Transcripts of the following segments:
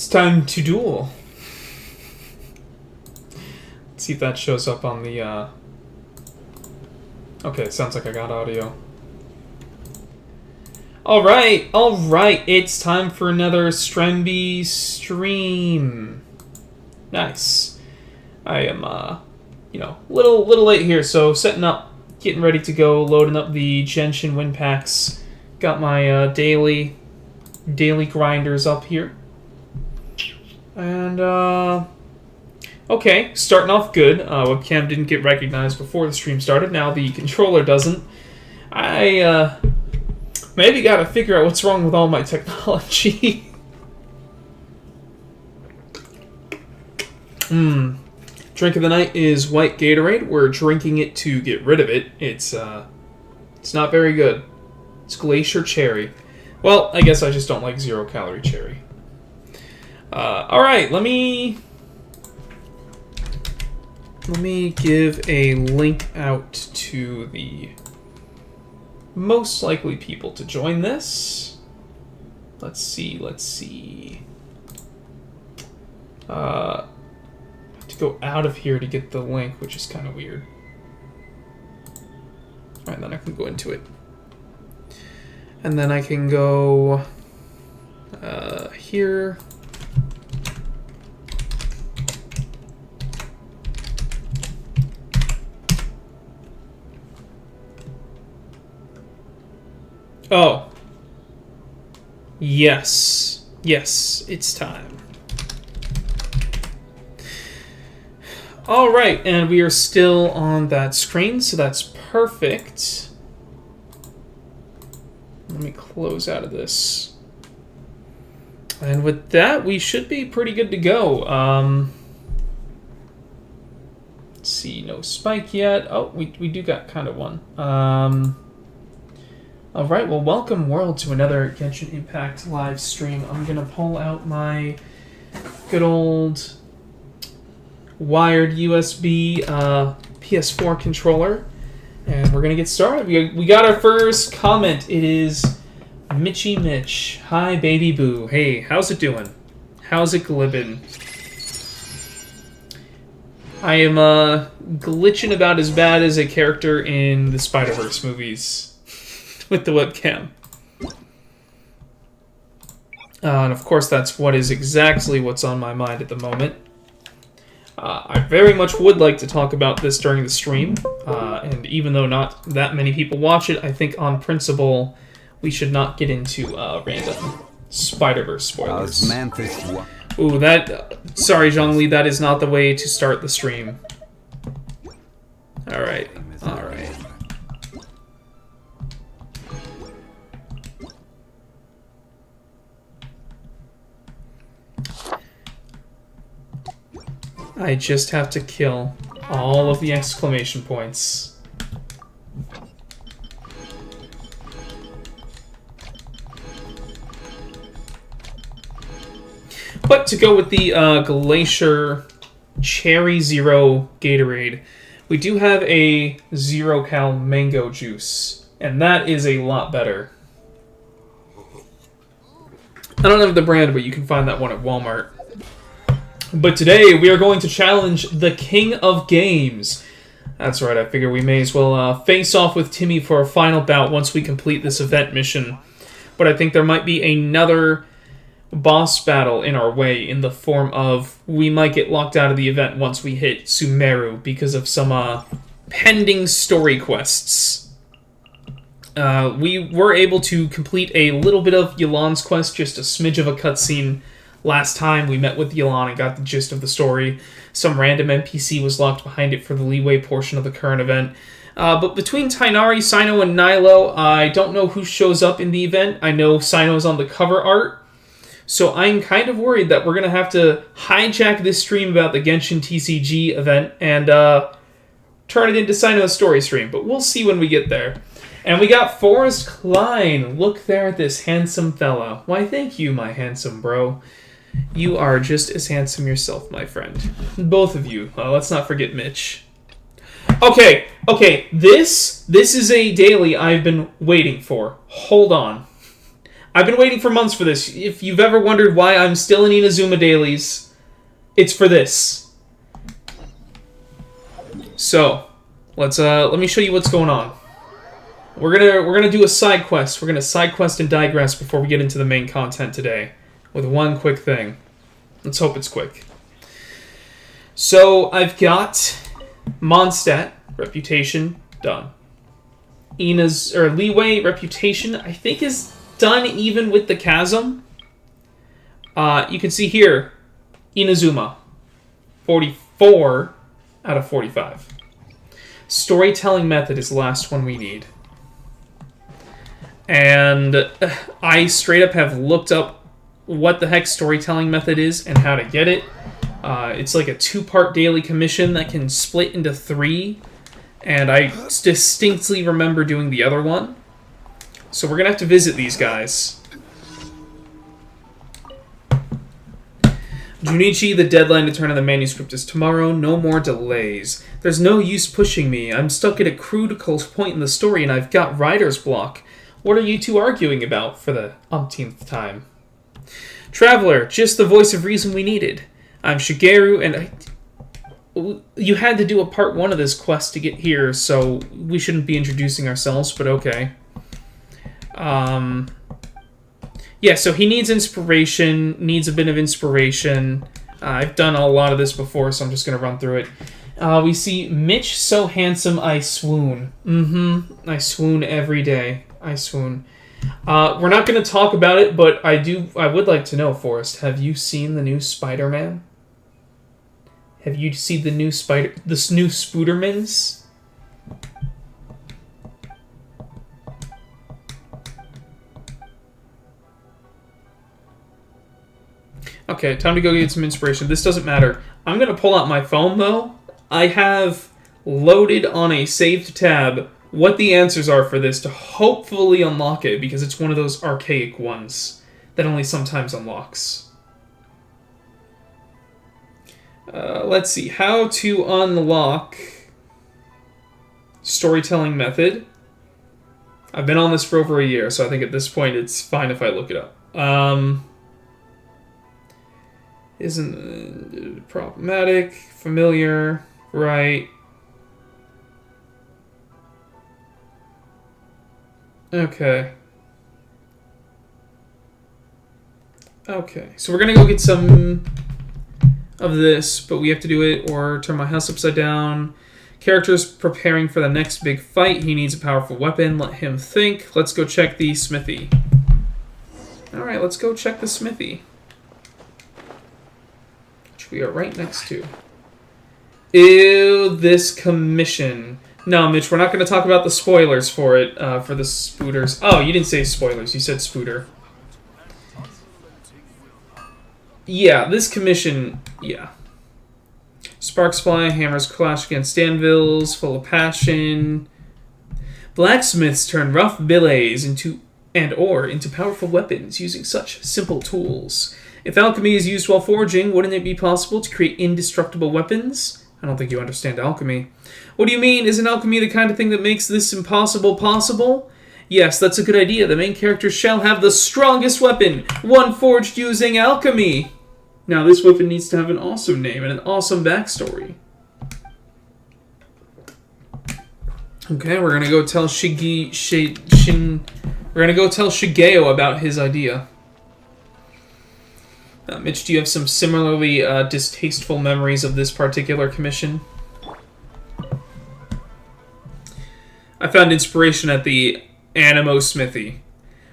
time to duel. Let's see if that shows up on the, Okay, sounds like I got audio. Alright, it's time for another Stremby stream. Nice. I am, little late here, so setting up, getting ready to go, loading up the Genshin win packs. Got my, daily grinders up here. And, okay, starting off good. Webcam didn't get recognized before the stream started. Now the controller doesn't. I, maybe gotta figure out what's wrong with all my technology. Drink of the night is white Gatorade. We're drinking it to get rid of it. It's not very good. It's Glacier Cherry. Well, I guess I just don't like 0-calorie cherry. Alright, let me give a link out to the most likely people to join this. Let's see. I have to go out of here to get the link, which is kind of weird. Alright, then I can go into it. And then I can go here. Oh. Yes. Yes, it's time. Alright, and we are still on that screen, so that's perfect. Let me close out of this. And with that, we should be pretty good to go. Let's see, no spike yet. Oh, we do got kind of one. Alright, well, welcome, world, to another Genshin Impact live stream. I'm going to pull out my good old wired USB PS4 controller, and we're going to get started. We got our first comment. It is Mitchy Mitch. Hi, baby boo. Hey, how's it doing? How's it glibbin'? I am glitching about as bad as a character in the Spider-Verse movies. With the webcam. And of course that's exactly what's on my mind at the moment. I very much would like to talk about this during the stream, and even though not that many people watch it, I think on principle we should not get into random Spider-Verse spoilers. Ooh, sorry Zhong-Li, that is not the way to start the stream. Alright. I just have to kill all of the exclamation points. But to go with the Glacier Cherry Zero Gatorade, we do have a 0-cal mango juice, and that is a lot better. I don't have the brand, but you can find that one at Walmart. But today, we are going to challenge the King of Games. That's right, I figure we may as well face off with Timmy for a final bout once we complete this event mission. But I think there might be another boss battle in our way in the form of we might get locked out of the event once we hit Sumeru because of some pending story quests. We were able to complete a little bit of Yelan's quest, just a smidge of a cutscene. Last time we met with Yelan and got the gist of the story. Some random NPC was locked behind it for the leeway portion of the current event. But between Tighnari, Cyno, and Nilo, I don't know who shows up in the event. I know Cyno's on the cover art. So I'm kind of worried that we're going to have to hijack this stream about the Genshin TCG event and turn it into Cyno's story stream. But we'll see when we get there. And we got Forrest Klein. Look there at this handsome fella. Why, thank you, my handsome bro. You are just as handsome yourself, my friend. Both of you. Let's not forget Mitch. Okay. This is a daily I've been waiting for. Hold on. I've been waiting for months for this. If you've ever wondered why I'm still in Inazuma dailies, it's for this. So, let me show you what's going on. We're gonna do a side quest. We're gonna side quest and digress before we get into the main content today, with one quick thing. Let's hope it's quick. So I've got Mondstadt reputation done. Leeway reputation I think is done even with the chasm. You can see here, Inazuma, 44 out of 45. Storytelling method is the last one we need. And I straight up have looked up what the heck storytelling method is and how to get it. It's like a 2-part daily commission that can split into 3. And I distinctly remember doing the other one. So we're going to have to visit these guys. Junichi, the deadline to turn in the manuscript is tomorrow. No more delays. There's no use pushing me. I'm stuck at a critical point in the story and I've got writer's block. What are you two arguing about for the umpteenth time? Traveler, just the voice of reason we needed. I'm Shigeru, and you had to do a part 1 of this quest to get here, so we shouldn't be introducing ourselves, but okay. Yeah, so he needs inspiration, needs a bit of inspiration. I've done a lot of this before, so I'm just going to run through it. We see Mitch, so handsome, I swoon. I swoon every day. I swoon. We're not going to talk about it, but I would like to know, Forrest, have you seen the new Spider-Man? Have you seen the new new Spoodermans? Okay, time to go get some inspiration. This doesn't matter. I'm going to pull out my phone, though. I have loaded on a saved tab what the answers are for this to hopefully unlock it, because it's one of those archaic ones that only sometimes unlocks. Let's see. How to unlock storytelling method. I've been on this for over a year, so I think at this point it's fine if I look it up. Isn't problematic, familiar, right? Okay. Okay, so we're gonna go get some of this, but we have to do it or turn my house upside down. Character's preparing for the next big fight. He needs a powerful weapon. Let him think. Let's go check the smithy. Alright, let's go check the smithy. Which we are right next to. Ew, this commission. No, Mitch, we're not going to talk about the spoilers for it, for the spooters. Oh, you didn't say spoilers. You said spooter. Yeah, this commission, yeah. Sparks fly, hammers clash against anvils, full of passion. Blacksmiths turn rough billets into powerful weapons using such simple tools. If alchemy is used while forging, wouldn't it be possible to create indestructible weapons? I don't think you understand alchemy. What do you mean? Isn't alchemy the kind of thing that makes this impossible possible? Yes, that's a good idea. The main character shall have the strongest weapon, one forged using alchemy. Now, this weapon needs to have an awesome name and an awesome backstory. Okay, we're gonna go tell we're gonna go tell Shigeo about his idea. Mitch, do you have some similarly distasteful memories of this particular commission? I found inspiration at the Animo Smithy.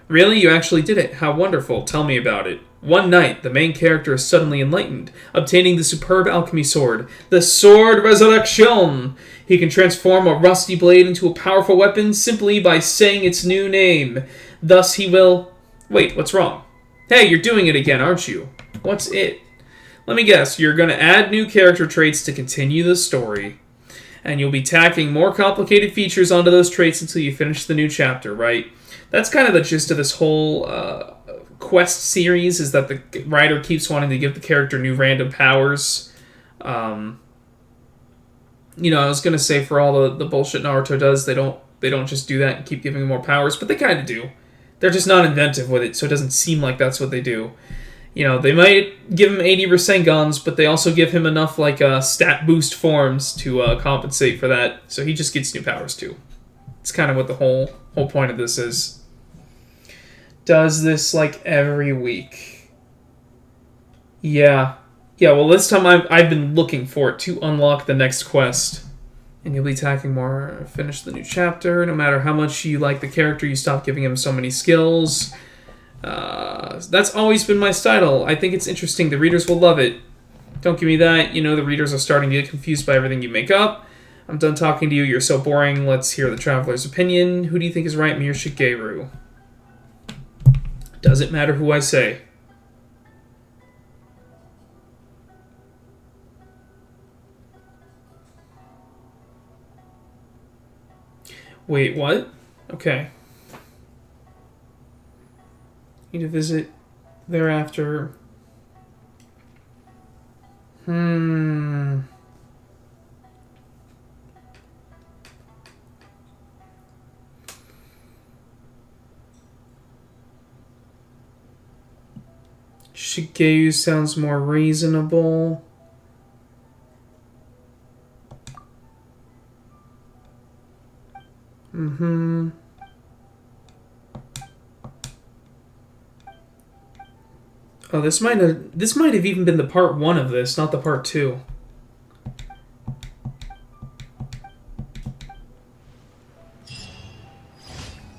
Really? You actually did it? How wonderful. Tell me about it. One night, the main character is suddenly enlightened, obtaining the superb alchemy sword, the Sword Resurrection. He can transform a rusty blade into a powerful weapon simply by saying its new name. Thus he will... Wait, what's wrong? Hey, you're doing it again, aren't you? What's it? Let me guess, you're going to add new character traits to continue the story. And you'll be tacking more complicated features onto those traits until you finish the new chapter, right? That's kind of the gist of this whole quest series, is that the writer keeps wanting to give the character new random powers. You know, I was going to say for all the bullshit Naruto does, they don't just do that and keep giving him more powers, but they kind of do. They're just not inventive with it, so it doesn't seem like that's what they do. You know, they might give him 80 Rasengan's, but they also give him enough, like, stat boost forms to compensate for that, so he just gets new powers, too. It's kind of what the whole point of this is. Does this, like, every week. Yeah. Yeah, well, this time I've been looking for it to unlock the next quest. And you'll be attacking more. Finish the new chapter. No matter how much you like the character, you stop giving him so many skills. That's always been my style. I think it's interesting. The readers will love it. Don't give me that. You know, the readers are starting to get confused by everything you make up. I'm done talking to you. You're so boring. Let's hear the traveler's opinion. Who do you think is right, me or Shigeru? Doesn't matter who I say. Wait, what? Okay. Need to visit thereafter. Shigeu sounds more reasonable. Oh, this might have even been the part 1 of this, not the part 2.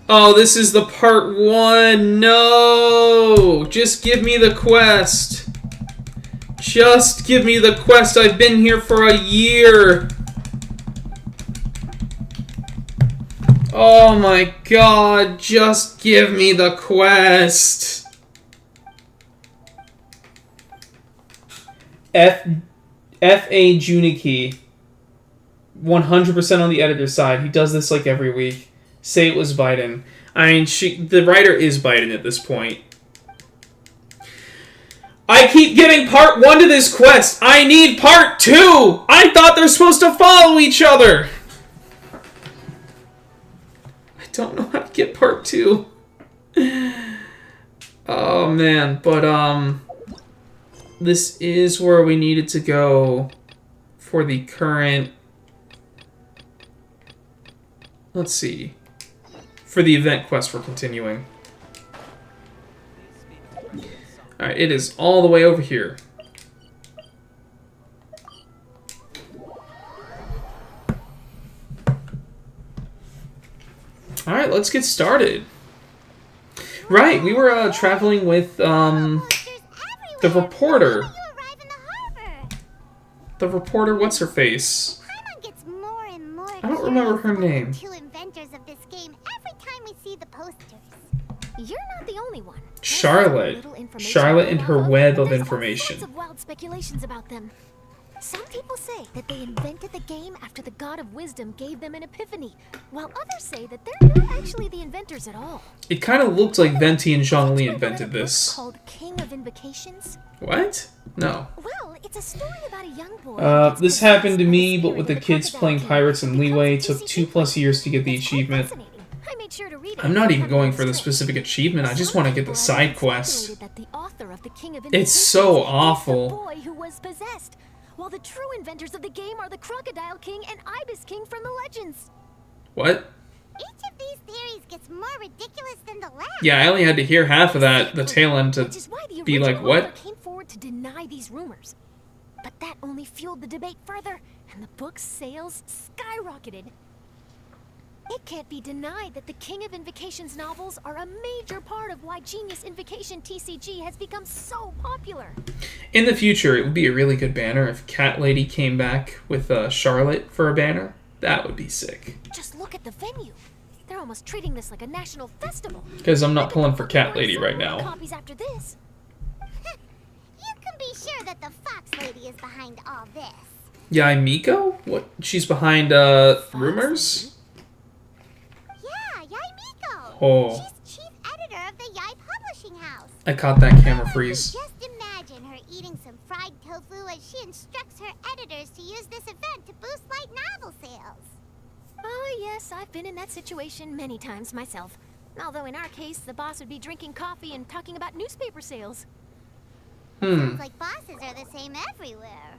Oh, this is the part 1. No! Just give me the quest. Just give me the quest. I've been here for a year. Oh my god, just give me the quest. F.A. Juniki. 100% on the editor's side. He does this like every week. Say it was Biden. I mean, the writer is Biden at this point. I keep getting part 1 to this quest. I need part 2. I thought they're supposed to follow each other. I don't know how to get part 2. Oh, man. But, this is where we needed to go for the current... Let's see. For the event quest we're continuing. Alright, it is all the way over here. Alright, let's get started. Right, we were traveling with the reporter. The reporter, what's her face? I don't remember her name. You're not the only one. Charlotte. Charlotte and her web of information. There's all sorts of wild speculations about them. Some people say that they invented the game after the God of Wisdom gave them an epiphany, while others say that they're not actually the inventors at all. It kind of looked like Venti and Zhong-Li invented this. Called King of Invocations? What? No. Well, it's a story about a young boy. This happened to me, but with the kids playing pirates and Leeway, it took 2+ years to get the achievement. I made sure to read it. I'm not even going for the specific achievement, I just want to get the side quest. It's so awful. The boy who was possessed, while the true inventors of the game are the Crocodile King and Ibis King from the legends. What? Each of these theories gets more ridiculous than the last. Yeah, I only had to hear half of that, the tail end, to be like, what? Came forward to deny these rumors. But that only fueled the debate further, and the book's sales skyrocketed. It can't be denied that the King of Invocations novels are a major part of why Genius Invocation TCG has become so popular. In the future, it would be a really good banner if Cat Lady came back with Charlotte for a banner. That would be sick. Just look at the venue. They're almost treating this like a national festival. Because I'm not pulling for Cat Lady right now. Copies after this. You can be sure that the Fox Lady is behind all this. Yai Miko? What? She's behind rumors? Yeah, Yai Miko. Oh. She's chief editor of the Yai Publishing House. I caught that camera freeze. Just imagine her eating some fried tofu as she instructs her editors to use this event to boost light novel sales. Oh yes, I've been in that situation many times myself. Although in our case, the boss would be drinking coffee and talking about newspaper sales. Sounds like bosses are the same everywhere.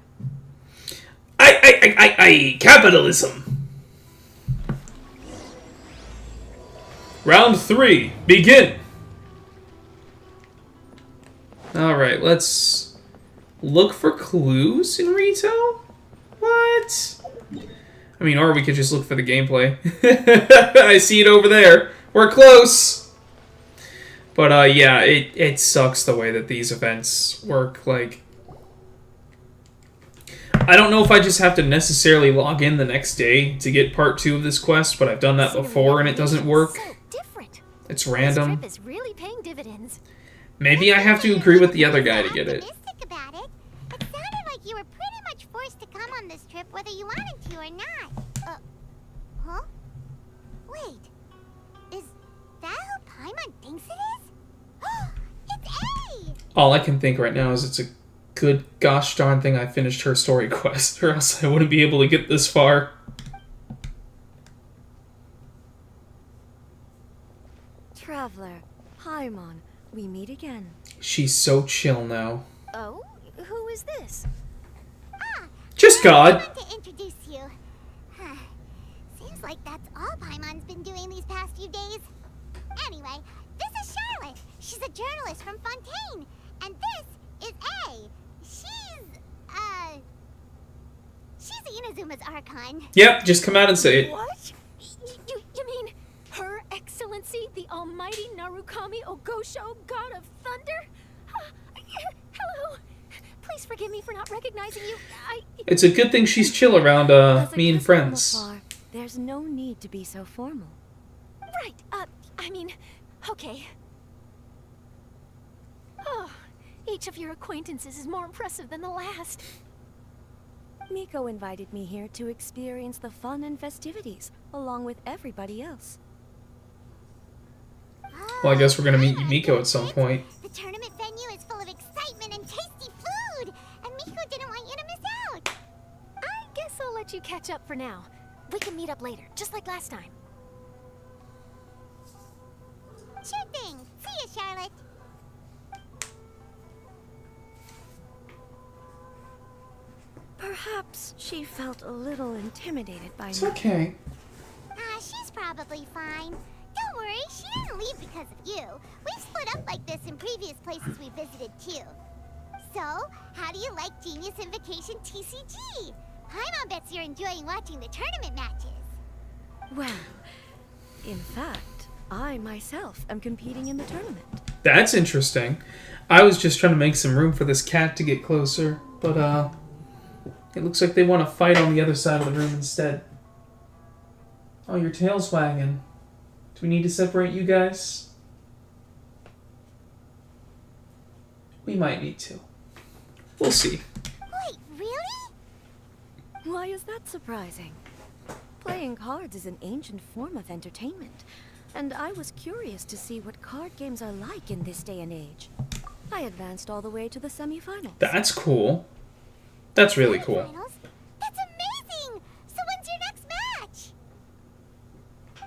Capitalism! Round 3, begin! Alright, let's look for clues in retail? What? I mean, or we could just look for the gameplay. I see it over there. We're close! But, yeah, it sucks the way that these events work. Like, I don't know if I just have to necessarily log in the next day to get part 2 of this quest, but I've done that before and it doesn't work. So different. It's random. This trip is really paying dividends. Maybe I have to agree with the other guy to get it. Optimistic about it. It sounded like you were pretty much forced to come on this trip whether you wanted to or not. Huh? Wait. Is that who Paimon thinks it is? It's A! All I can think right now is it's a good gosh darn thing I finished her story quest, or else I wouldn't be able to get this far. Traveler, Paimon, we meet again. She's so chill now. Oh, who is this? Just I God. want to introduce you. Seems like that's all Paimon's been doing these past few days. Anyway, this is Charlotte. She's a journalist from Fontaine. And this is A. She's Inazuma's Archon. Yep, just come out and say it. What? You mean Her Excellency, the Almighty Narukami Ogosho, God of Thunder? Hello. Please forgive me for not recognizing you. It's a good thing she's chill around As a me and guest from friends. afar, there's no need to be so formal. Right, I mean, okay. Oh, each of your acquaintances is more impressive than the last. Miko invited me here to experience the fun and festivities, along with everybody else. Well, I guess we're gonna meet Miko at some point. The tournament venue is full of excitement and tasty food, and Miko didn't want you to miss out. I guess I'll let you catch up for now. We can meet up later, just like last time. Sure thing. See you, Charlotte. Perhaps she felt a little intimidated by It's me. okay. She's probably fine. Don't worry, she didn't leave because of you. We've split up like this in previous places we visited too. So, how do you like Genius Invocation TCG? Paimon bets you're enjoying watching the tournament matches. Well, in fact, I myself am competing in the tournament. That's interesting. I was just trying to make some room for this cat to get closer, but it looks like they want to fight on the other side of the room instead. Oh, your tail's wagging. Do we need to separate you guys? We might need to. We'll see. Wait, really? Why is that surprising? Playing cards is an ancient form of entertainment, and I was curious to see what card games are like in this day and age. I advanced all the way to the semifinals. That's cool. That's really cool. Finals? That's amazing! So when's your next match?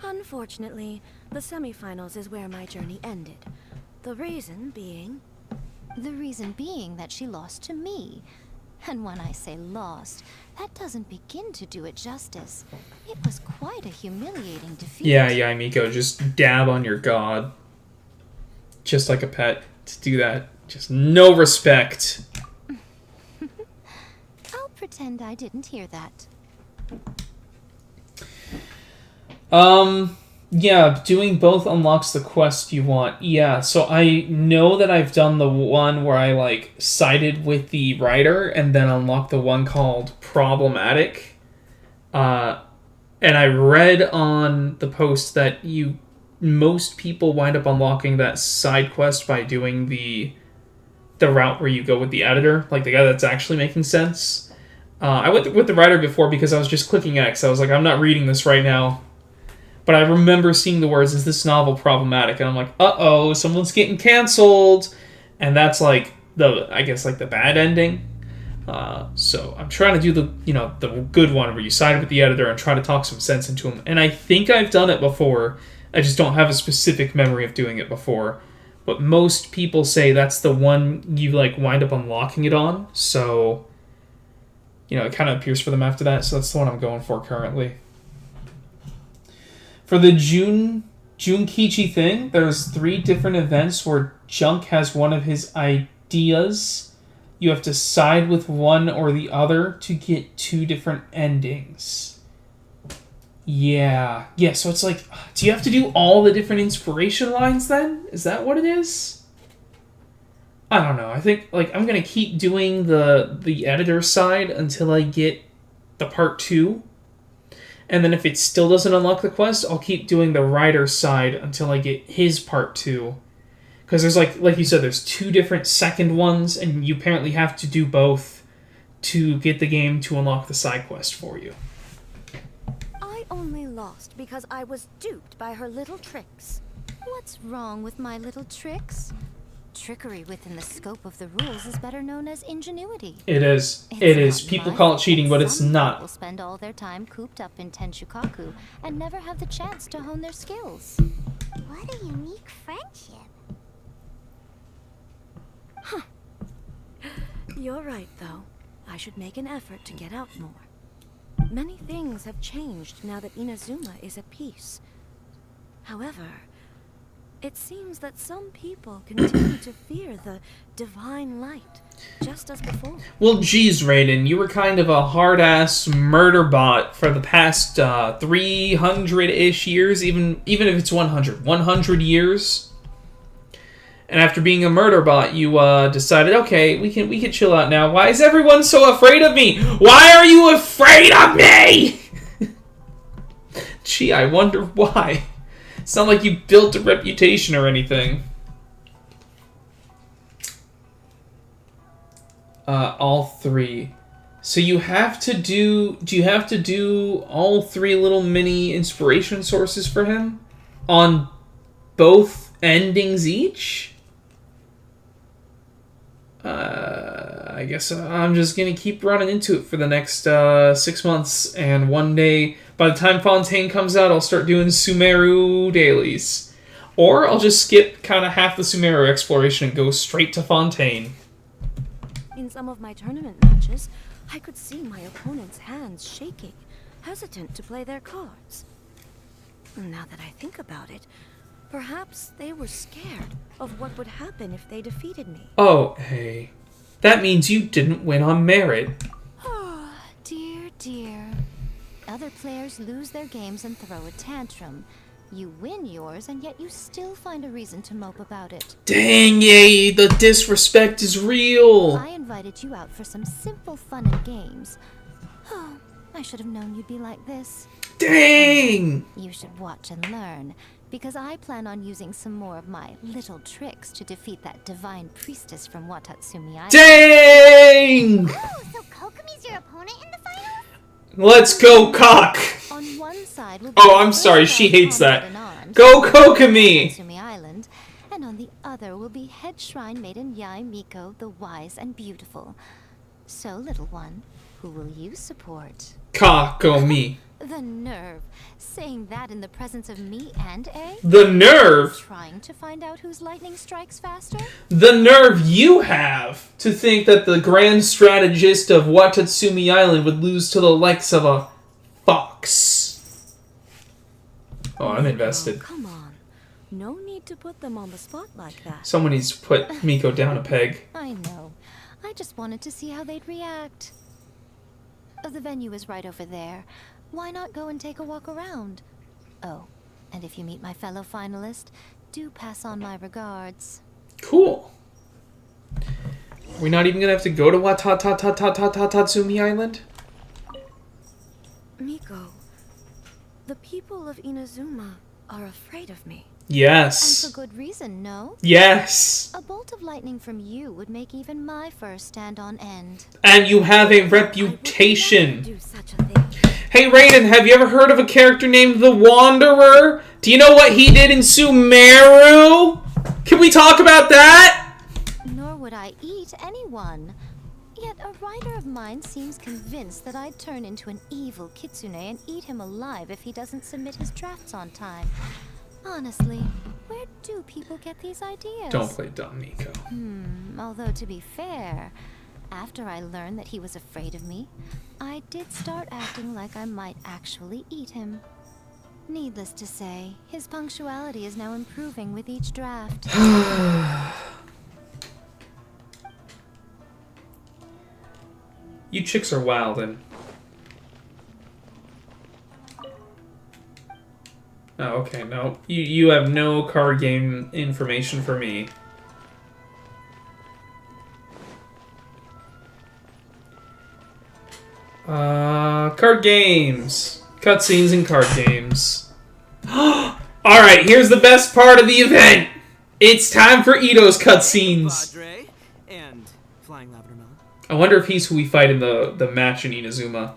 Unfortunately, the semifinals is where my journey ended. The reason being... The reason being that she lost to me. And when I say lost, that doesn't begin to do it justice. It was quite a humiliating defeat. Yeah, Miko, just dab on your god. Just like a pet. To do that. Just no respect. I'll pretend I didn't hear that. Yeah, doing both unlocks the quest you want. Yeah, so I know that I've done the one where I, like, sided with the writer and then unlocked the one called Problematic. And I read on the post that most people wind up unlocking that side quest by doing the route where you go with the editor, like the guy that's actually making sense. I went with the writer before because I was just clicking X. I was like, I'm not reading this right now. But I remember seeing the words, "Is this novel problematic?" And I'm like, uh-oh, someone's getting canceled. And that's like the bad ending. So I'm trying to do the good one where you side with the editor and try to talk some sense into him. And I think I've done it before. I just don't have a specific memory of doing it before. But most people say that's the one you like wind up unlocking it on. So, you know, it kind of appears for them after that. So that's the one I'm going for currently. For the Junkichi thing, there's 3 different events where Junk has one of his ideas. You have to side with one or the other to get 2 different endings. Yeah, so it's like, do you have to do all the different inspiration lines then? Is that what it is? I don't know. I think like I'm gonna keep doing the editor side until I get the part 2. And then if it still doesn't unlock the quest, I'll keep doing the writer side until I get his part 2. Because there's like you said, there's 2 different second ones, and you apparently have to do both to get the game to unlock the side quest for you. I only lost because I was duped by her little tricks. What's wrong with my little tricks? Trickery within the scope of the rules is better known as ingenuity. It is. It's It is. not People my call it fault cheating, but that it's some not. people spend all their time cooped up in Tenshukaku and never have the chance to hone their skills. What a unique friendship. You're right, though. I should make an effort to get out more. Many things have changed now that Inazuma is at peace. However, it seems that some people continue to fear the divine light, just as before. Well, geez, Raiden, you were kind of a hard-ass murder bot for the past 300-ish years, even if it's 100 years. And after being a murder bot, you decided, okay, we can chill out now. Why is everyone so afraid of me? Why are you afraid of me? Gee, I wonder why. It's not like you built a reputation or anything. All 3. So you have to do... Do you have to do all 3 little mini inspiration sources for him? On both endings each? I guess I'm just gonna keep running into it for the next 6 months, and one day, by the time Fontaine comes out, I'll start doing Sumeru dailies. Or I'll just skip kind of half the Sumeru exploration and go straight to Fontaine. In some of my tournament matches, I could see my opponent's hands shaking, hesitant to play their cards. Now that I think about it, perhaps they were scared of what would happen if they defeated me. Oh, hey. That means you didn't win on merit. Oh, dear. Other players lose their games and throw a tantrum. You win yours, and yet you still find a reason to mope about it. Dang, yay, the disrespect is real. I invited you out for some simple fun and games. Oh, I should have known you'd be like this. Dang! You should watch and learn, because I plan on using some more of my little tricks to defeat that divine priestess from Watatsumi Island. Dang! Oh, so Kokomi's your opponent in the finals? Let's go, cock! On one side will be Oh, the I'm sorry, she first hates combat that. in arms, Go, Kokomi! Watatsumi Island, and on the other will be head shrine maiden Yai Miko, the wise and beautiful. So, little one, who will you support? Kokomi. The nerve, saying that in the presence of me and A? The nerve? Trying to find out whose lightning strikes faster? The nerve you have to think that the grand strategist of Watatsumi Island would lose to the likes of a fox. Oh, I'm invested. Oh, come on. No need to put them on the spot like that. Someone needs to put Miko down a peg. I know. I just wanted to see how they'd react. The venue is right over there. Why not go and take a walk around? Oh, and if you meet my fellow finalist, do pass on my regards. Cool. We're not even gonna have to go to Watatsumi Island? Miko, the people of Inazuma are afraid of me. And Yes. for good reason, no? Yes. A bolt of lightning from you would make even my fur stand on end. And you have a I would never reputation. do such a thing. Hey Raiden, have you ever heard of a character named the Wanderer? Do you know what he did in Sumeru? Can we talk about that? Nor would I eat anyone. Yet a writer of mine seems convinced that I'd turn into an evil kitsune and eat him alive if he doesn't submit his drafts on time. Honestly, where do people get these ideas? Don't play dumb, Nico. Although to be fair, after I learned that he was afraid of me, I did start acting like I might actually eat him. Needless to say, his punctuality is now improving with each draft. You chicks are wildin'. Oh, okay, no. You have no card game information for me. Card games. Cutscenes and card games. Alright, here's the best part of the event. It's time for Ito's cutscenes. And Flying Lavender Melon. I wonder if he's who we fight in the match in Inazuma.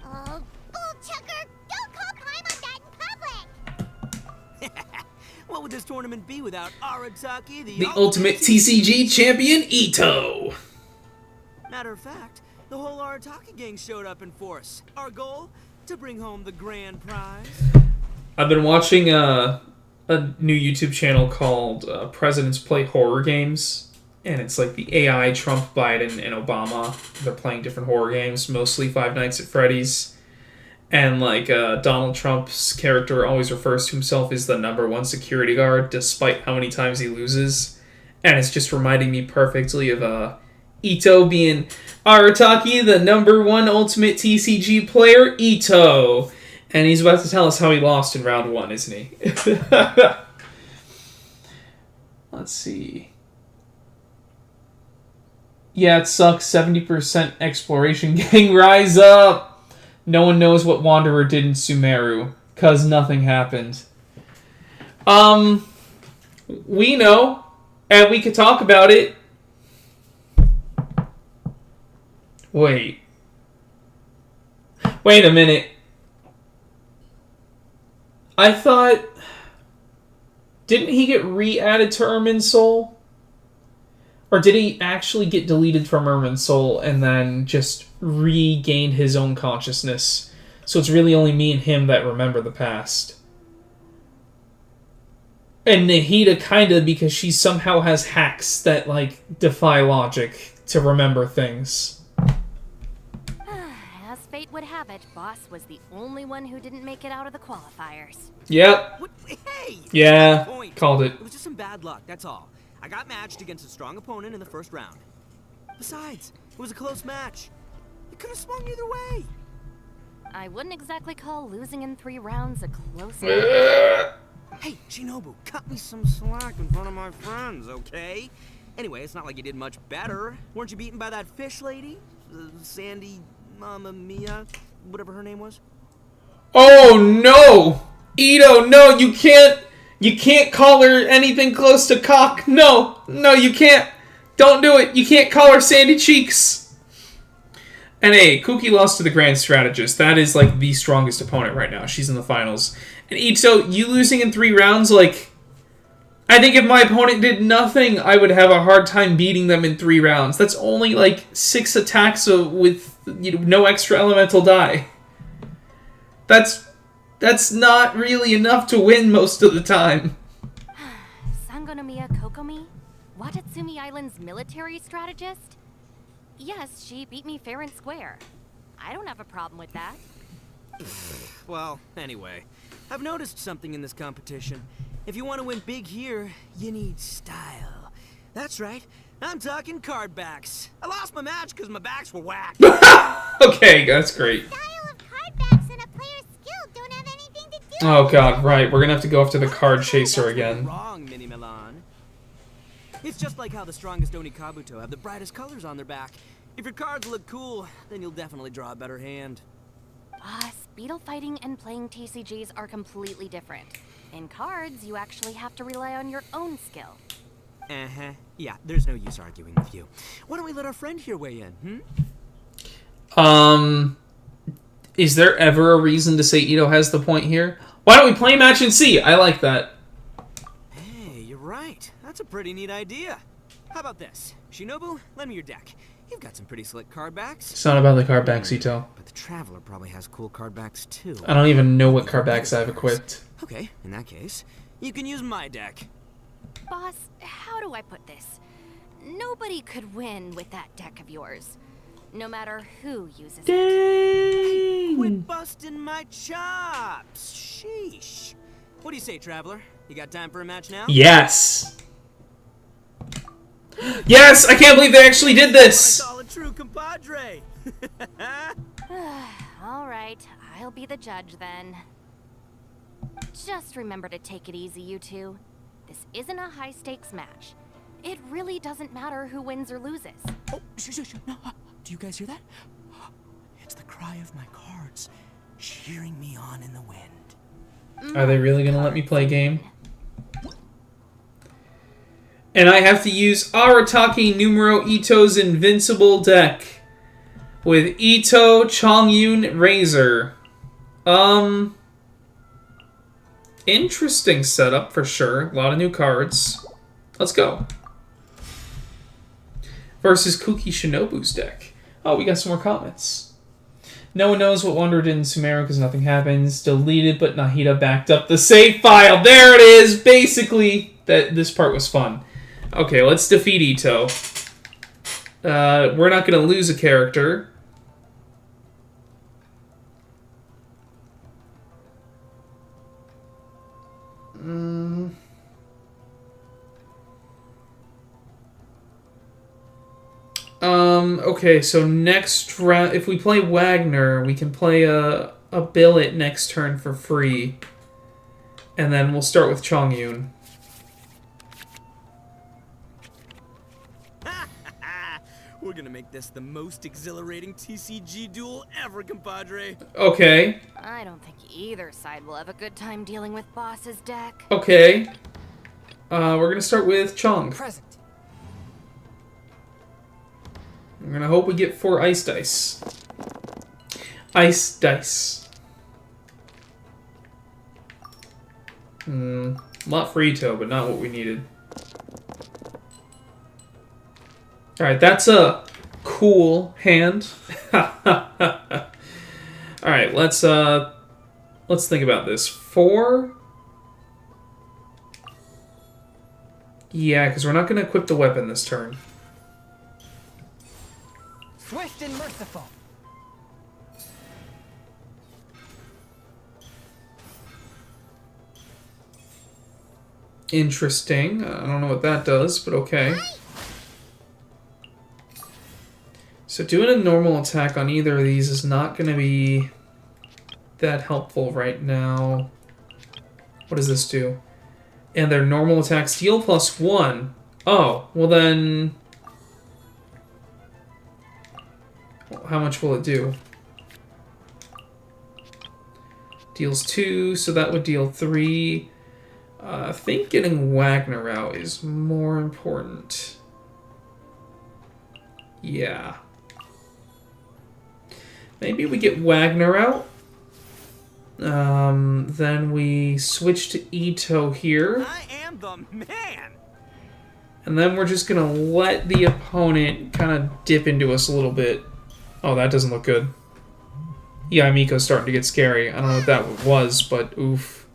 Oh, bullchucker! Don't call crime on that in public! What would this tournament be without Arataki, The ultimate TCG champion, Ito. Matter of fact, the whole Arataki gang showed up in force. Our goal? To bring home the grand prize. I've been watching a new YouTube channel called Presidents Play Horror Games, and it's like the AI Trump, Biden, and Obama. They're playing different horror games, mostly Five Nights at Freddy's. And like Donald Trump's character always refers to himself as the #1 security guard, despite how many times he loses. And it's just reminding me perfectly of Ito being Arataki, the #1 ultimate TCG player, Ito. And he's about to tell us how he lost in round 1, isn't he? Let's see. Yeah, it sucks. 70% exploration. Gang, rise up! No one knows what Wanderer did in Sumeru, cause nothing happened. We know, and we could talk about it. Wait a minute. I thought... Didn't he get re-added to Ermin's Soul? Or did he actually get deleted from Ermin's Soul and then just regained his own consciousness? So it's really only me and him that remember the past. And Nahida kinda, because she somehow has hacks that, like, defy logic to remember things. As fate would have it, Boss was the only one who didn't make it out of the qualifiers. Yep. What? Hey! Yeah, Point. called it. It was just some bad luck, that's all. I got matched against a strong opponent in the first round. Besides, it was a close match. It could have swung either way. I wouldn't exactly call losing in 3 rounds a close match. Hey, Shinobu, cut me some slack in front of my friends, okay? Anyway, it's not like you did much better. Weren't you beaten by that fish lady? Sandy, Mamma Mia, whatever her name was? Oh no! Ito, no, you can't call her anything close to cock. No, you can't. Don't do it. You can't call her Sandy Cheeks. And hey, Kuki lost to the Grand Strategist. That is like the strongest opponent right now. She's in the finals. And Ito, you losing in 3 rounds, like, I think if my opponent did nothing, I would have a hard time beating them in 3 rounds. That's only like 6 attacks with no extra elemental die. That's not really enough to win most of the time. Sangonomiya Kokomi? Watatsumi Island's military strategist? Yes, she beat me fair and square. I don't have a problem with that. Well, anyway, I've noticed something in this competition. If you want to win big here, you need style. That's right, I'm talking card backs. I lost my match because my backs were whacked. Okay, that's great. Style of card backs and a player's skill don't have anything to do Oh god, right. We're gonna have to go after the card chaser again. Wrong, Mini Milan. It's just like how the strongest Oni Kabuto have the brightest colors on their back. If your cards look cool, then you'll definitely draw a better hand. Boss, beetle fighting and playing TCGs are completely different. In cards, you actually have to rely on your own skill. Uh-huh. Yeah, there's no use arguing with you. Why don't we let our friend here weigh in, Is there ever a reason to say Ito has the point here? Why don't we play a match and see? I like that. Hey, you're right. That's a pretty neat idea. How about this? Shinobu, lend me your deck. You've got some pretty slick card backs. It's not about the card backs, Ito. But the Traveler probably has cool card backs too. I don't even know what card backs I've equipped. Okay, in that case, You can use my deck. Boss, how do I put this? Nobody could win with that deck of yours. No matter who uses it. Quit busting my chops. Sheesh. What do you say, Traveler? You got time for a match now? Yes. Yes, I can't believe they actually did this. What I call a true compadre. All right, I'll be the judge then. Just remember to take it easy, you two. This isn't a high-stakes match. It really doesn't matter who wins or loses. Oh, shh. No. Do you guys hear that? It's the cry of my cards, cheering me on in the wind. Are they really gonna let me play a game? And I have to use Arataki numero Ito's invincible deck with Ito, Chongyun, Razor. Interesting setup for sure. A lot of new cards. Let's go. Versus Kuki Shinobu's deck. Oh, we got some more comments. No one knows what Wonder did in Sumeru because nothing happens. Deleted, but Nahida backed up the save file. There it is. Basically, this part was fun. Okay, let's defeat Ito. We're not going to lose a character. Okay, so next round, if we play Wagner, we can play a billet next turn for free. And then we'll start with Chongyun. We're gonna make this the most exhilarating TCG duel ever, compadre. Okay. I don't think either side will have a good time dealing with Boss's deck. Okay. We're gonna start with Chong. Present. I'm gonna hope we get 4 ice dice. Ice dice. A lot for Ito, but not what we needed. Alright, that's a cool hand. Alright, let's think about this. 4? Yeah, because we're not gonna equip the weapon this turn. Swift and merciful. Interesting. I don't know what that does, but okay. So doing a normal attack on either of these is not going to be that helpful right now. What does this do? And their normal attacks deal +1. Oh, well then... How much will it do? Deals 2, so that would deal 3. I think getting Wagner out is more important. Yeah. Maybe we get Wagner out. Then we switch to Ito here. I am the man. And then we're just gonna let the opponent kind of dip into us a little bit. Oh, that doesn't look good. Yeah, Miko's starting to get scary. I don't know what that was, but oof.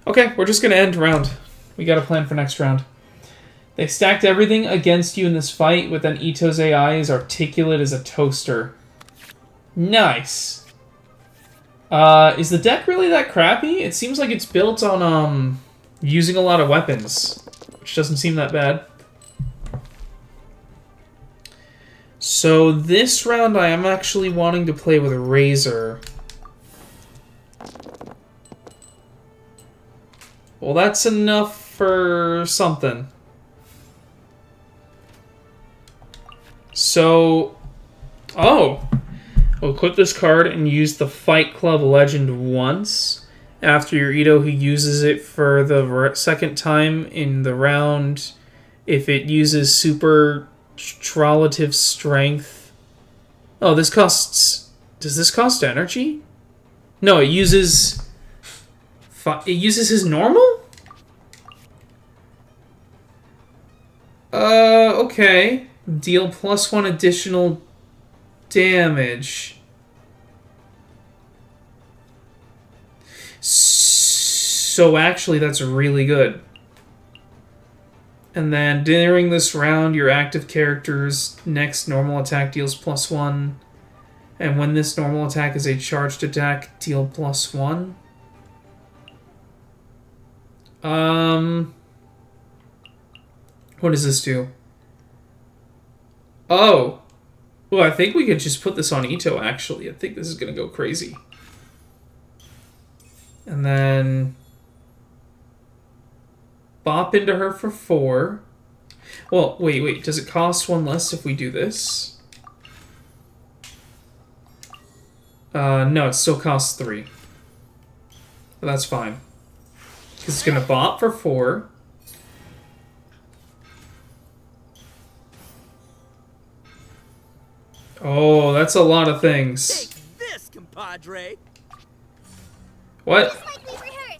Okay, we're just gonna end round. We got a plan for next round. They stacked everything against you in this fight, but then Ito's AI is articulate as a toaster. Nice. Is the deck really that crappy? It seems like it's built on, using a lot of weapons, which doesn't seem that bad. So this round I am actually wanting to play with Razor. Well, that's enough for something. So, oh, we'll equip this card and use the Fight Club Legend once. After your Ito who uses it for the second time in the round, if it uses super Trolative Strength. Oh, this costs... Does this cost energy? No, it uses... It uses his normal? Okay. Deal +1 additional damage. So actually, that's really good. And then during this round, your active character's next normal attack deals +1. And when this normal attack is a charged attack, deal +1. What does this do? Oh. Well, I think we could just put this on Ito, actually. I think this is going to go crazy. And then bop into her for 4. Well, wait. Does it cost 1 less if we do this? No, it still costs 3. But that's fine. Because it's going to bop for 4. Oh, that's a lot of things. Take this, compadre. What?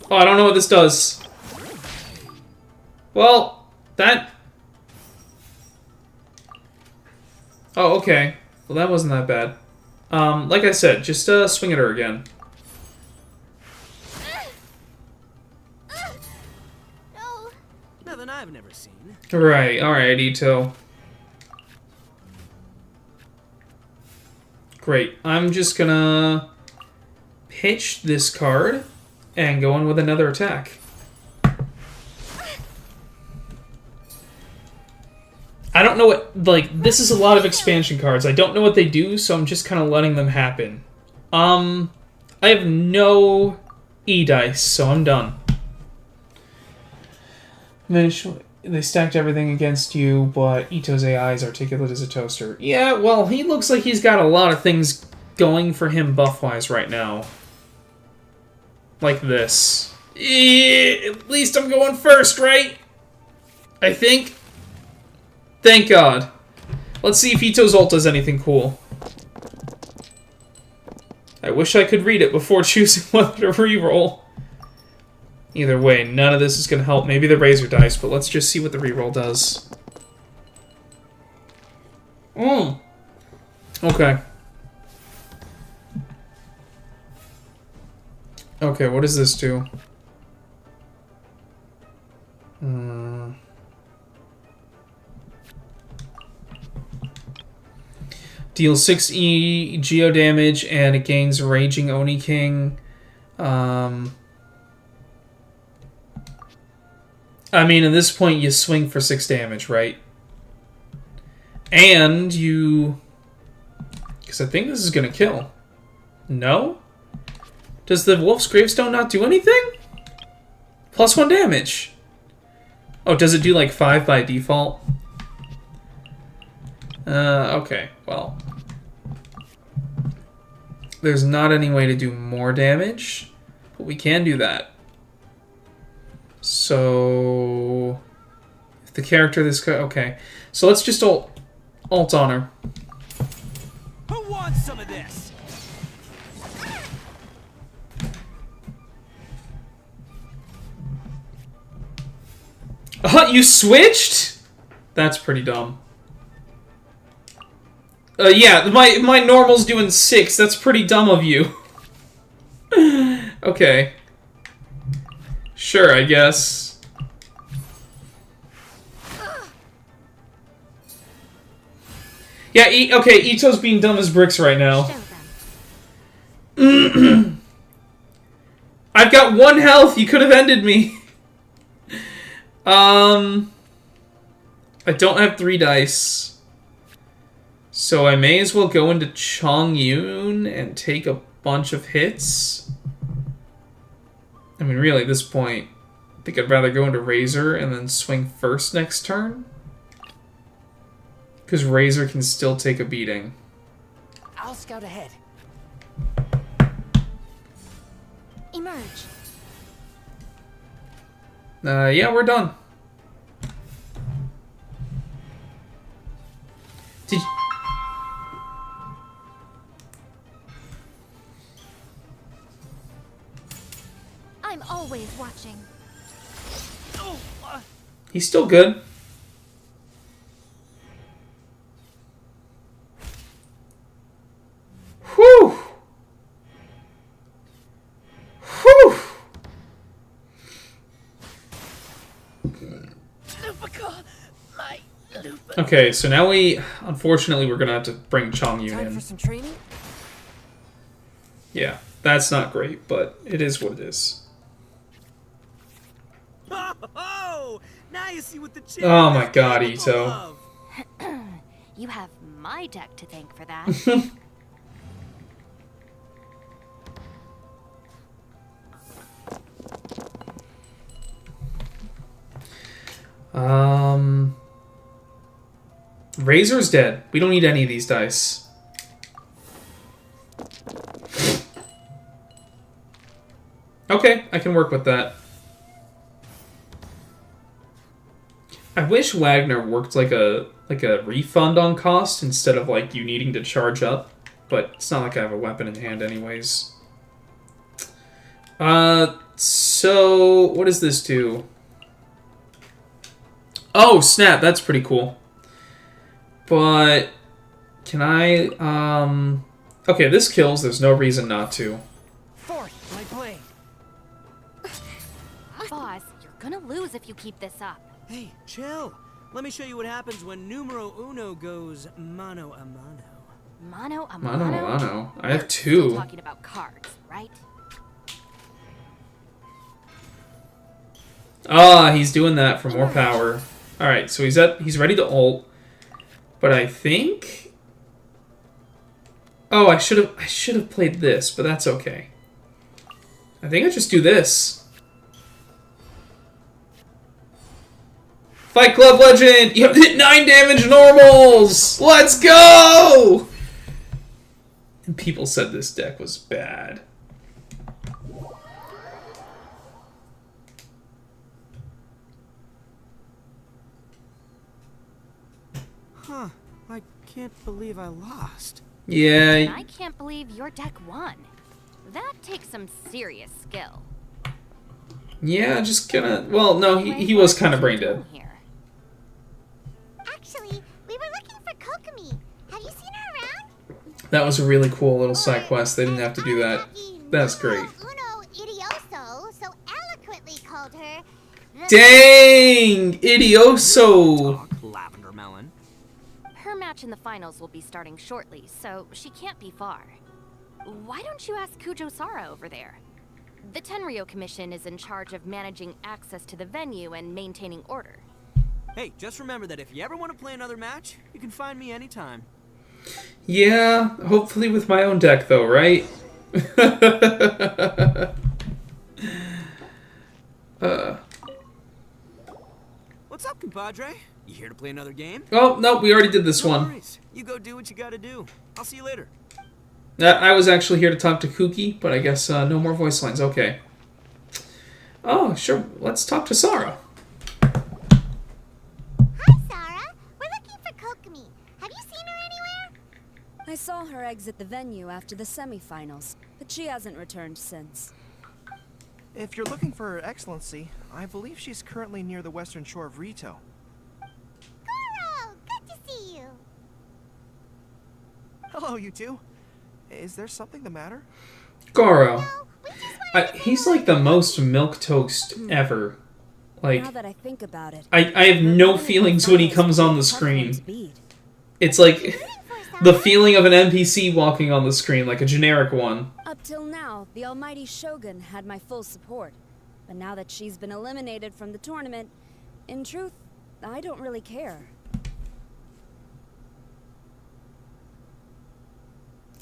Oh, I don't know what this does. Well, that... Oh, okay. Well, that wasn't that bad. Like I said, just swing at her again. No. Nothing I've never seen. Right, alright, Ito. Great. I'm just gonna pitch this card and go in with another attack. I don't know what, like, this is a lot of expansion cards. I don't know what they do, so I'm just kind of letting them happen. I have no E-dice, so I'm done. They stacked everything against you, but Ito's AI is articulate as a toaster. Yeah, well, he looks like he's got a lot of things going for him buff-wise right now. Like this. At least I'm going first, right? I think. Thank God. Let's see if Ito's ult does anything cool. I wish I could read it before choosing whether to reroll. Either way, none of this is going to help. Maybe the Razor Dice, but let's just see what the reroll does. Okay. Okay, what does this do? Deals 6 geo damage, and it gains Raging Oni King. I mean, at this point, you swing for 6 damage, right? And you... Because I think this is going to kill. No? Does the Wolf's Gravestone not do anything? +1 damage. Oh, does it do like 5 by default? Okay, well. There's not any way to do more damage, but we can do that. So, if the character this guy, okay. So let's just ult on her. Who wants some of this? You switched? That's pretty dumb. Yeah, my normal's doing 6. That's pretty dumb of you. Okay. Sure, I guess. Yeah, okay, Ito's being dumb as bricks right now. I've got 1 health. You could have ended me. I don't have 3 dice. So I may as well go into Chong-Yun and take a bunch of hits. I mean, really, at this point, I think I'd rather go into Razor and then swing first next turn. Because Razor can still take a beating. I'll scout ahead. Emerge. Yeah, we're done. Did you... I'm always watching. He's still good. Whew. Whew. Okay, so now unfortunately, we're gonna have to bring Chongyun Time in. for some training? Yeah, that's not great, but it is what it is. Oh, now you see what the champ Oh my is god, capable Ito. of. You have my deck to thank for that. Razor's dead. We don't need any of these dice. Okay, I can work with that. I wish Wagner worked like a refund on cost instead of like you needing to charge up, but it's not like I have a weapon in hand anyways. So what does this do? Oh, snap, that's pretty cool. But can I okay, this kills, there's no reason not to. Fourth, my blade. Boss, you're gonna lose if you keep this up. Hey, chill. Let me show you what happens when numero uno goes mano a mano. Mano a Mano, mano? mano. I We're have still 2. talking about cards, right? Ah, he's doing that for more power. Alright, so he's ready to ult. But I think... Oh, I should have played this, but that's okay. I think I just do this. Fight Club Legend! You hit 9 damage normals! Let's go! And people said this deck was bad. Huh. I can't believe I lost. And Yeah, I can't believe your deck won. That takes some serious skill. yeah, just gonna... Well, no, he was kind of brain dead. Here. Actually, we were looking for Kokomi. Have you seen her around? That was a really cool little side quest. They didn't have to do that. That's great. Uno Idioso so eloquently called her the Dang! Idioso! Talk, lavender melon. Her match in the finals will be starting shortly, so she can't be far. Why don't you ask Kujo Sara over there? The Tenryo Commission is in charge of managing access to the venue and maintaining order. Hey, just remember that if you ever want to play another match, you can find me anytime. Yeah, hopefully with my own deck though, right? What's up, compadre? You here to play another game? Oh, no, we already did this No one. worries. You go do what you gotta do. I'll see you later. I was actually here to talk to Kuki, but I guess no more voice lines. Okay. Oh, sure. Let's talk to Sara. Hi, Sarah. We're looking for Kokomi. Have you seen her anywhere? I saw her exit the venue after the semifinals, but she hasn't returned since. If you're looking for Her Excellency, I believe she's currently near the western shore of Rito. Goro, good to see you. Hello, you two. Is there something the matter? Goro. No, we just wanted to say He's hello like the to you. most milquetoast ever. Like, Now that I think about it, I have no feelings when he comes on the screen. It's like the feeling of an NPC walking on the screen, like a generic one. Up till now, the almighty Shogun had my full support. But now that she's been eliminated from the tournament, in truth, I don't really care.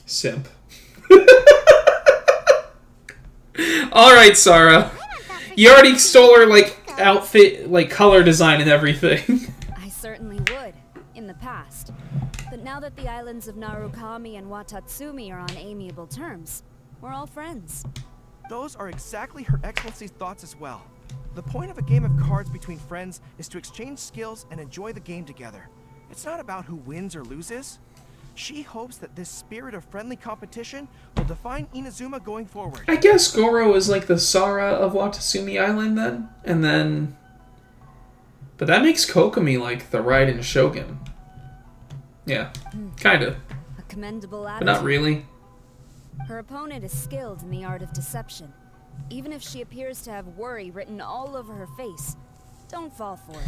Simp. Alright, Sara. You already stole her, like, outfit, like, color design and everything. I certainly would, in the past. But now that the islands of Narukami and Watatsumi are on amiable terms, we're all friends. Those are exactly Her Excellency's thoughts as well. The point of a game of cards between friends is to exchange skills and enjoy the game together. It's not about who wins or loses. She hopes that this spirit of friendly competition will define Inazuma going forward. I guess Goro is like the Sara of Watatsumi Island then? And then... But that makes Kokomi like the Raiden Shogun. Yeah, kinda. A commendable But attitude. not really. Her opponent is skilled in the art of deception. Even if she appears to have worry written all over her face, Don't fall for it.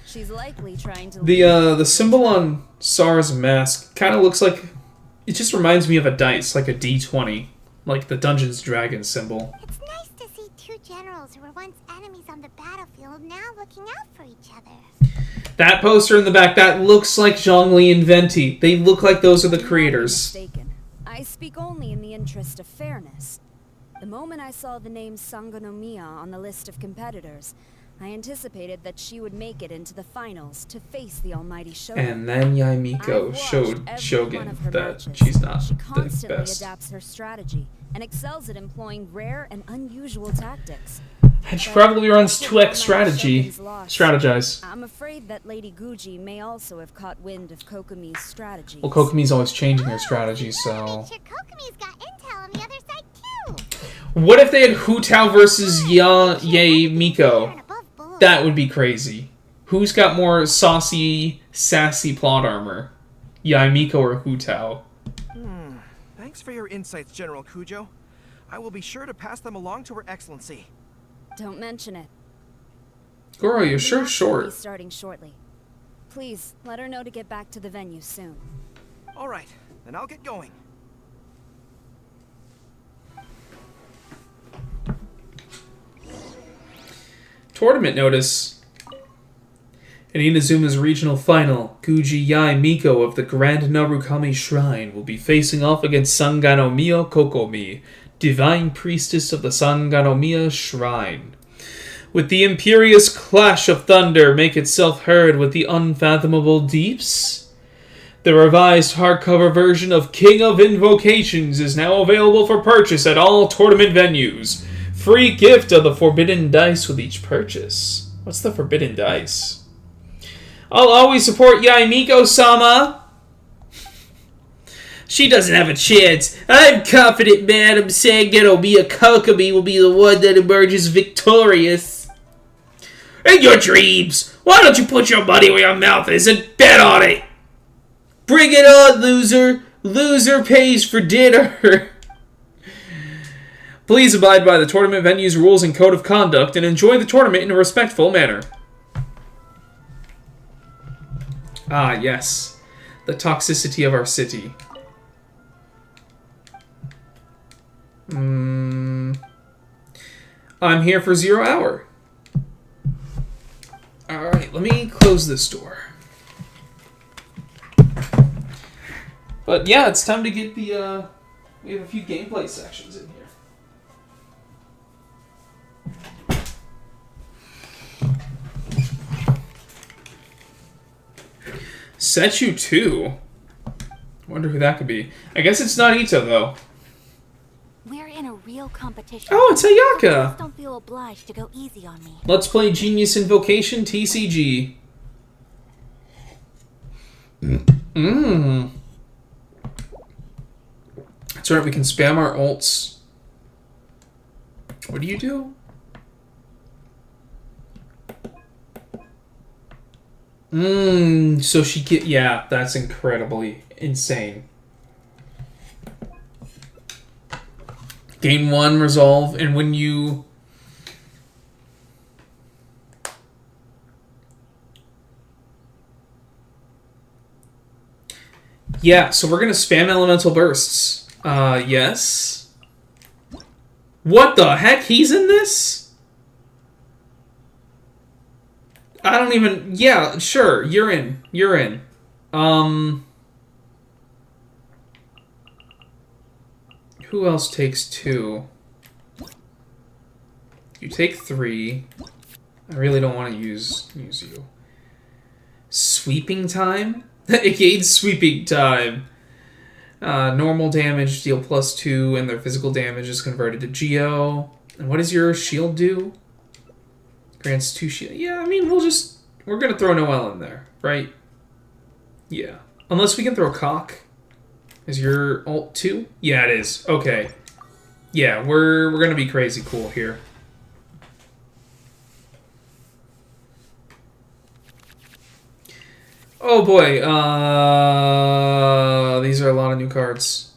She's likely trying to... The symbol on Sar's mask kind of looks like... It just reminds me of a dice, like a D20. Like the Dungeons Dragons symbol. It's nice to see two generals who were once enemies on the battlefield now looking out for each other. That poster in the back, that looks like Zhong-Li and Venti. They look like those are the creators. Mistaken. I speak only in the interest of fairness. The moment I saw the name Sangonomiya on the list of competitors, I anticipated that she would make it into the finals to face the almighty Shogun. And then Yaimiko showed Shogun that she's not She the constantly best. adapts her strategy and excels at employing rare and unusual tactics. And she probably runs 2x strategize. I'm afraid that Lady Guji may also have caught wind of Kokomi's strategy. Well, Kokomi's always changing her strategy, so... Make sure Kokomi's got intel on the other side too. What if they had Hu Tao versus Yaimiko? That would be crazy. Who's got more sassy plot armor? Yaimiko or Hu Tao? Thanks for your insights, General Kujo. I will be sure to pass them along to Her Excellency. Don't mention it. Goro, you're The sure match will be short. starting shortly. Please, let her know to get back to the venue soon. All right, then I'll get going. Tournament notice. In Inazuma's regional final, Guji Yaimiko of the Grand Narukami Shrine will be facing off against Sanganomiya Kokomi, Divine Priestess of the Sanganomiya Shrine. With the imperious clash of thunder make itself heard with the unfathomable deeps? The revised hardcover version of King of Invocations is now available for purchase at all tournament venues. Free gift of the Forbidden Dice with each purchase. What's the Forbidden Dice? I'll always support Yaimiko-sama. She doesn't have a chance. I'm confident Madam Sanganomiya Kokomi will be the one that emerges victorious. In your dreams, why don't you put your money where your mouth is and bet on it? Bring it on, loser. Loser pays for dinner. Please abide by the tournament venue's rules and code of conduct and enjoy the tournament in a respectful manner. Ah, yes. The toxicity of our city. I'm here for 0 hour. Alright, let me close this door. But yeah, it's time to get the, we have a few gameplay sections in here. Sechu 2? Wonder who that could be. I guess it's not Ito, though. We're in a real competition. Oh, it's Ayaka! Please don't feel obliged to go easy on me. Let's play Genius Invocation TCG. That's right, we can spam our ults. What do you do? So she get, yeah, that's incredibly insane. Gain 1, resolve, and when you... Yeah, so we're gonna spam elemental bursts. Yes. What the heck? He's in this? I don't even... Yeah, sure. You're in. You're in. Who else takes 2? You take 3. I really don't want to use you. Sweeping time? It gains sweeping time. Normal damage, deal +2, and their physical damage is converted to Geo. And what does your shield do? Grants 2 shield. Yeah, I mean, we're gonna throw Noelle in there, right? Yeah. Unless we can throw Cock. Is your ult 2? Yeah, it is. Okay. Yeah, we're gonna be crazy cool here. Oh boy, these are a lot of new cards.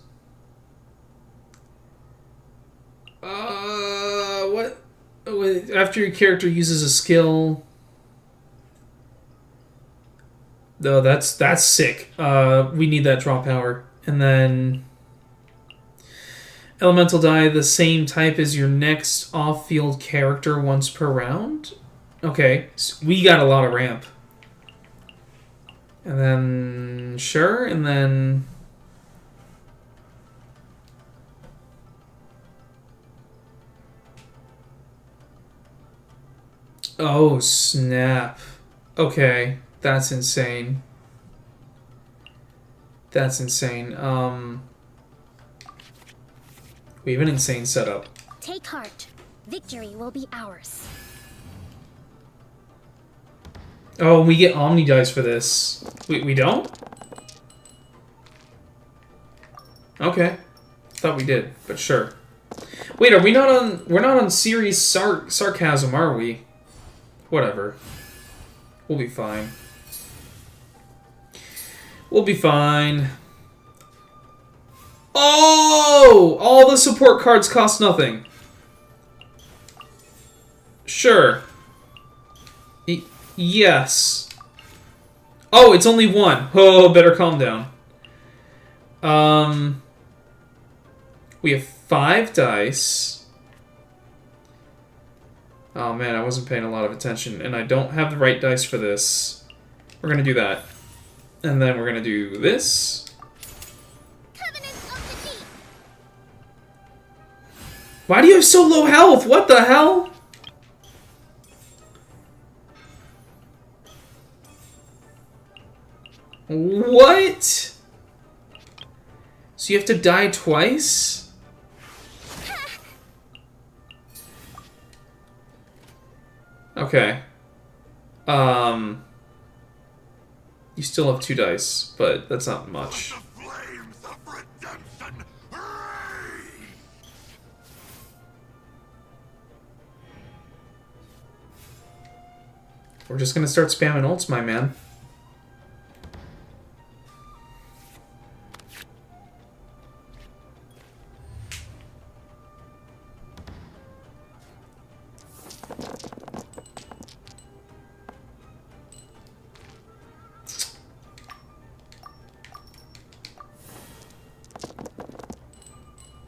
What? After your character uses a skill, Oh, that's sick. We need that draw power. And then elemental die the same type as your next off-field character once per round. Okay, so we got a lot of ramp. And then sure, and then oh snap. Okay, that's insane. That's insane. We have an insane setup. Take heart. Victory will be ours. Oh, we get Omni dice for this. We don't? Okay. Thought we did, but sure. Wait, are we not on... We're not on series sarcasm, are we? Whatever. We'll be fine. We'll be fine. Oh! All the support cards cost nothing. Sure. Yes. Oh, it's only one. Oh, better calm down. We have 5 dice. Oh man, I wasn't paying a lot of attention, and I don't have the right dice for this. We're gonna do that. And then we're gonna do this. Why do you have so low health? What the hell? What? So you have to die twice? Okay. You still have 2 dice, but that's not much. We're just gonna start spamming ults, my man.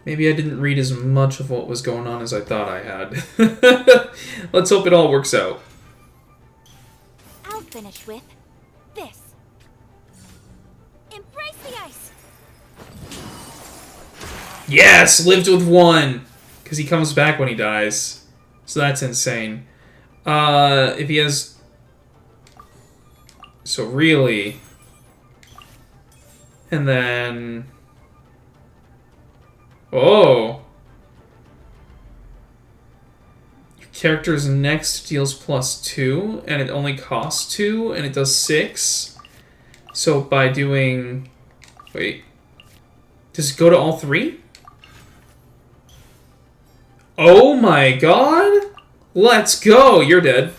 Maybe I didn't read as much of what was going on as I thought I had. Let's hope it all works out. I'll finish with this. Embrace the ice. Yes! Lived with 1! Because he comes back when he dies. So that's insane. If he has... So really... And then... Oh! Your character's next deals +2, and it only costs 2, and it does 6. So by doing... Wait. Does it go to all 3? Oh my god! Let's go! You're dead.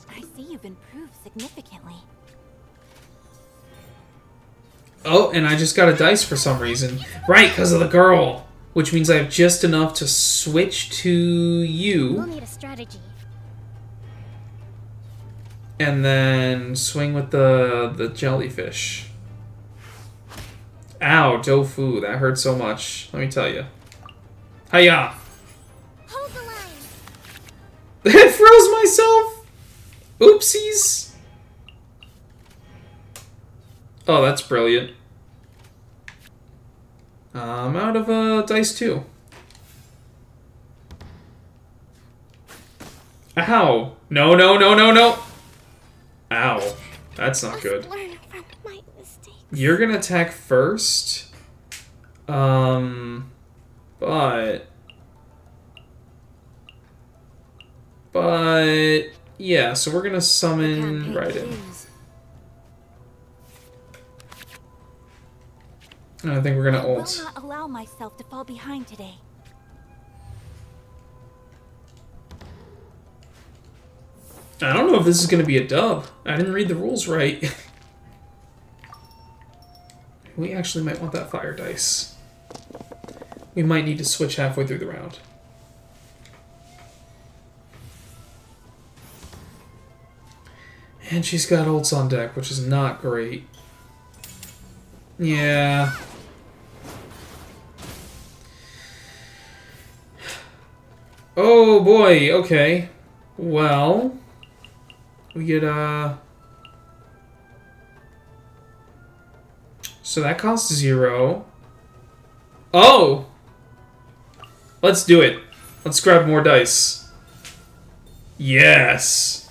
I see you've improved significantly. Oh, and I just got a dice for some reason. Right, because of the girl. Which means I have just enough to switch to We'll you. need a strategy. And then swing with the jellyfish. Ow, tofu. That hurt so much. Let me tell you. Hiya! Hold the line. I froze myself! Oopsies! Oh, that's brilliant. I'm out of dice too. Ow! No, no, no, no, no! Ow. That's not good. Learn from my mistakes. You're gonna attack first. But yeah, so we're gonna summon right in. And I think we're gonna I will ult. not allow myself to fall behind today. I don't know if this is gonna be a dub. I didn't read the rules right. We actually might want that fire dice. We might need to switch halfway through the round. And she's got ults on deck, which is not great. Yeah. Oh boy, okay. Well, we get so that costs 0. Oh! Let's do it. Let's grab more dice. Yes!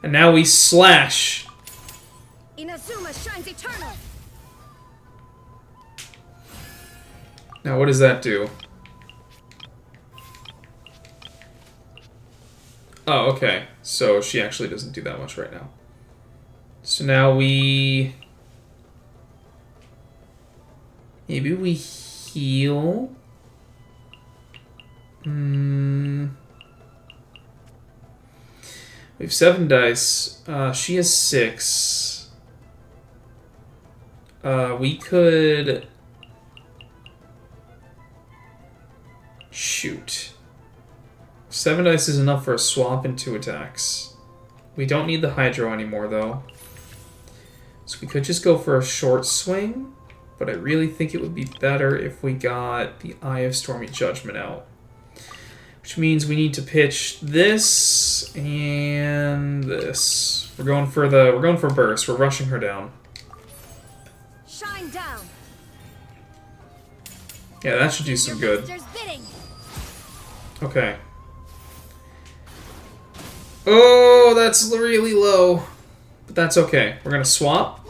And now we slash. Inazuma shines eternal. Now what does that do? Oh, okay. So she actually doesn't do that much right now. So now we... Maybe we heal? We have 7 dice. She has 6. We could... Shoot. 7 dice is enough for a swap and 2 attacks. We don't need the Hydro anymore, though. So we could just go for a short swing, but I really think it would be better if we got the Eye of Stormy Judgment out. Which means we need to pitch this and this. We're going for burst. We're rushing her down. Shine down. Yeah, that should do some good. Okay. Oh, that's really low. But that's okay. We're gonna swap.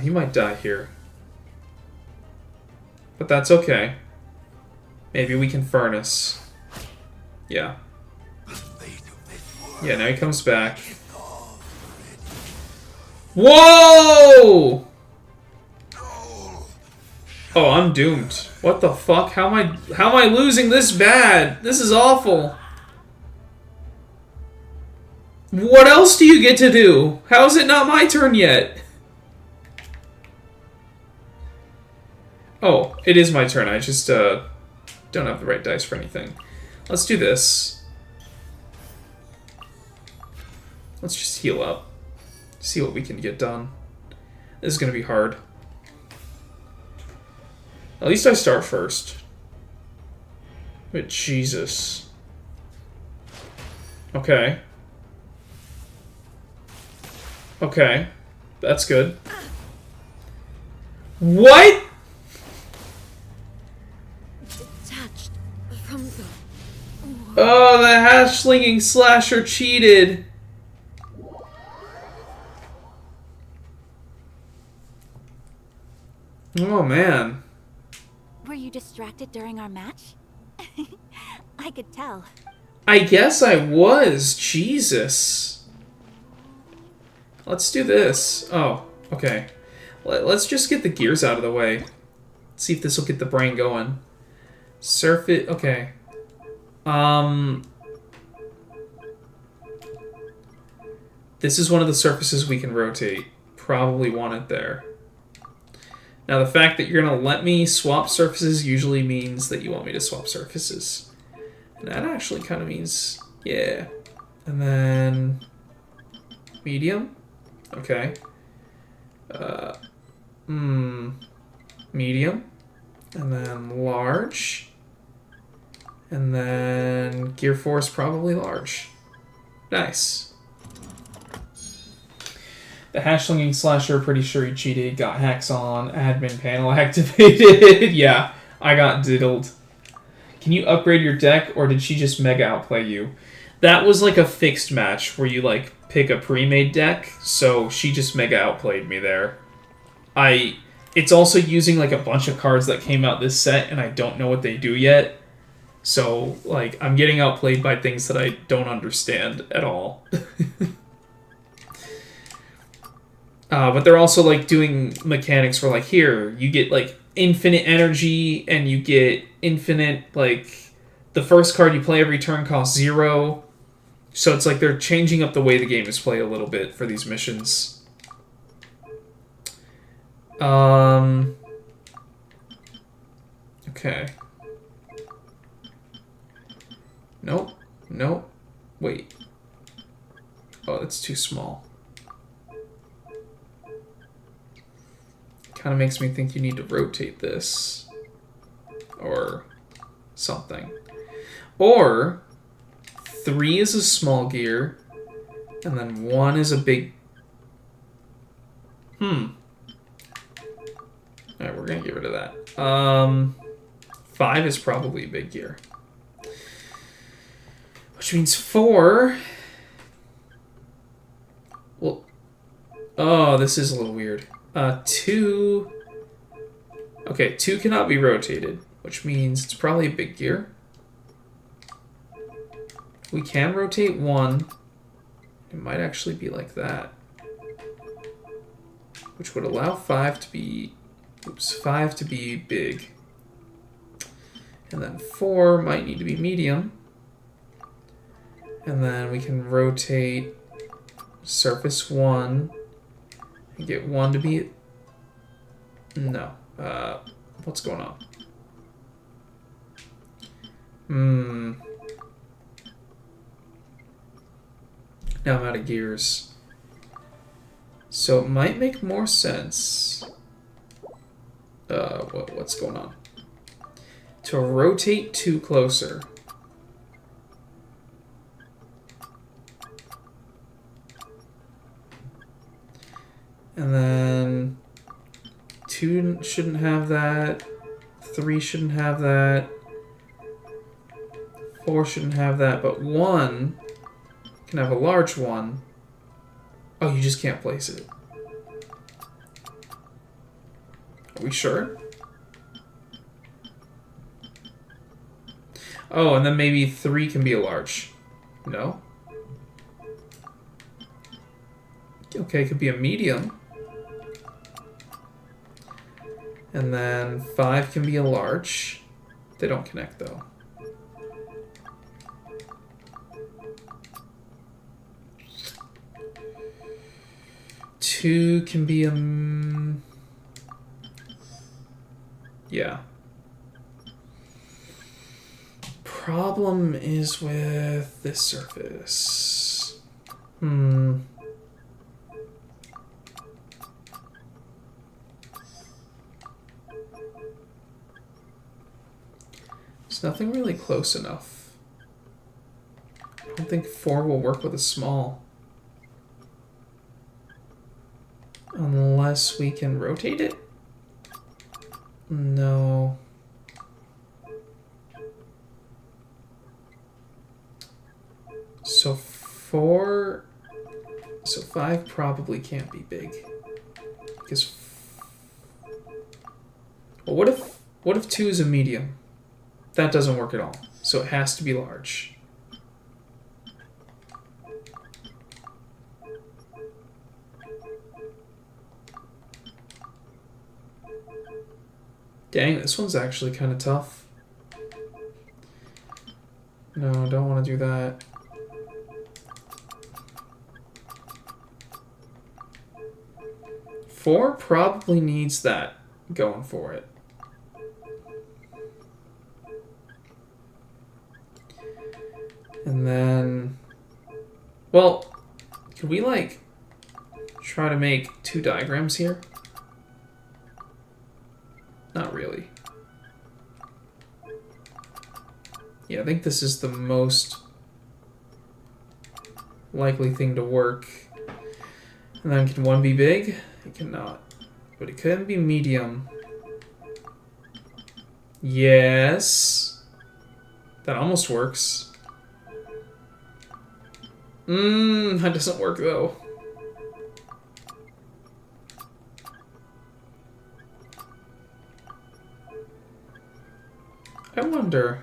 He might die here. But that's okay. Maybe we can furnace. Yeah. Yeah, now he comes back. Whoa! Oh, I'm doomed. What the fuck? How am I losing this bad? This is awful. What else do you get to do? How is it not my turn yet? Oh, it is my turn. I just don't have the right dice for anything. Let's do this. Let's just heal up. See what we can get done. This is gonna be hard. At least I start first. But Jesus. Okay. Okay. That's good. What? Detached from the... Oh, the hash-slinging slasher cheated. Oh, man. Were you distracted during our match? I could tell. I guess I was. Jesus. Let's do this. Oh, okay. Let's just get the gears out of the way. See if this will get the brain going. Surf it. Okay. This is one of the surfaces we can rotate. Probably want it there. Now, the fact that you're going to let me swap surfaces usually means that you want me to swap surfaces. And that actually kind of means, yeah. And then... medium? Okay. Medium. And then large. And then Gear Force, probably large. Nice. The hash-slinging slasher, pretty sure he cheated. Got hacks on. Admin panel activated. Yeah, I got diddled. Can you upgrade your deck, or did she just mega outplay you? That was like a fixed match where you like pick a pre-made deck, so she just mega outplayed me there. It's also using like a bunch of cards that came out this set, and I don't know what they do yet. So, like, I'm getting outplayed by things that I don't understand at all. But they're also, like, doing mechanics where, like, here, you get, like, infinite energy, and you get infinite, like, the first card you play every turn costs 0. So it's like they're changing up the way the game is played a little bit for these missions. Okay. Nope. Nope. Wait. Oh, that's too small. Kind of makes me think you need to rotate this. Or something. Or 3 is a small gear, and then 1 is a big... Alright, we're gonna get rid of that. 5 is probably a big gear. Which means 4... Well... Oh, this is a little weird. 2... Okay, 2 cannot be rotated, which means it's probably a big gear. We can rotate 1. It might actually be like that. Which would allow 5 to be... Oops, 5 to be big. And then 4 might need to be medium. And then we can rotate surface 1 and get 1 to be... No. What's going on? Now I'm out of gears. So it might make more sense. What's going on? To rotate 2 closer. And then 2 shouldn't have that. 3 shouldn't have that. 4 shouldn't have that, but 1 can have a large one. Oh, you just can't place it. Are we sure? Oh, and then maybe 3 can be a large. No? Okay, it could be a medium. And then 5 can be a large. They don't connect, though. Two can be a... Yeah. Problem is with this surface. There's nothing really close enough. I don't think 4 will work with a small. Unless we can rotate it? No. So 4... So 5 probably can't be big. Because... Well, what if 2 is a medium? That doesn't work at all. So it has to be large. Dang, this one's actually kind of tough. No, I don't want to do that. Four probably needs that going for it. And then... Well, could we, like, try to make 2 diagrams here? Not really. Yeah, I think this is the most likely thing to work. And then can 1 be big? It cannot. But it can be medium. Yes. That almost works. That doesn't work though. I wonder.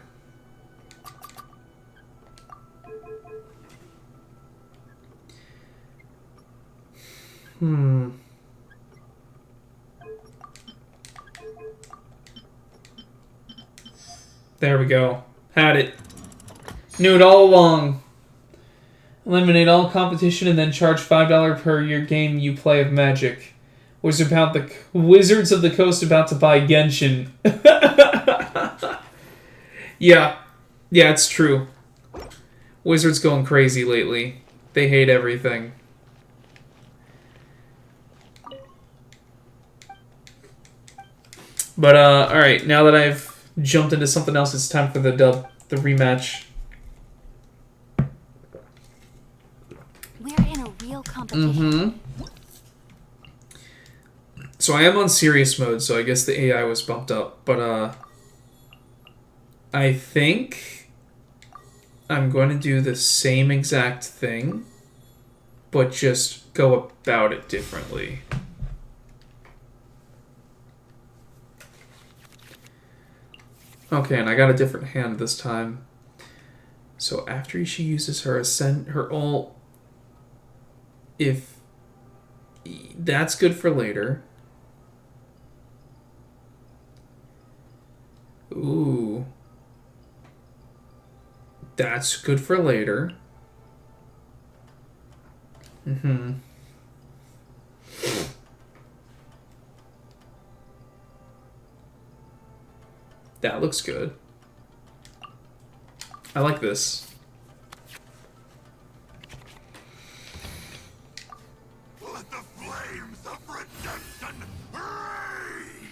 There we go. Had it. Knew it all along. Eliminate all competition and then charge $5 per year game you play of Magic. Wizards of the Coast about to buy Genshin. Yeah, it's true. Wizards going crazy lately. They hate everything. But, alright, now that I've jumped into something else, it's time for the rematch. We're in a real competition. So I am on serious mode, so I guess the AI was bumped up. But, I think I'm going to do the same exact thing, but just go about it differently. Okay, and I got a different hand this time. So after she uses her ult, if that's good for later. Ooh. That's good for later. That looks good. I like this. Let the flames of redemption rage!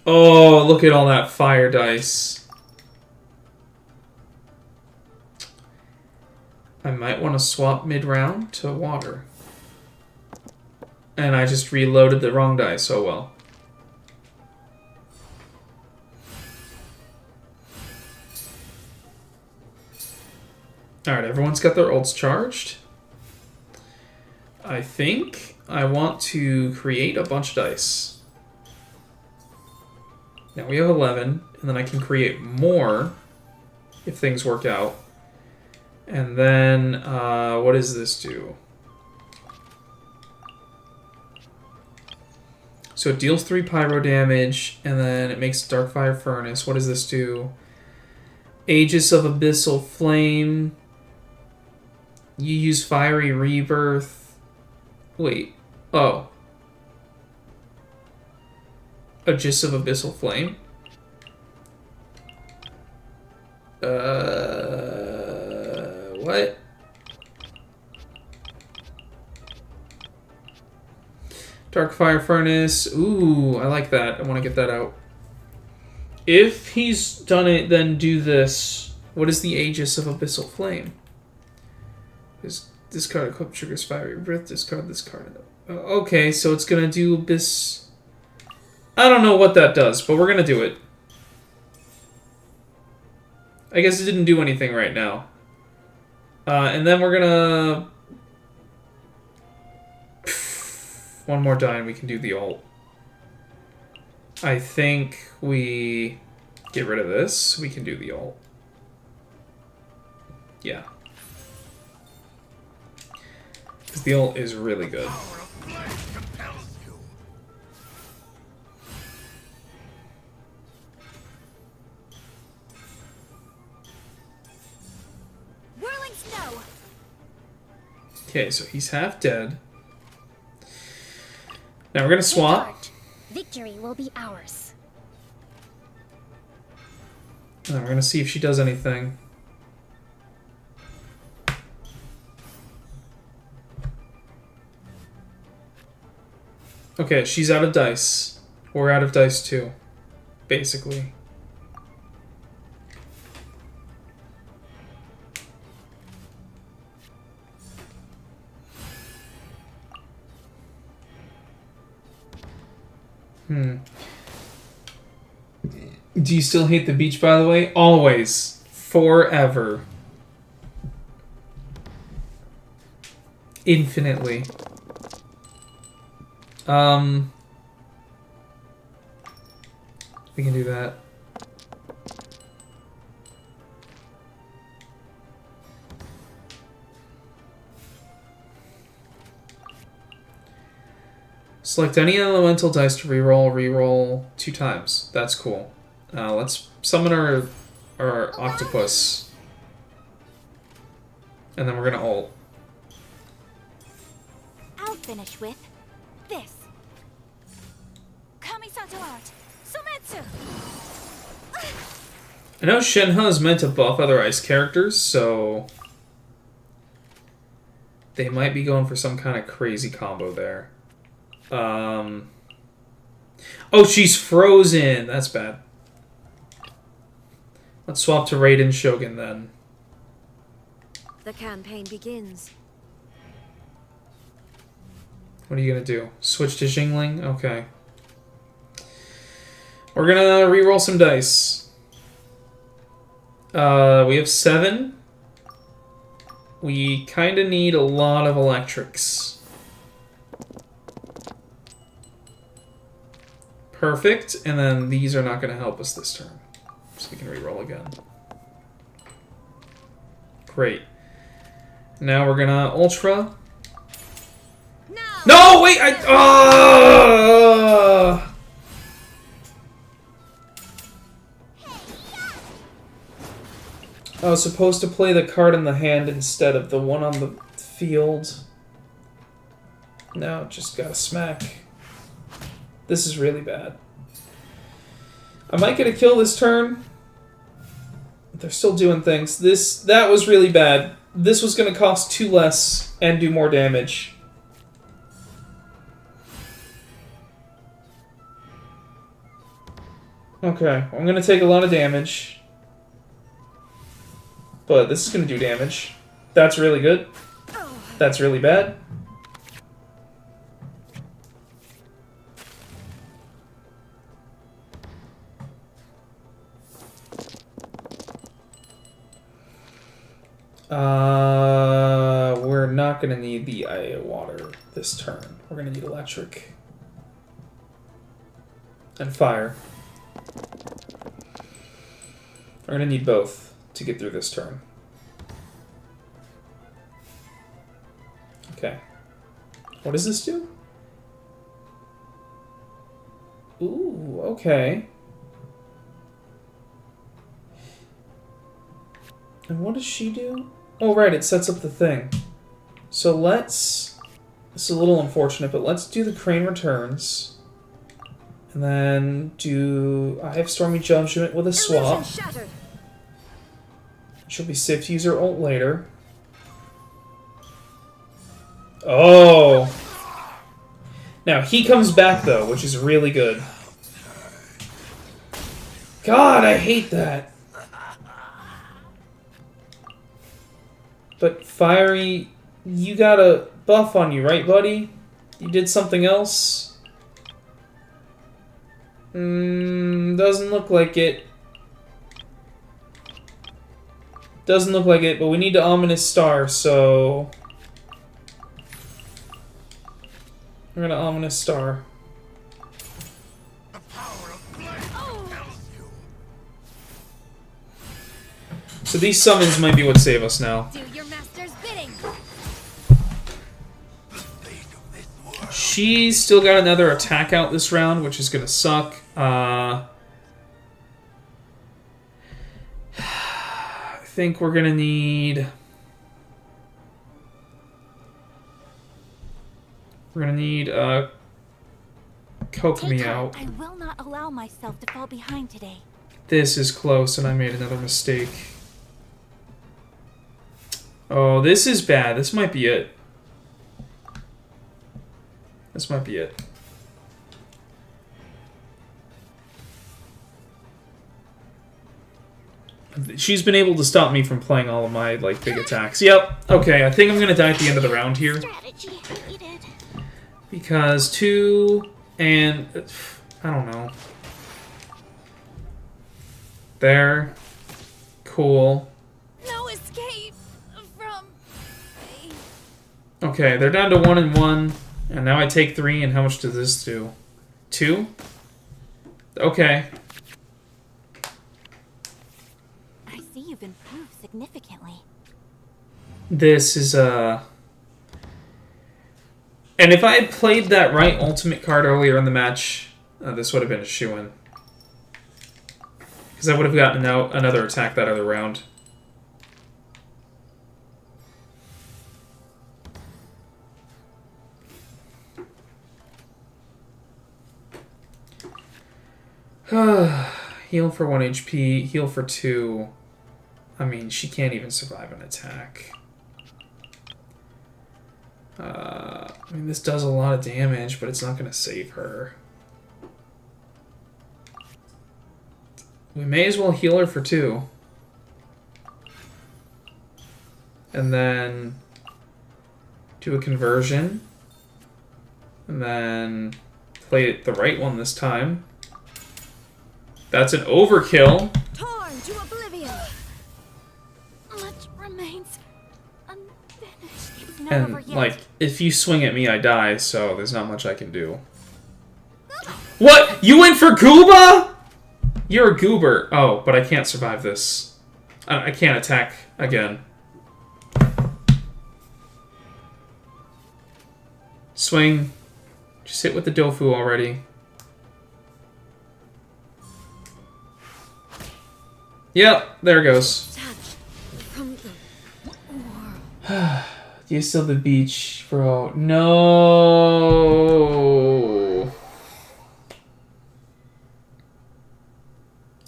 Oh, look at all that fire dice. I might want to swap mid-round to water. And I just reloaded the wrong dice, oh well. Alright, everyone's got their ults charged. I think I want to create a bunch of dice. Now we have 11, and then I can create more if things work out. And then, what does this do? So it deals 3 pyro damage, and then it makes Darkfire Furnace. What does this do? Aegis of Abyssal Flame. You use Fiery Rebirth. Wait. Oh. Aegis of Abyssal Flame. What? Darkfire Furnace. Ooh, I like that. I want to get that out. If he's done it, then do this. What is the Aegis of Abyssal Flame? Discard equip triggers Fiery Breath. Discard this card. Okay, so it's gonna do Abyss. I don't know what that does, but we're gonna do it. I guess it didn't do anything right now. And then we're gonna... One more die and we can do the ult. I think we get rid of this. We can do the ult. Yeah. Because the ult is really good. Whirling snow. Okay, so he's half dead. Now we're gonna swap. Victory will be ours. Now we're gonna see if she does anything. Okay, she's out of dice. We're out of dice too, basically. Do you still hate the beach, by the way? Always. Forever. Infinitely. We can do that. Select any elemental dice to reroll 2 times. That's cool. Let's summon our octopus. And then we're gonna ult. I'll finish with this. Kamisato art. Sumetsu. I know Shenhe is meant to buff other ice characters, so they might be going for some kind of crazy combo there. Oh, she's frozen. That's bad. Let's swap to Raiden Shogun then. The campaign begins. What are you gonna do? Switch to Xingling? Okay. We're gonna re-roll some dice. We have 7. We kind of need a lot of electrics. Perfect. And then these are not going to help us this turn. So we can re-roll again. Great. Now we're going to Ultra. No, wait! I was supposed to play the card in the hand instead of the one on the field. Now just got a smack. This is really bad. I might get a kill this turn. They're still doing things. That was really bad. This was going to cost 2 less and do more damage. Okay, I'm going to take a lot of damage. But this is going to do damage. That's really good. That's really bad. We're not going to need the water this turn. We're going to need electric. And fire. We're going to need both to get through this turn. Okay. What does this do? Ooh, okay. And what does she do? Oh, right, it sets up the thing. So let's... This is a little unfortunate, but let's do the Crane Returns. And then do... I have Stormy Judgment with a swap. She'll be safe to use her ult later. Oh! Now, he comes back, though, which is really good. God, I hate that. But Fiery, you got a buff on you, right, buddy? You did something else? Doesn't look like it. Doesn't look like it, but we need to Ominous Star, so... We're gonna Ominous Star. The power of flame compels you. So these summons might be what save us now. Do your master's bidding. The fate of this world. She's still got another attack out this round, which is gonna suck. I think we're gonna need... We're gonna need, Coke Me out. I will not allow myself to fall behind today. This is close, and I made another mistake. Oh, this is bad. This might be it. This might be it. She's been able to stop me from playing all of my, like, big attacks. Yep. Okay, I think I'm gonna die at the end of the round here. Strategy needed. Because 2 and... I don't know. There. Cool. No escape from me. Okay, they're down to 1 and 1. And now I take 3, and how much does this do? 2? Okay. I see you've improved significantly. This is, And if I had played that right ultimate card earlier in the match, this would have been a shoo-in. Because I would have gotten out another attack that other round. Heal for 1 HP, heal for 2. I mean, she can't even survive an attack. I mean, this does a lot of damage, but it's not going to save her. We may as well heal her for 2. And then do a conversion. And then play it the right one this time. That's an overkill. Torn to oblivion. Much remains unfinished. It's not And, over yet. like, if you swing at me, I die, so there's not much I can do. What? You went for Gooba? You're a goober. Oh, but I can't survive this. I can't attack again. Swing. Just hit with the Dofu already. Yep, there it goes. You still the beach, bro. No.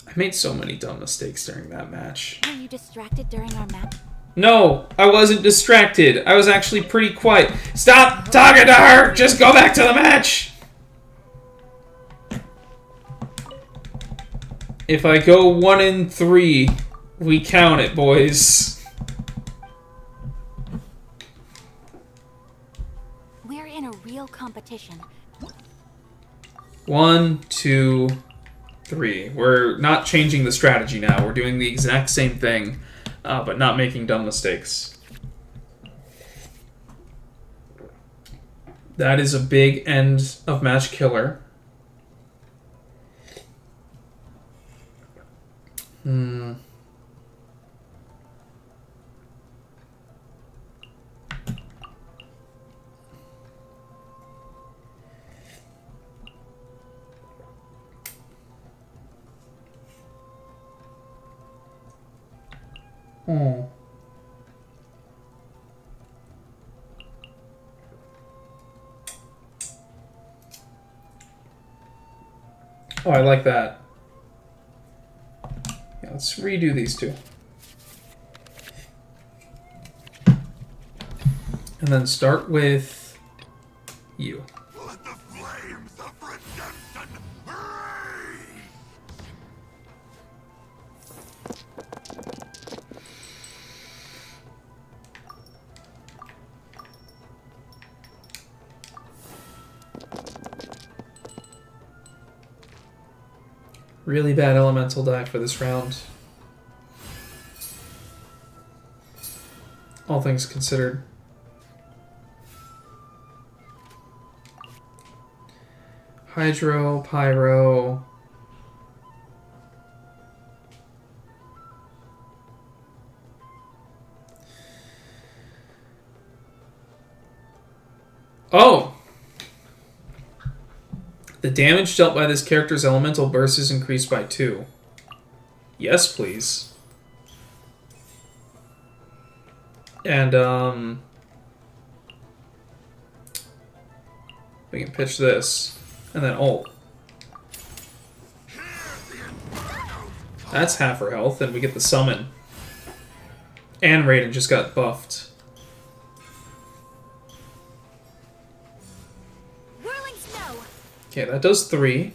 I made so many dumb mistakes during that match. Were you distracted during our match? No, I wasn't distracted. I was actually pretty quiet. Stop talking to her! Just go back to the match! If I go 1 in 3, we count it, boys. We're in a real competition. 1, 2, 3. We're not changing the strategy now. We're doing the exact same thing, but not making dumb mistakes. That is a big end of match killer. Oh, I like that. Yeah, let's redo these two. And then start with you. Let the flames of redemption rage! Really bad elemental die for this round. All things considered. Hydro, Pyro. Oh! The damage dealt by this character's elemental burst is increased by 2. Yes, please. And, we can pitch this. And then ult. That's half her health, and we get the summon. And Raiden just got buffed. Okay, that does 3.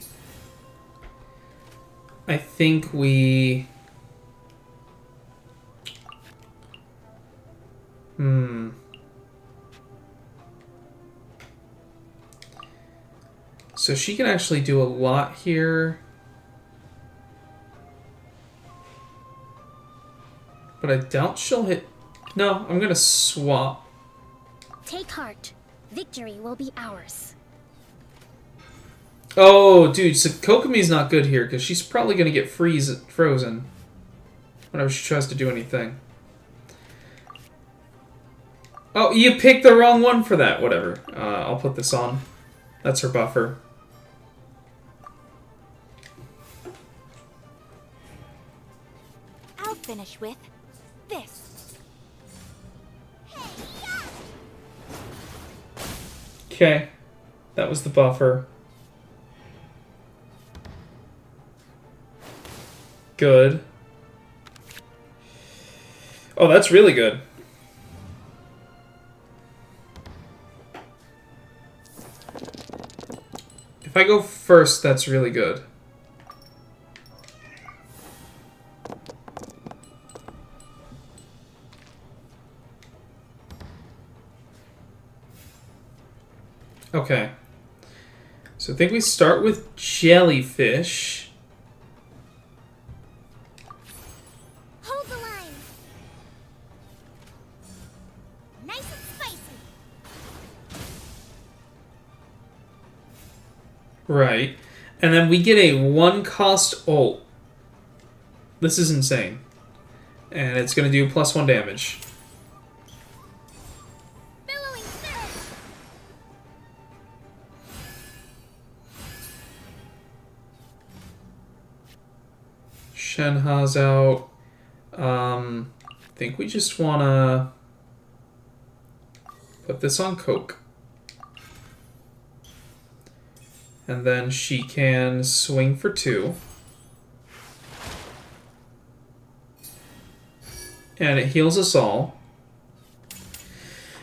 I think we... So she can actually do a lot here. But I doubt she'll hit... No, I'm gonna swap. Take heart. Victory will be ours. Oh, dude, so Kokomi's not good here, because she's probably going to get frozen whenever she tries to do anything. Oh, you picked the wrong one for that. Whatever. I'll put this on. That's her buffer. I'll finish with this. Okay. That was the buffer. Good. Oh, that's really good. If I go first, that's really good. Okay. So I think we start with jellyfish. Hold the line. Nice and spicy. Right. And then we get a 1-cost ult. This is insane. And it's going to do +1 damage. Billowing surge. Shenha's out. I think we just want to put this on Coke. And then she can swing for 2. And it heals us all.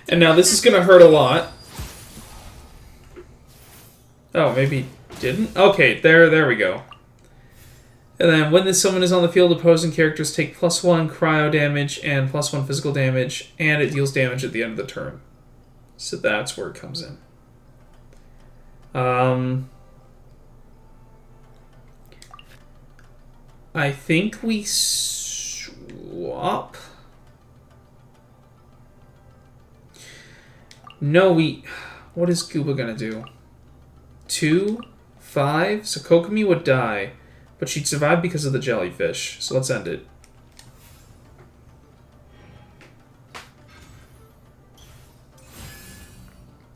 And now this is going to hurt a lot. Oh, maybe it didn't? Okay, there we go. And then when this summon is on the field, opposing characters take +1 cryo damage and +1 physical damage, and it deals damage at the end of the turn. So that's where it comes in. I think we swap. No, what is Gooba gonna do? 2, 5. So Kokomi would die, but she'd survive because of the jellyfish. So let's end it.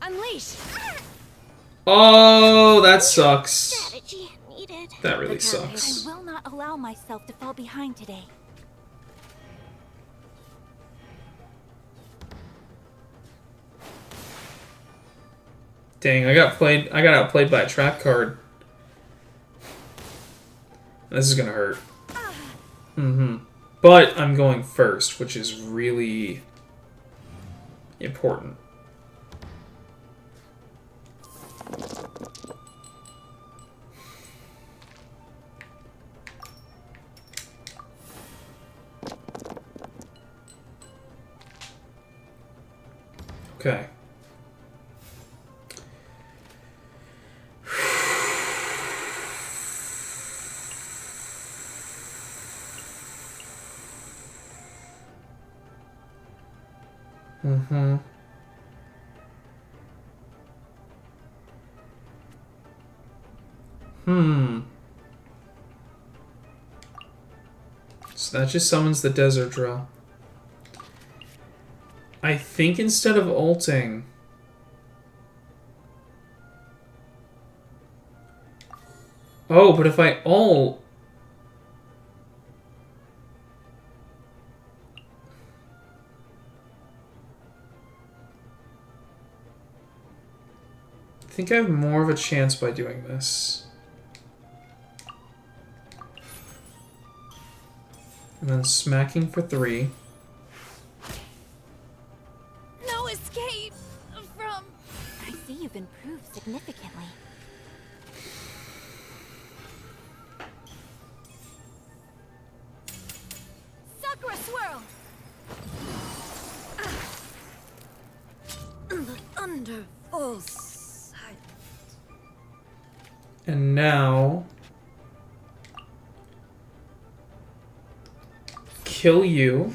Unleash! Oh, that sucks. Strategy needed. That really I sucks. will not allow myself to fall behind today. Dang, I got outplayed by a trap card. This is gonna hurt. But I'm going first, which is really important. Okay. So that just summons the desert drill. I think instead of ulting... Oh, but if I ult... I think I have more of a chance by doing this. And then smacking for 3. No escape from... I see you've improved significantly. Sakura swirl! The thunder falls silent. And now... kill you.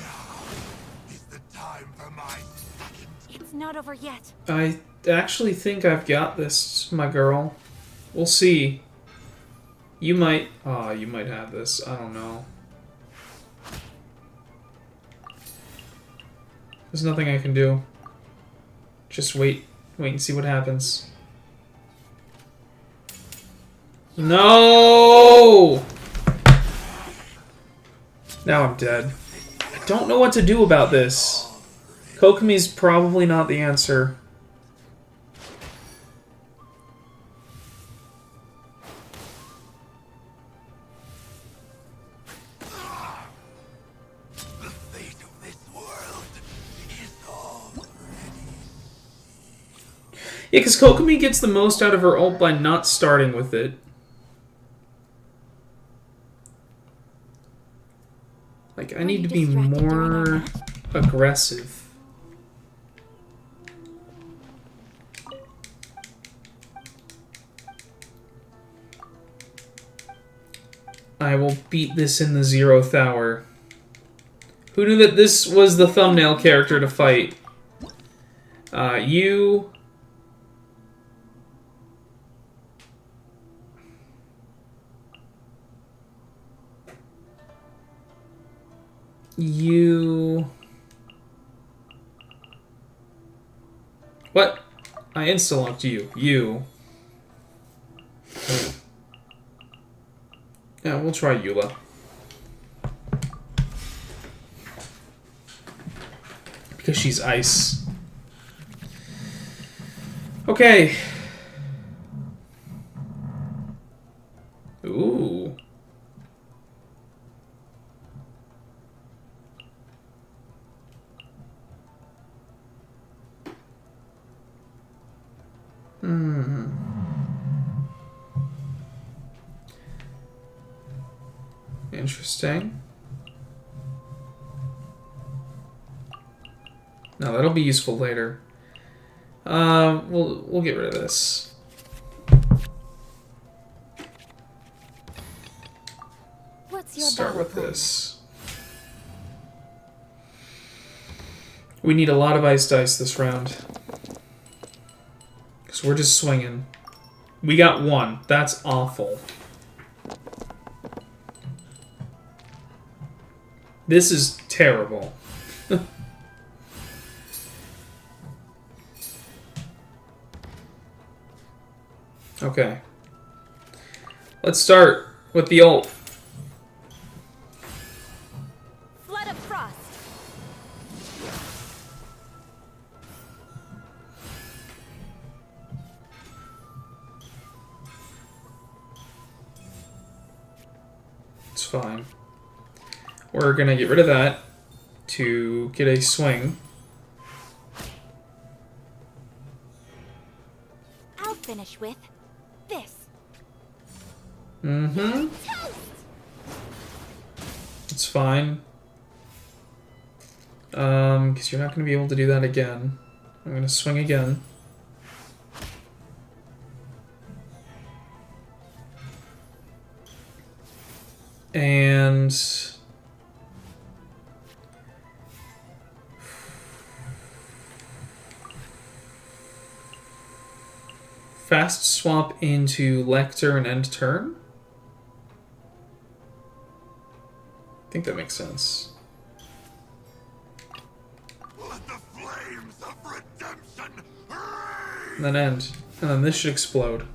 Is the time for my second. It's not over yet. I actually think I've got this, my girl. We'll see. You might... oh, you might have this. I don't know. There's nothing I can do. Just wait and see what happens. No! Now I'm dead. I don't know what to do about this. Kokomi's probably not the answer. Yeah, because Kokomi gets the most out of her ult by not starting with it. Like, I need to be more aggressive. I will beat this in the 0th hour. Who knew that this was the thumbnail character to fight? You... You... What? I insta-locked you. You. Yeah, we'll try Eula. Because she's ice. Okay. Ooh. Interesting. No, that'll be useful later. We'll get rid of this. What's your Start battle with plan? this. We need a lot of ice dice this round. Because we're just swinging. We got 1. That's awful. This is terrible. Okay. Let's start with the ult. Flood of Frost. It's fine. We're gonna get rid of that to get a swing. I'll finish with this. Mm-hmm. It's fine. Because you're not gonna be able to do that again. I'm gonna swing again. And fast swap into Lecter and end turn? I think that makes sense. Let the flames of redemption And then end. And then this should explode.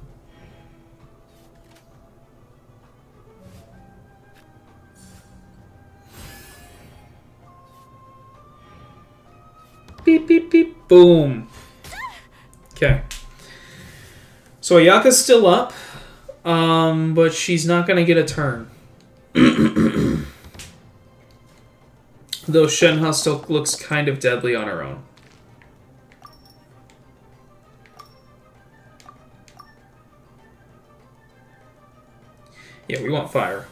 Beep, beep, beep. Boom. Okay. So Ayaka's still up, but she's not going to get a turn. Though Shenhe still looks kind of deadly on her own. Yeah, we want fire.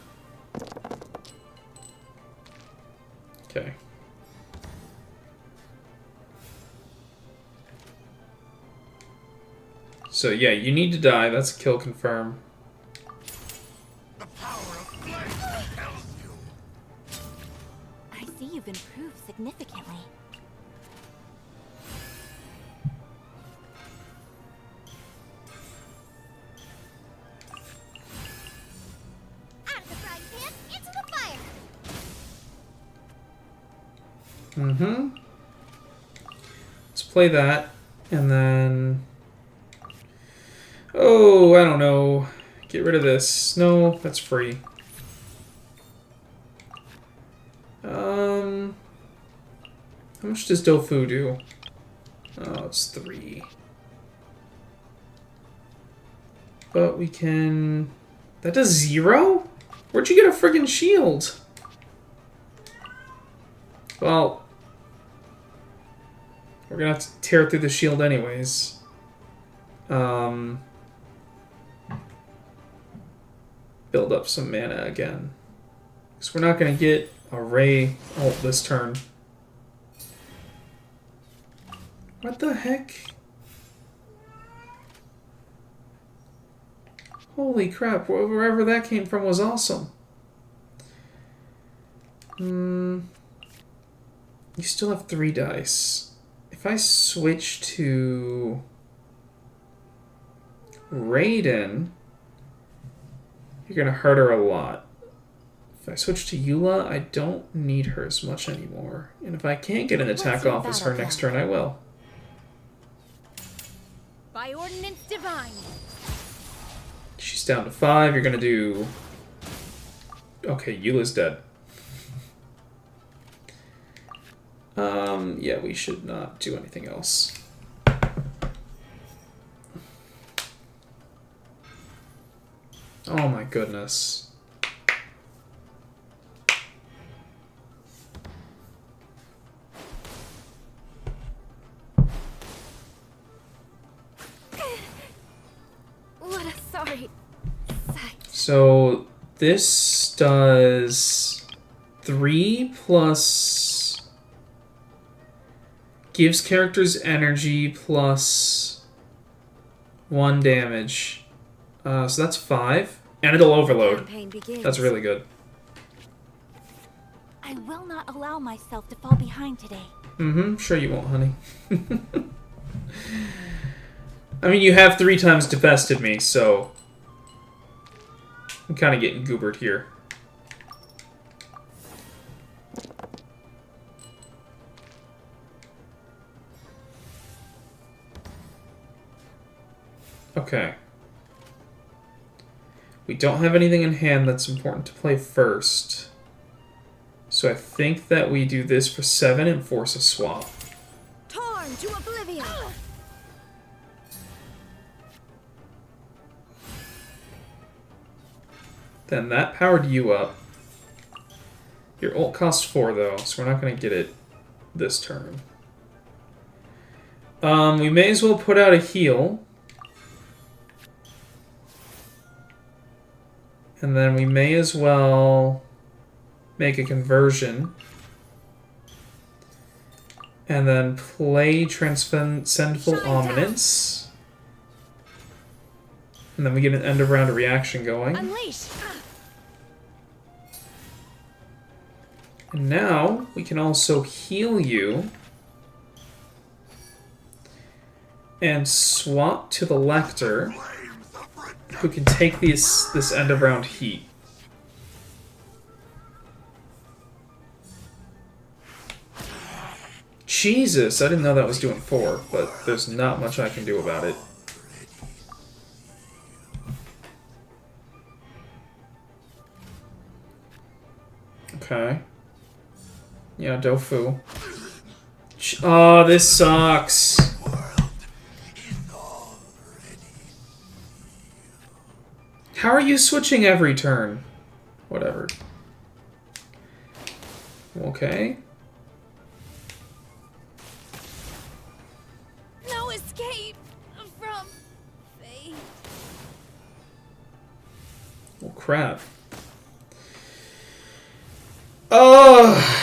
Okay. So yeah, you need to die. That's a kill confirm. the power of flame compels you. I see you've improved significantly. Out of the frying pan, into the fire. Mm-hmm. Let's play that, and then... Oh, I don't know. Get rid of this. No, that's free. How much does Dofu do? Oh, it's 3. But we can... That does 0? Where'd you get a friggin' shield? Well... We're gonna have to tear through the shield anyways. Build up some mana again. Because we're not going to get a Ray ult this turn. What the heck? Holy crap, wherever that came from was awesome. You still have 3 dice. If I switch to Raiden, you're going to hurt her a lot. If I switch to Eula, I don't need her as much anymore. And if I can't get an attack off as her next turn, I will. By ordinance divine. She's down to 5. You're going to do... Okay, Eula's dead. Yeah, we should not do anything else. Oh my goodness. What a sorry sight. So this does 3 plus... Gives characters energy plus 1 damage. So that's 5. And it'll overload. That's really good. I will not allow myself to fall behind today. Sure you won't, honey. I mean, you have 3 times defested me, so... I'm kind of getting goobered here. Okay. We don't have anything in hand that's important to play first. So I think that we do this for 7 and force a swap. Torn to oblivion. Then that powered you up. Your ult costs 4 though, so we're not going to get it this turn. We may as well put out a heal. And then we may as well make a conversion. And then play Transcendentful Ominence. And then we get an end of round reaction going. Unleash. And now we can also heal you. And swap to the Lector, who can take this end of round heat. Jesus, I didn't know that was doing 4, but there's not much I can do about it. Okay. Yeah, Dofu. Oh, this sucks. How are you switching every turn? Whatever. Okay. No escape from fate. Well, crap. Oh.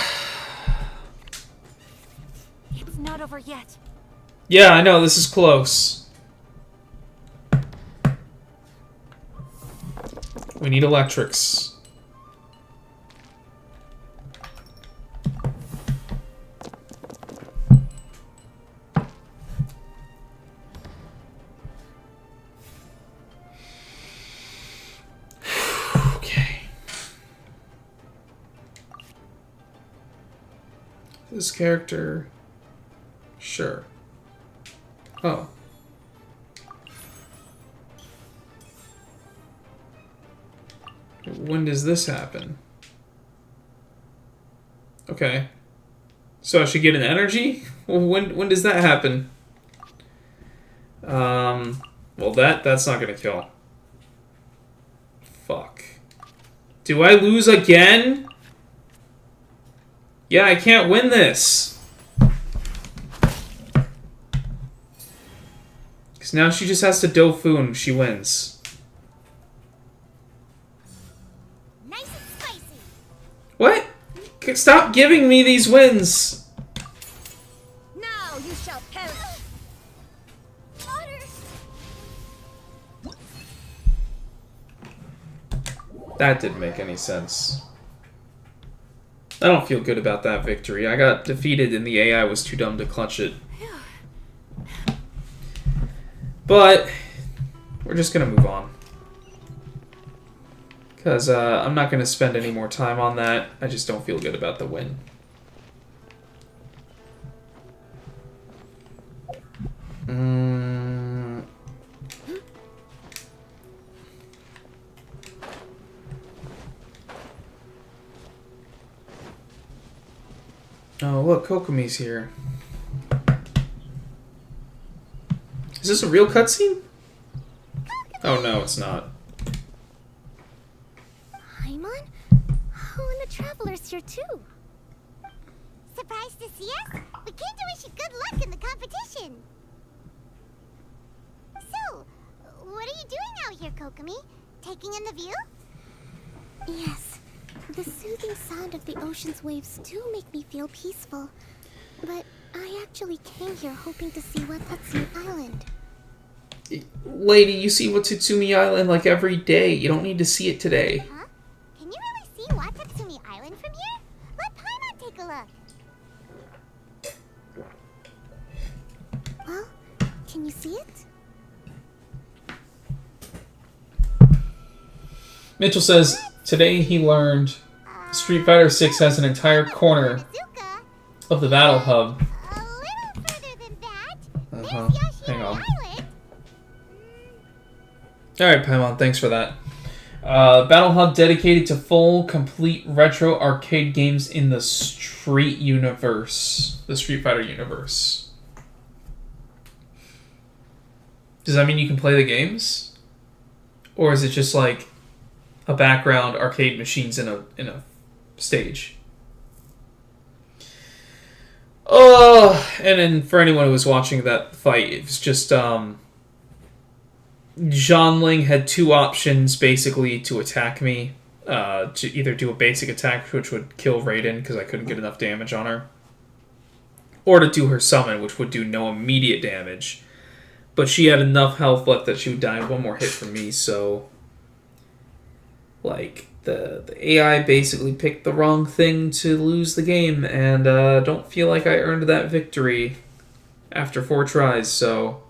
It's not over yet. Yeah, I know, this is close. We need electrics. Okay. This character... Sure. Oh. When does this happen? Okay. So I should get an energy? Well, when does that happen? Well that's not gonna kill. Fuck. Do I lose again? Yeah, I can't win this. Because now she just has to Dofu and she wins. Nice and spicy. What? Stop giving me these wins! Now you shall perish. Water. That didn't make any sense. I don't feel good about that victory. I got defeated and the AI was too dumb to clutch it. But we're just gonna move on. Because I'm not gonna spend any more time on that. I just don't feel good about the win. Oh, look, Kokomi's here. Is this a real cutscene? Oh, no, it's not. Paimon? Oh, and the Traveler's here too. Surprised to see us? We came to wish you good luck in the competition. So, what are you doing out here, Kokomi? Taking in the view? Yes. The soothing sound of the ocean's waves do make me feel peaceful. But I actually came here hoping to see Watatsumi Island. Lady, you see Watatsumi Island like every day. You don't need to see it today. Huh? Can you really see Watatsumi Island from here? Let Paimon take a look. Well, can you see it? Mitchell says, today he learned Street Fighter 6 has an entire corner Bazooka. of the Battle Hub. A little further than that. Uh-huh. There's Yoshi Hang on. Island. Alright, Paimon, thanks for that. Battle Hub dedicated to full, complete retro arcade games in the Street universe. The Street Fighter universe. Does that mean you can play the games? Or is it just like a background arcade machines in a stage? Oh, and then for anyone who was watching that fight, it was just Zhong-Li had two options basically to attack me. To either do a basic attack, which would kill Raiden because I couldn't get enough damage on her, or to do her summon, which would do no immediate damage. But she had enough health left that she would die in one more hit from me, so like the AI basically picked the wrong thing to lose the game, and don't feel like I earned that victory after 4 tries, so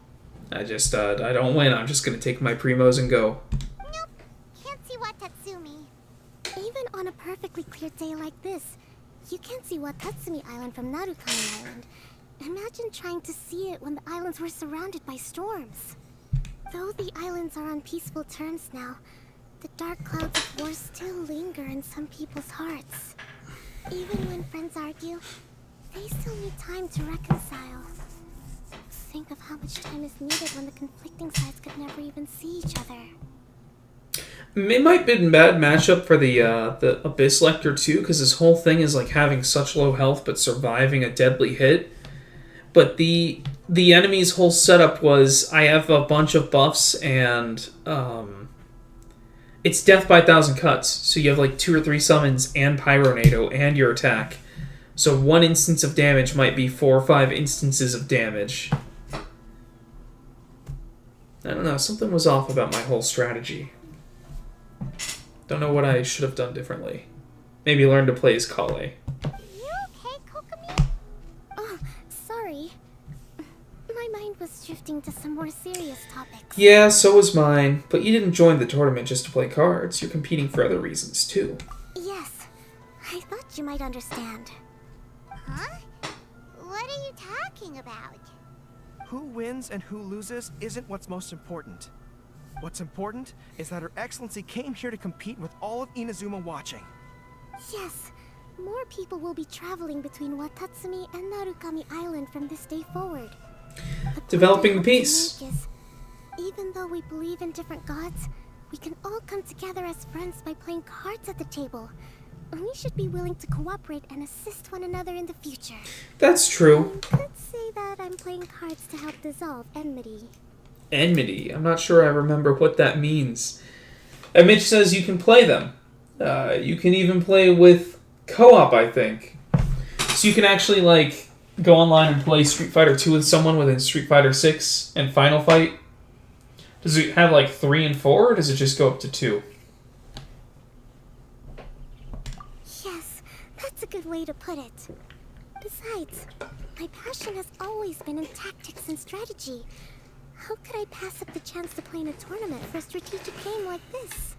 I just I don't win. I'm just gonna take my primos and go. Nope. Can't see Watatsumi. Even on a perfectly clear day like this, you can't see Watatsumi Island from Narukami Island. Imagine trying to see it when the islands were surrounded by storms. Though the islands are on peaceful terms now, the dark clouds of war still linger in some people's hearts. Even when friends argue, they still need time to reconcile. Think of how much time is needed when the conflicting sides could never even see each other. It might have been a bad matchup for the Abyss Lecter too, because his whole thing is like having such low health but surviving a deadly hit. But the enemy's whole setup was, I have a bunch of buffs and it's death by 1,000 cuts. So you have like 2 or 3 summons and Pyronado and your attack. So 1 instance of damage might be 4 or 5 instances of damage. I don't know, something was off about my whole strategy. Don't know what I should have done differently. Maybe learn to play as Kale. You okay, Kokomi? Oh, sorry. My mind was drifting to some more serious topics. Yeah, so was mine. But you didn't join the tournament just to play cards. You're competing for other reasons, too. Yes, I thought you might understand. Huh? What are you talking about? Who wins and who loses isn't what's most important. What's important is that Her Excellency came here to compete with all of Inazuma watching. Yes, more people will be traveling between Watatsumi and Narukami Island from this day forward. Developing the peace. Even though we believe in different gods, we can all come together as friends by playing cards at the table. We should be willing to cooperate and assist one another in the future. That's true. You could say that I'm playing cards to help dissolve enmity. Enmity. I'm not sure I remember what that means. And Mitch says you can play them. You can even play with co-op, I think. So you can actually, like, go online and play Street Fighter 2 with someone within Street Fighter 6 and Final Fight. Does it have, like, 3 and 4, or does it just go up to 2? Yes, that's a good way to put it. Besides, my passion has always been in tactics and strategy. How could I pass up the chance to play in a tournament for a strategic game like this?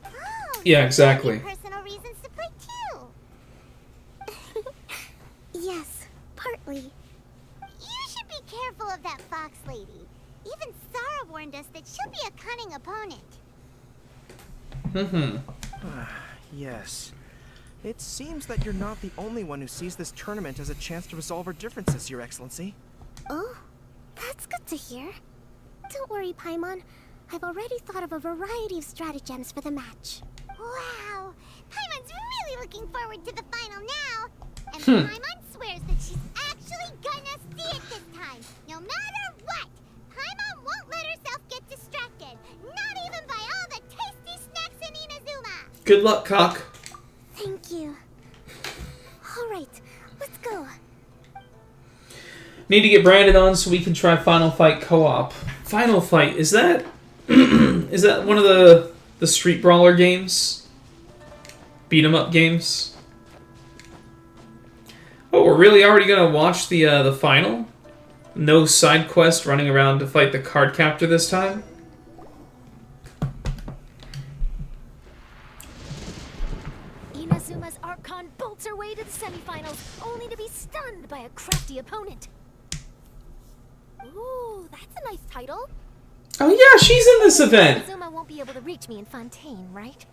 Oh, Yeah, exactly. personal reasons to play too. Yes, partly. You should be careful of that fox lady. Even Sarah warned us that she'll be a cunning opponent. Yes. It seems that you're not the only one who sees this tournament as a chance to resolve our differences, Your Excellency. Oh, that's good to hear. Don't worry, Paimon. I've already thought of a variety of stratagems for the match. Wow! Paimon's really looking forward to the final now! And Paimon swears that she's actually gonna see it this time, no matter what! Paimon won't let herself get distracted, not even by all the tasty snacks in Inazuma! Good luck, Cock. Thank you. Alright, let's go. Need to get Brandon on so we can try Final Fight co-op. Final Fight, is that is that one of the Street Brawler games? Beat 'em up games? Oh, we're really already gonna watch the final? No side quest running around to fight the card captor this time? Inazuma's Archon bolts her way to the semifinals, only to be stunned by a crafty opponent. Ooh, that's a nice title. Oh yeah, she's in this event! Inazuma won't be able to reach me in Fontaine, right?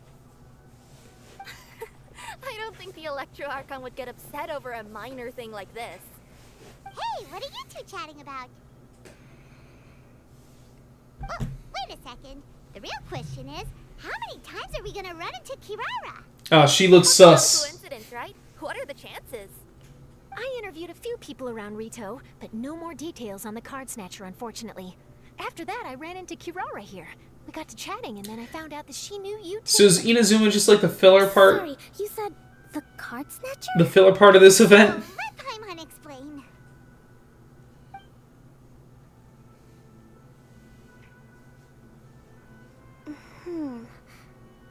I don't think the Electro Archon would get upset over a minor thing like this. Hey, what are you two chatting about? Oh, wait a second. The real question is, how many times are we gonna run into Kirara? Oh, she looks No sus. coincidence, right? What are the chances? I interviewed a few people around Rito, but no more details on the card snatcher, unfortunately. After that, I ran into Kirara here. We got to chatting, and then I found out that she knew you too. So is Inazuma just like the filler part? Sorry, you said the card snatcher? The filler part of this event? Let Paimon explain.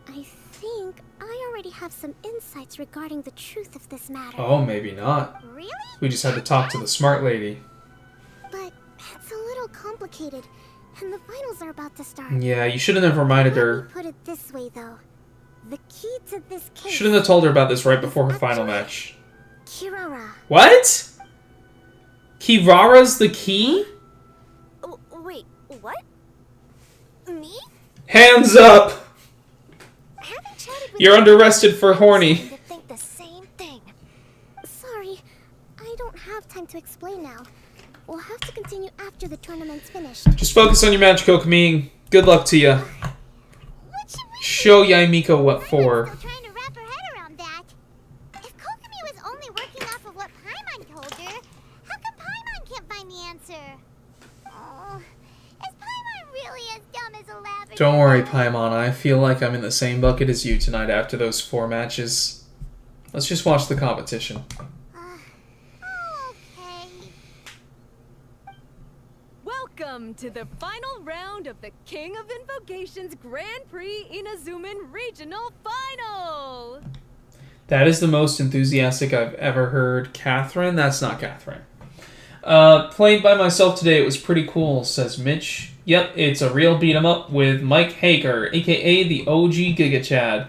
I think I already have some insights regarding the truth of this matter. Oh, maybe not. Really? We just had to talk to the smart lady. But it's a little complicated, and the finals are about to start. Yeah, you shouldn't have reminded Let her. me put it this way, though. The key to this case... Shouldn't have told her about this right before her final match. Kirara. What? Kirara's the key? Oh, wait, what? Me? Hands up! Haven't chatted with You're you under arrested for horny. to think the same thing. Sorry, I don't have time to explain now. We'll have to continue after the tournament's finished. Just focus on your match, Kokamine. Good luck to ya. What should we Show Yaimiko what for. Still trying to wrap her head around that. If Kokomi was only working off of what Paimon told her, how come Paimon can't find the answer? Oh, is Paimon really as dumb as a lavender? Don't worry, Paimon. I feel like I'm in the same bucket as you tonight after those 4 matches. Let's just watch the competition. Okay. Welcome to the final round of the King of Invocations Grand Prix Inazuman Regional Final! That is the most enthusiastic I've ever heard. Catherine? That's not Catherine. Played by myself today, it was pretty cool, says Mitch. Yep, it's a real beat 'em up with Mike Hager, aka the OG Giga Chad.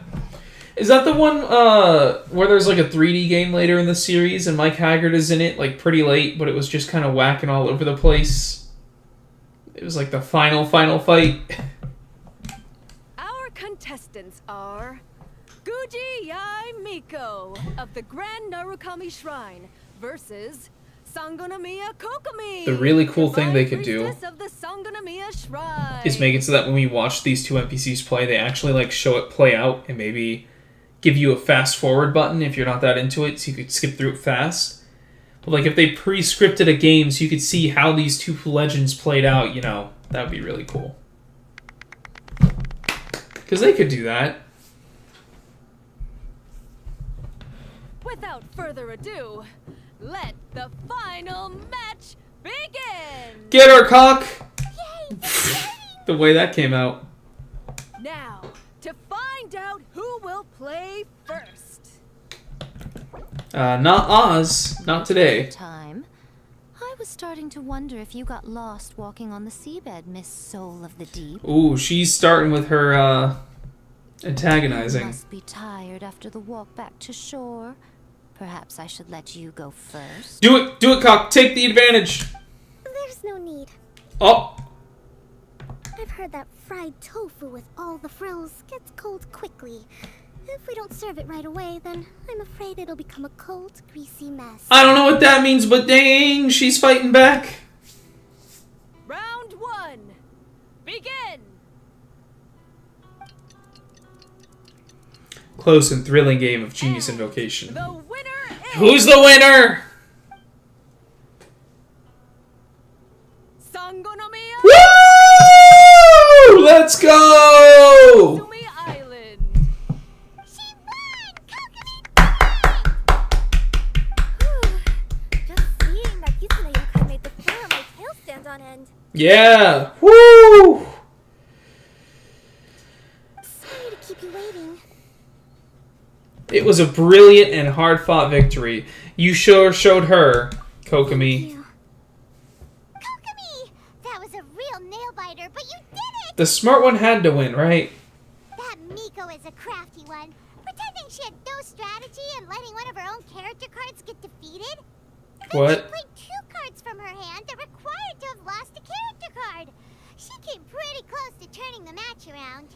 Is that the one where there's like a 3D game later in the series and Mike Haggard is in it, like pretty late, but it was just kind of whacking all over the place? It was like the final fight. Our contestants are Guji Yai Miko of the Grand Narukami Shrine versus Sangonomiya Kokomi. The really cool thing they could do Priestess of the Sangonomiya Shrine. is make it so that when we watch these 2 NPCs play, they actually like show it play out and maybe give you a fast forward button if you're not that into it, so you could skip through it fast. Like, if they pre-scripted a game so you could see how these two legends played out, you know, that would be really cool. Because they could do that. Without further ado, let the final match begin! Get her, cock! The way that came out. Now, to find out who will play first. Not Oz. Not today. Time. I was starting to wonder if you got lost walking on the seabed, Miss Soul of the Deep. Ooh, she's starting with her, You antagonizing. must be tired after the walk back to shore. Perhaps I should let you go first. Do it! Do it, cock! Take the advantage! There's no need. Oh! I've heard that fried tofu with all the frills gets cold quickly. If we don't serve it right away, then I'm afraid it'll become a cold, greasy mess. I don't know what that means, but dang, she's fighting back. Round 1. Begin! Close and thrilling game of Genius Invocation. The winner is... Who's the winner? Sangonomiya Woo! Let's go! Sumi Island. She won! Just seeing that Kitsune yokai made the fur on my tail stand on end. Yeah! Woo! Sorry to keep you waiting. It was a brilliant and hard-fought victory. You sure showed her, Kokomi. You. Kokomi! That was a real nail-biter, but you did it! The smart one had to win, right? That Miko is a crafty one. Pretending she had no strategy and letting one of her own character cards get defeated. What? Then she played 2 cards from her hand that required to have lost a character card. She came pretty close to turning the match around.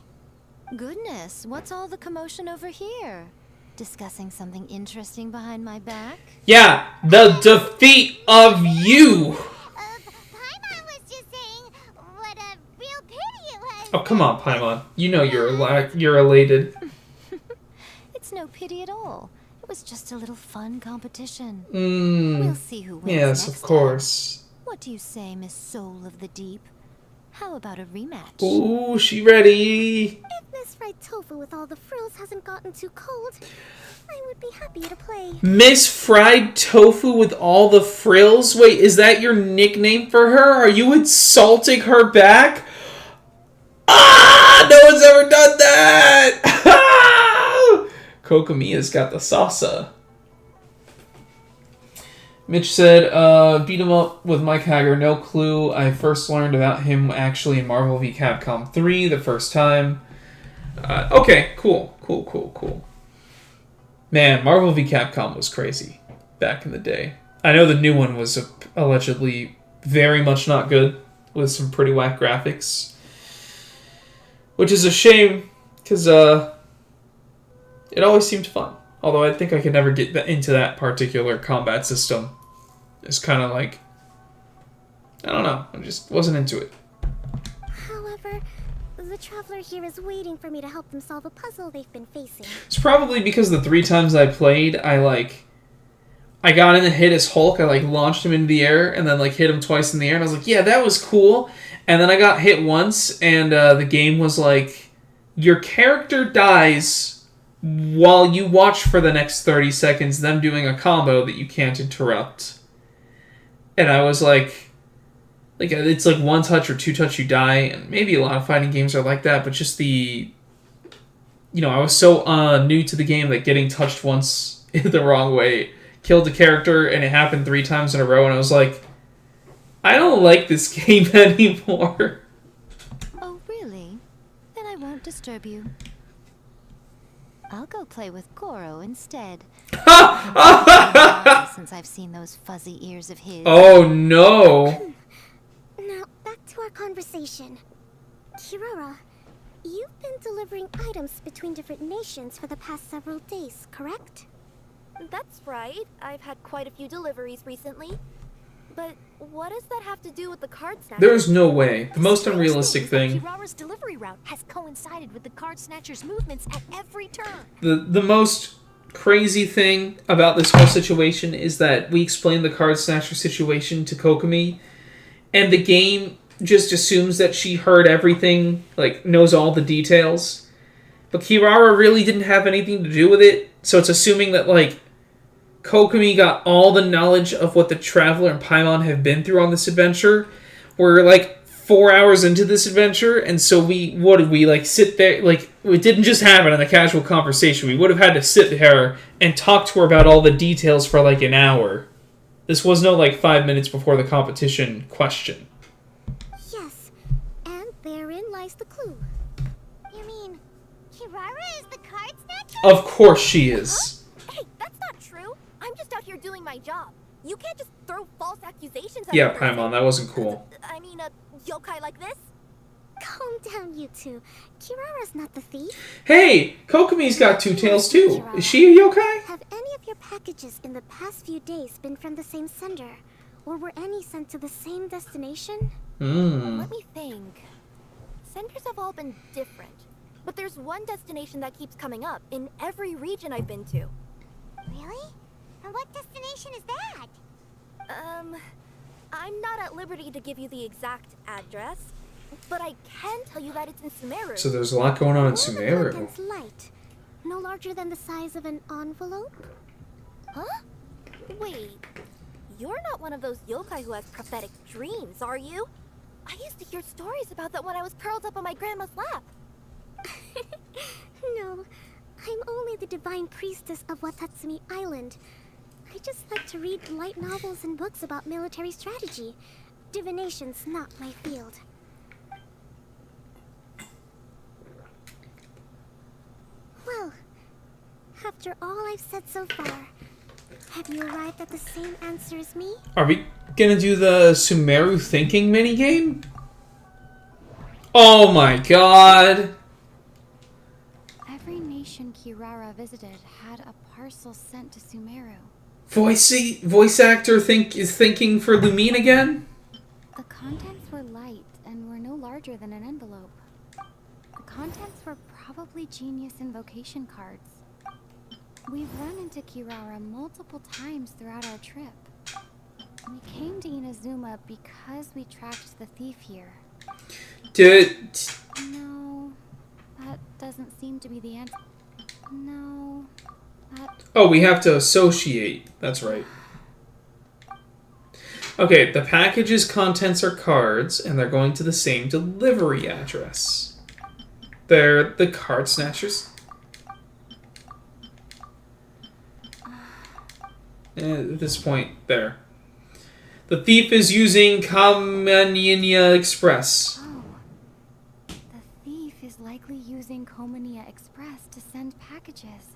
Goodness, what's all the commotion over here? Discussing something interesting behind my back? Yeah, the defeat of you! Paimon was just saying what a real pity it was. Oh, come on, Paimon. You know you're elated. It's no pity at all. It was just a little fun competition. We'll Mmm. see who wins Yes, next of course. time. What do you say, Miss Soul of the Deep? How about a rematch? Ooh, she ready. If Miss Fried Tofu with all the frills hasn't gotten too cold, I would be happy to play. Miss Fried Tofu with all the frills? Wait, is that your nickname for her? Are you insulting her back? Ah! No one's ever done that! Kokomiya's got the salsa. Mitch said, beat him up with Mike Hager, no clue. I first learned about him actually in Marvel v. Capcom 3 the first time. Okay, cool. Man, Marvel v. Capcom was crazy back in the day. I know the new one was allegedly very much not good, with some pretty whack graphics. Which is a shame, because it always seemed fun. Although I think I could never get into that particular combat system. It's kind of like, I don't know, I just wasn't into it. However, the Traveler here is waiting for me to help them solve a puzzle they've been facing. It's probably because the 3 times I played, I got in and hit his Hulk, I launched him into the air, and then hit him twice in the air, and I was like, yeah, that was cool. And then I got hit once, and the game was like, your character dies while you watch for the next 30 seconds them doing a combo that you can't interrupt. And I was like it's 1 touch or 2 touch you die, and maybe a lot of fighting games are like that, but just I was so new to the game that getting touched once the wrong way killed the character, and it happened 3 times in a row, and I was like, I don't like this game anymore. Oh, really? Then I won't disturb you. I'll go play with Goro instead. Since I've seen those fuzzy ears of his. Oh no! Now, back to our conversation. Kirara, you've been delivering items between different nations for the past several days, correct? That's right. I've had quite a few deliveries recently. But what does that have to do with the card snatcher? There's no way. The most unrealistic thing. Kirara's delivery route has coincided with the card snatcher's movements at every turn. The most crazy thing about this whole situation is that we explained the card snatcher situation to Kokomi, and the game just assumes that she heard everything, like, knows all the details. But Kirara really didn't have anything to do with it, so it's assuming that, like, Kokomi got all the knowledge of what the Traveler and Paimon have been through on this adventure. We're, like, 4 hours into this adventure, and so we sit there, like, it didn't just happen in a casual conversation. We would have had to sit there and talk to her about all the details for, like, an hour. This was no, like, 5 minutes before the competition question. Yes, and therein lies the clue. You mean, Kirara is the card snatcher? Of course she is. Huh? Hey, that's not true. I'm just out here doing my job. You can't just throw false accusations at Yeah, a person. Paimon, that wasn't cool. I mean, a yokai like this? Calm down, you two. Kirara's not the thief. Hey, Kokomi's got two tails too. Is she a yokai? Have any of your packages in the past few days been from the same sender? Or were any sent to the same destination? Let me think. Senders have all been different. But there's one destination that keeps coming up in every region I've been to. Really? And what destination is that? I'm not at liberty to give you the exact address, but I can tell you that it's in Sumeru. So there's a lot going on in The Sumeru. contents light. No larger than the size of an envelope? Huh? Wait, you're not one of those yokai who has prophetic dreams, are you? I used to hear stories about that when I was curled up on my grandma's lap. No, I'm only the divine priestess of Watatsumi Island. I just like to read light novels and books about military strategy. Divination's not my field. Well, after all I've said so far, have you arrived at the same answer as me? Are we gonna do the Sumeru thinking minigame? Oh my god! Every nation Kirara visited had a parcel sent to Sumeru. Voice actor is thinking for Lumine again? The contents were light and were no larger than an envelope. The contents were probably genius invocation cards. We've run into Kirara multiple times throughout our trip. We came to Inazuma because we tracked the thief here. No, that doesn't seem to be the answer. No, that... Oh, we have to associate. That's right. Okay, the package's contents are cards, and they're going to the same delivery address. They're the card snatchers. At this point, there. The thief is using Kamaninia Express. Oh. The thief is likely using Komania Express to send packages.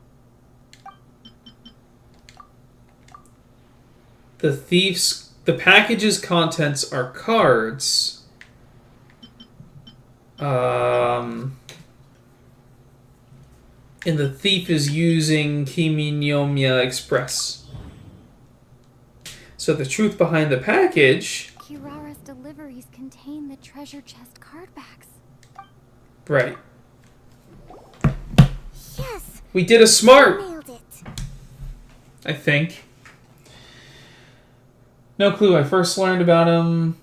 The package's contents are cards. And the thief is using Kiminomiya Express. So the truth behind the package... Kirara's deliveries contain the treasure chest card backs. Right. Yes! We did a smart! Nailed it. I think. No clue. I first learned about him.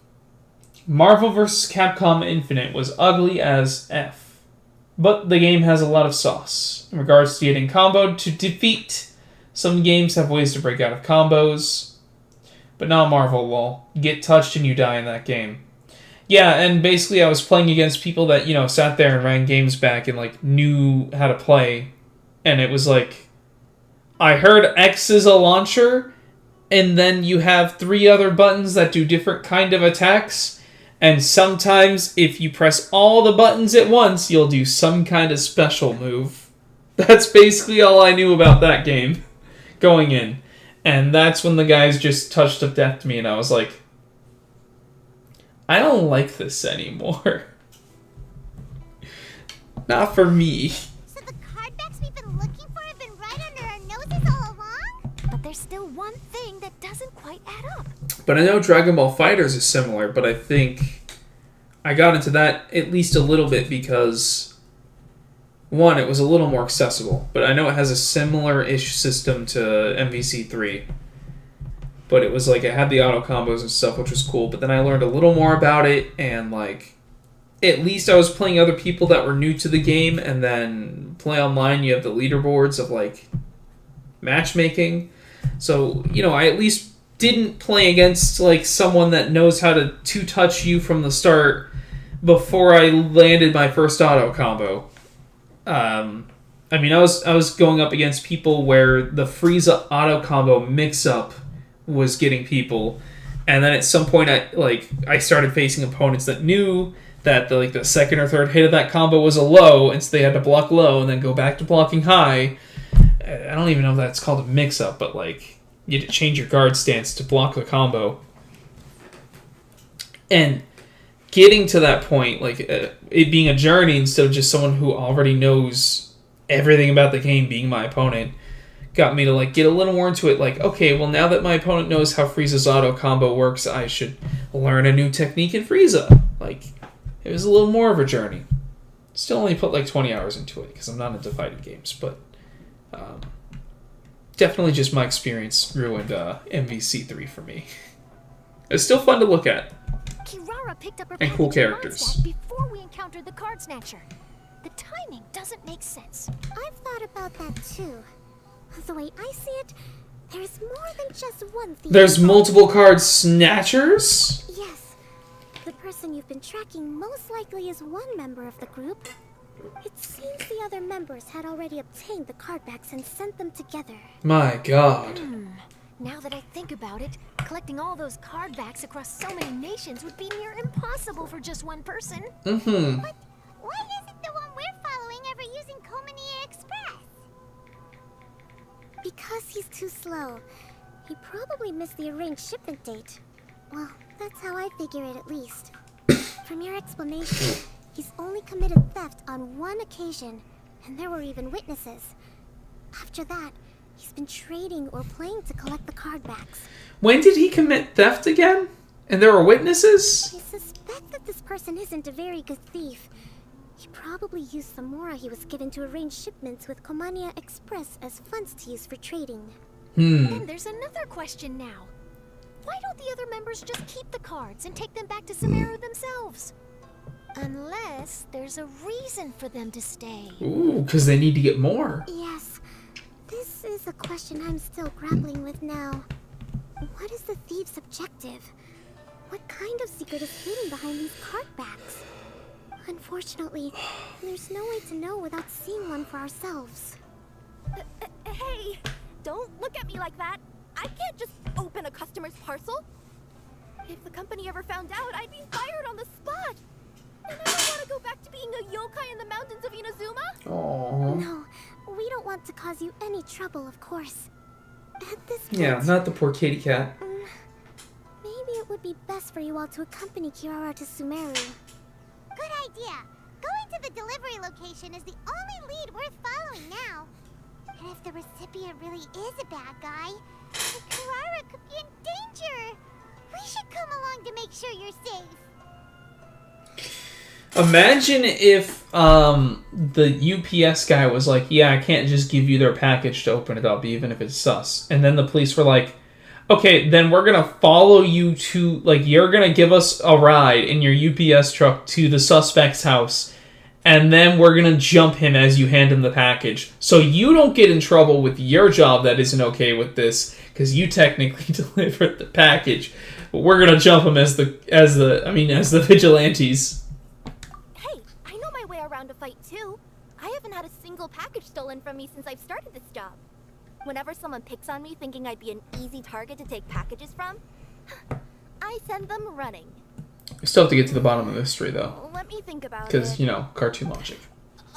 Marvel vs. Capcom Infinite was ugly as F. But the game has a lot of sauce. In regards to getting comboed to defeat, some games have ways to break out of combos. But not Marvel, lol. You get touched and you die in that game. Yeah, and basically I was playing against people that, you know, sat there and ran games back and, like, knew how to play. And it was like, I heard X is a launcher, and then you have 3 other buttons that do different kind of attacks. And sometimes, if you press all the buttons at once, you'll do some kind of special move. That's basically all I knew about that game going in. And that's when the guys just touched of death to me, and I was like, I don't like this anymore. Not for me. So the card backs we've been looking for have been right under our noses all along? But there's still one thing that doesn't quite add up. But I know Dragon Ball FighterZ is similar, but I think I got into that at least a little bit because one, it was a little more accessible, but I know it has a similar-ish system to MVC3. But it was like, it had the auto combos and stuff, which was cool. But then I learned a little more about it, and like, at least I was playing other people that were new to the game, and then play online, you have the leaderboards of like matchmaking. So, you know, I at least didn't play against like someone that knows how to two-touch you from the start before I landed my first auto combo. I mean, I was going up against people where the Frieza auto combo mix-up was getting people, and then at some point I started facing opponents that knew that the second or third hit of that combo was a low, and so they had to block low and then go back to blocking high. I don't even know if that's called a mix-up, but like, you had to change your guard stance to block the combo. And getting to that point, like, it being a journey instead of just someone who already knows everything about the game being my opponent, got me to like get a little more into it. Like, okay, well, now that my opponent knows how Frieza's auto combo works, I should learn a new technique in Frieza. Like, it was a little more of a journey. Still only put like 20 hours into it because I'm not into fighting games, but definitely just my experience ruined MVC3 for me. It's still fun to look at. Kirara picked up her And cool package in characters. Mondstadt before we encountered the card snatcher. The timing doesn't make sense. I've thought about that too. The way I see it, there's more than just one thief. There's multiple card snatchers? Yes. The person you've been tracking most likely is one member of the group. It seems the other members had already obtained the card backs and sent them together. My god. Now that I think about it, collecting all those card backs across so many nations would be near impossible for just one person. Mm-hmm. But why isn't the one we're following ever using Komania Express? Because he's too slow. He probably missed the arranged shipment date. Well, that's how I figure it at least. From your explanation, he's only committed theft on one occasion, and there were even witnesses. After that, he's been trading or playing to collect the card backs. When did he commit theft again? And there were witnesses? I suspect that this person isn't a very good thief. He probably used the mora he was given to arrange shipments with Komania Express as funds to use for trading. Then there's another question now. Why don't the other members just keep the cards and take them back to Sumeru themselves? Unless there's a reason for them to stay. Ooh, because they need to get more. Yes. This is a question I'm still grappling with now. What is the thief's objective? What kind of secret is hidden behind these card backs? Unfortunately, there's no way to know without seeing one for ourselves. Hey, don't look at me like that. I can't just open a customer's parcel. If the company ever found out, I'd be fired on the spot. And I don't want to go back to being a yokai in the mountains of Inazuma. Aww. No, we don't want to cause you any trouble, of course. At this point, Yeah, not the poor kitty cat. maybe it would be best for you all to accompany Kirara to Sumeru. Good idea. Going to the delivery location is the only lead worth following now. And if the recipient really is a bad guy, then Kirara could be in danger. We should come along to make sure you're safe. Imagine if the UPS guy was like, yeah, I can't just give you their package to open it up, even if it's sus. And then the police were like, okay, then we're going to follow you to, like, you're going to give us a ride in your UPS truck to the suspect's house, and then we're going to jump him as you hand him the package. So you don't get in trouble with your job that isn't okay with this, because you technically delivered the package. But we're going to jump him as the vigilantes. I know my way around a fight too. I haven't had a single package stolen from me since I've started this job. Whenever someone picks on me thinking I'd be an easy target to take packages from, I send them running. We still have to get to the bottom of the mystery, though. Let me think about it. Because, you know, cartoon logic.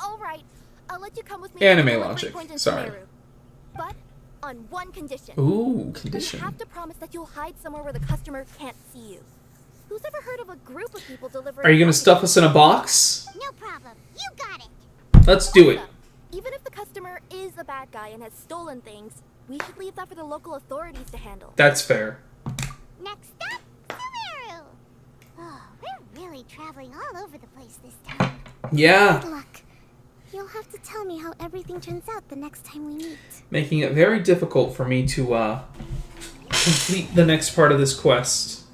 Alright, I'll let you come with me Anime to the delivery logic, point in sorry. Sumeru. But on one condition. Ooh, condition. You have to promise that you'll hide somewhere where the customer can't see you. Who's ever heard of a group of people delivering... Are you going to stuff us in a box? No problem. You got it. Let's do it. Even if the customer is a bad guy and has stolen things, we should leave that for the local authorities to handle. That's fair. Next up, Sumeru. Oh, we're really traveling all over the place this time. Yeah. Good luck. You'll have to tell me how everything turns out the next time we meet. Making it very difficult for me to complete the next part of this quest.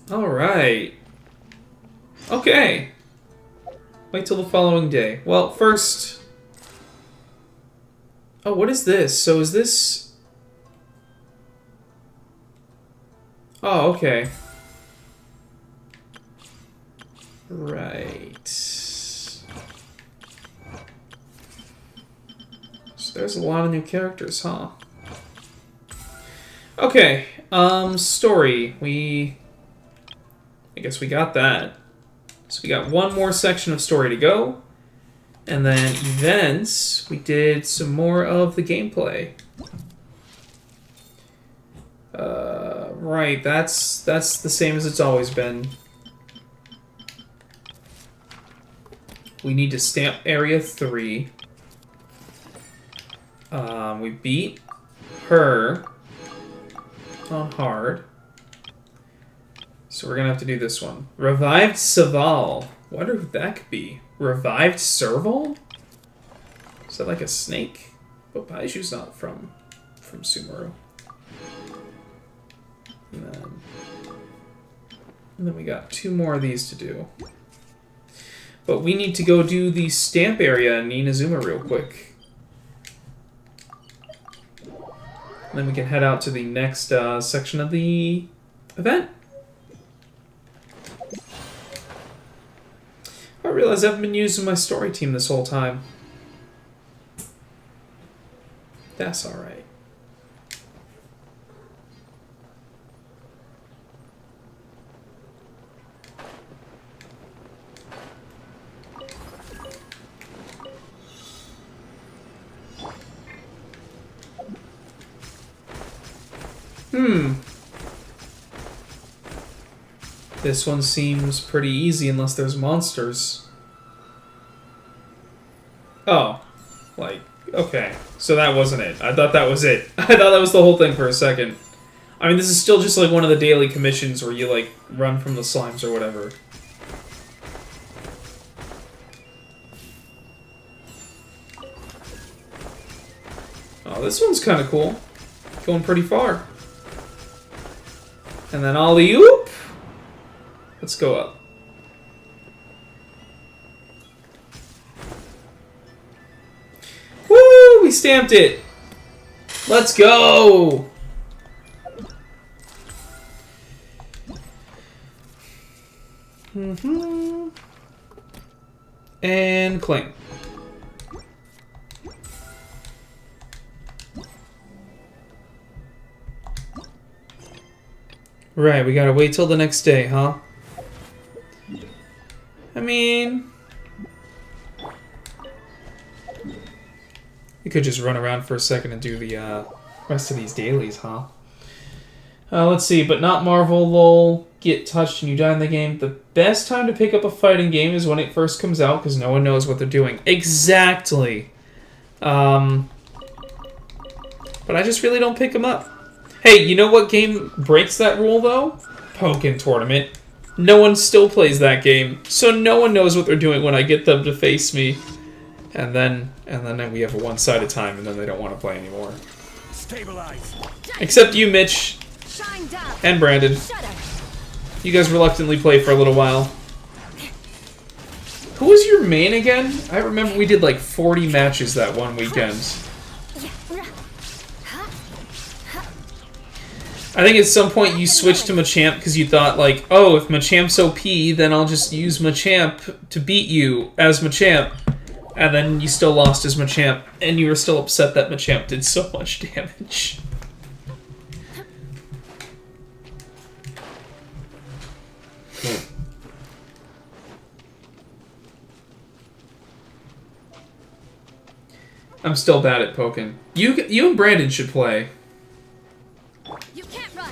Alright. Okay. Wait till the following day. Well, first... Oh, what is this? So is this... Oh, okay. Right. So there's a lot of new characters, huh? Okay. Story. I guess we got that. So we got one more section of story to go. And then events, we did some more of the gameplay. Right, that's the same as it's always been. We need to stamp area 3. We beat her on hard. So we're gonna have to do this one. Revived Saval. Wonder who that could be. Revived Serval? Is that like a snake? But Baiju's not from Sumeru. And then we got 2 more of these to do. But we need to go do the stamp area in Inazuma real quick. And then we can head out to the next section of the event. I realize I haven't been using my story team this whole time. That's alright. This one seems pretty easy unless there's monsters. Oh. Like, okay. So that wasn't it. I thought that was it. I thought that was the whole thing for a second. I mean, this is still just like one of the daily commissions where you, like, run from the slimes or whatever. Oh, this one's kind of cool. Going pretty far. And then alley-oop. Let's go up. Woo! We stamped it! Let's go! And claim. Right, we gotta wait till the next day, huh? I mean... You could just run around for a second and do the rest of these dailies, huh? Let's see, but not Marvel, lol. Get touched and you die in the game. The best time to pick up a fighting game is when it first comes out, because no one knows what they're doing. Exactly! But I just really don't pick them up. Hey, you know what game breaks that rule, though? Pokken Tournament. No one still plays that game, so no one knows what they're doing when I get them to face me. And then we have a one-sided time, and then they don't want to play anymore. Stabilize. Except you, Mitch. And Brandon. You guys reluctantly play for a little while. Who was your main again? I remember we did like 40 matches that one weekend. I think at some point you switched to Machamp because you thought, like, oh, if Machamp's OP, then I'll just use Machamp to beat you as Machamp. And then you still lost as Machamp, and you were still upset that Machamp did so much damage. I'm still bad at Pokken. You and Brandon should play. You can't run.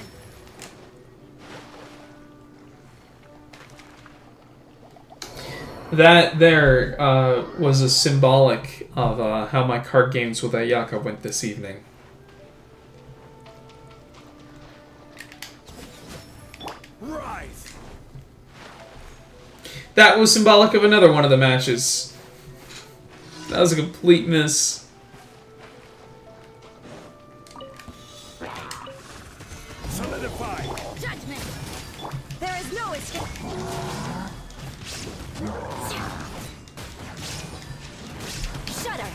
That there was a symbolic of how my card games with Ayaka went this evening. Rise. That was symbolic of another one of the matches. That was a complete miss. Solidify. Judgment. There is no escape. Shudder.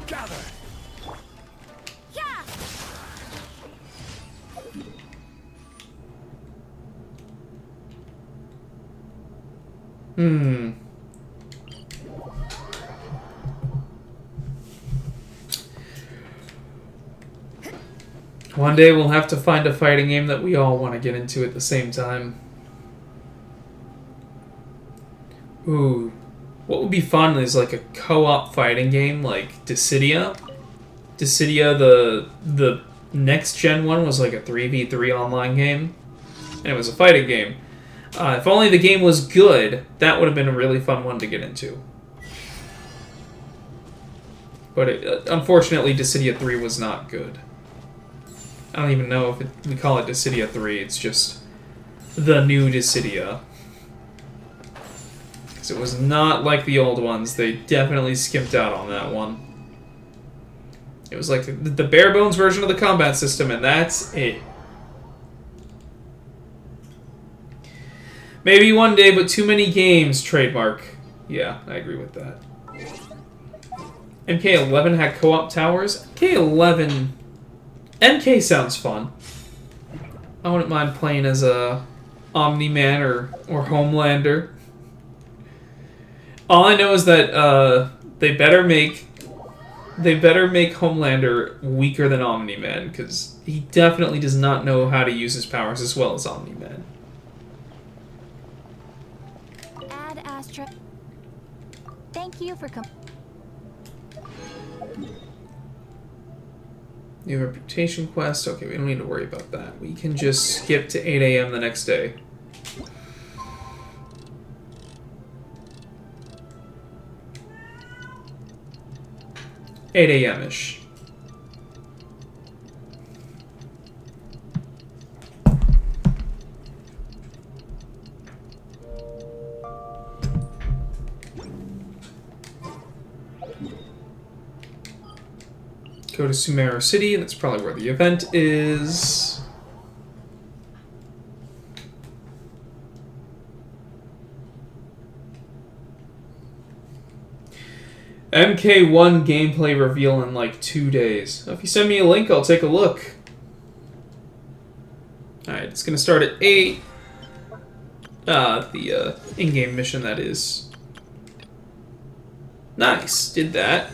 Gather. Yeah. One day we'll have to find a fighting game that we all want to get into at the same time. Ooh. What would be fun is like a co-op fighting game like Dissidia. Dissidia, the next gen one, was like a 3v3 online game. And it was a fighting game. If only the game was good, that would have been a really fun one to get into. But unfortunately, Dissidia 3 was not good. I don't even know if we call it Dissidia 3, it's just the new Dissidia. Because it was not like the old ones, they definitely skimped out on that one. It was like the bare bones version of the combat system, and that's it. Maybe one day, but too many games, trademark. Yeah, I agree with that. MK11 had co-op towers. MK11... MK sounds fun. I wouldn't mind playing as a Omni-Man or Homelander. All I know is that they better make Homelander weaker than Omni-Man, because he definitely does not know how to use his powers as well as Omni-Man. Ad Astra. Thank you for New reputation quest. Okay, we don't need to worry about that. We can just skip to 8 a.m. the next day. $8 a.m.-ish. Go to Sumeru City, that's probably where the event is. MK1 gameplay reveal in like 2 days. If you send me a link, I'll take a look. Alright, it's gonna start at 8. The in-game mission, that is. Nice, did that.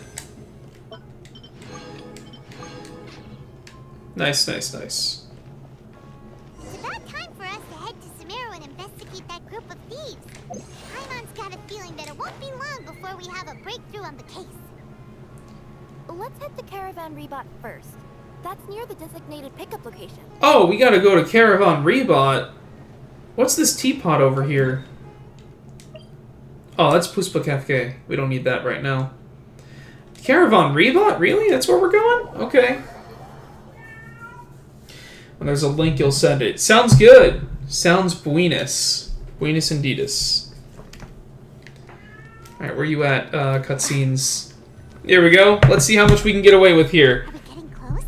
Nice, nice, nice. It's about time for us to head to Sumeru and investigate that group of thieves. Paimon's got a feeling that it won't be long before we have a breakthrough on the case. Let's head to Caravan Rebot first. That's near the designated pickup location. Oh, we gotta go to Caravan Rebot. What's this teapot over here? Oh, that's Puspa Cafe. We don't need that right now. Caravan Rebot? Really? That's where we're going? Okay. When there's a link, you'll send it. Sounds good. Sounds buenos. Buenos indeedus. Alright, where you at, cutscenes? Here we go. Let's see how much we can get away with here. Are we getting close?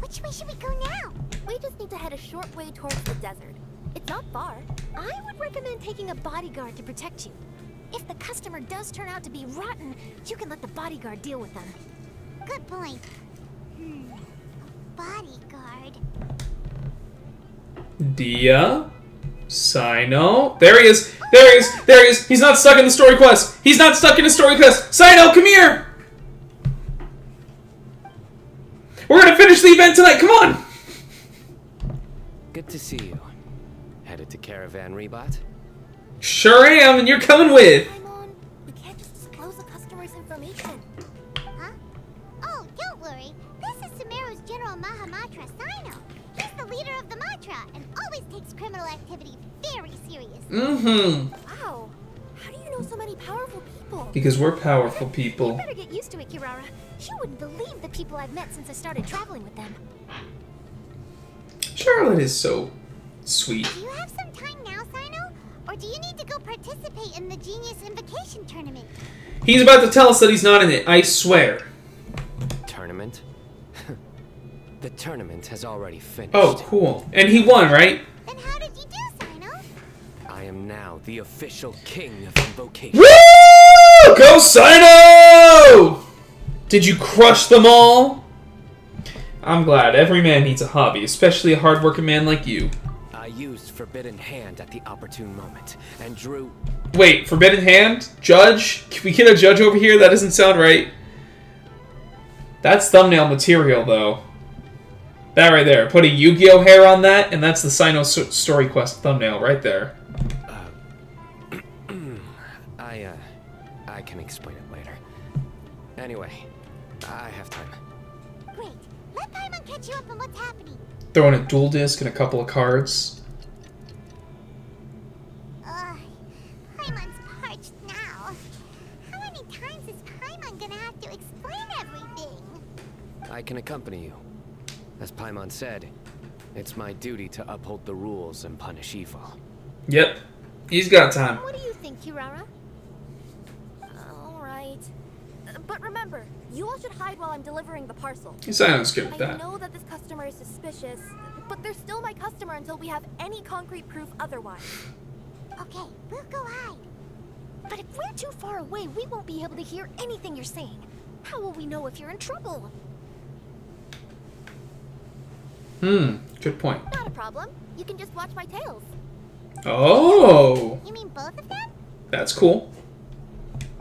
Which way should we go now? We just need to head a short way towards the desert. It's not far. I would recommend taking a bodyguard to protect you. If the customer does turn out to be rotten, you can let the bodyguard deal with them. Good point. Bodyguard. Dia? Cyno? There he is! There he is! There he is! He's not stuck in the story quest! He's not stuck in the story quest! Cyno, come here! We're gonna finish the event tonight, come on! Good to see you. Headed to Caravan Rebot? Sure am, and you're coming with! Paimon, we can't just disclose the customer's information. Huh? Oh, don't worry. This is Sumeru's General Mahamatra, Cyno. He's the leader of the Matra and always takes criminal activity very seriously. Mm-hmm. Wow. How do you know so many powerful people. Because we're powerful You people. better get used to it, Kirara. You wouldn't believe the people I've met since I started traveling with them. Charlotte is so sweet. Do you have some time now, Cyno? Or do you need to go participate in the Genius Invocation Tournament? He's about to tell us that he's not in it, I swear. Tournament? The tournament has already finished. Oh, cool. And he won, right? Then how did you do, Cyno? I am now the official king of invocation. Woo! Go Cyno! Did you crush them all? I'm glad. Every man needs a hobby, especially a hard-working man like you. I used Forbidden Hand at the opportune moment and drew... Wait, Forbidden Hand? Judge? Can we get a judge over here? That doesn't sound right. That's thumbnail material, though. That right there. Put a Yu-Gi-Oh hair on that, and that's the Cyno Story Quest thumbnail right there. I can explain it later. Anyway, I have time. Great. Let Paimon catch you up on what's happening. Throw in a dual disc and a couple of cards. Paimon's parched now. How many times is Paimon gonna have to explain everything? I can accompany you. As Paimon said, it's my duty to uphold the rules and punish evil. Yep. He's got time. What do you think, Kirara? All right. But remember, you all should hide while I'm delivering the parcel. Cyno's good at I that. know that this customer is suspicious, but they're still my customer until we have any concrete proof otherwise. Okay, we'll go hide. But if we're too far away, we won't be able to hear anything you're saying. How will we know if you're in trouble? Good point. Not a problem. You can just watch my tails. Oh! You mean both of them? That's cool.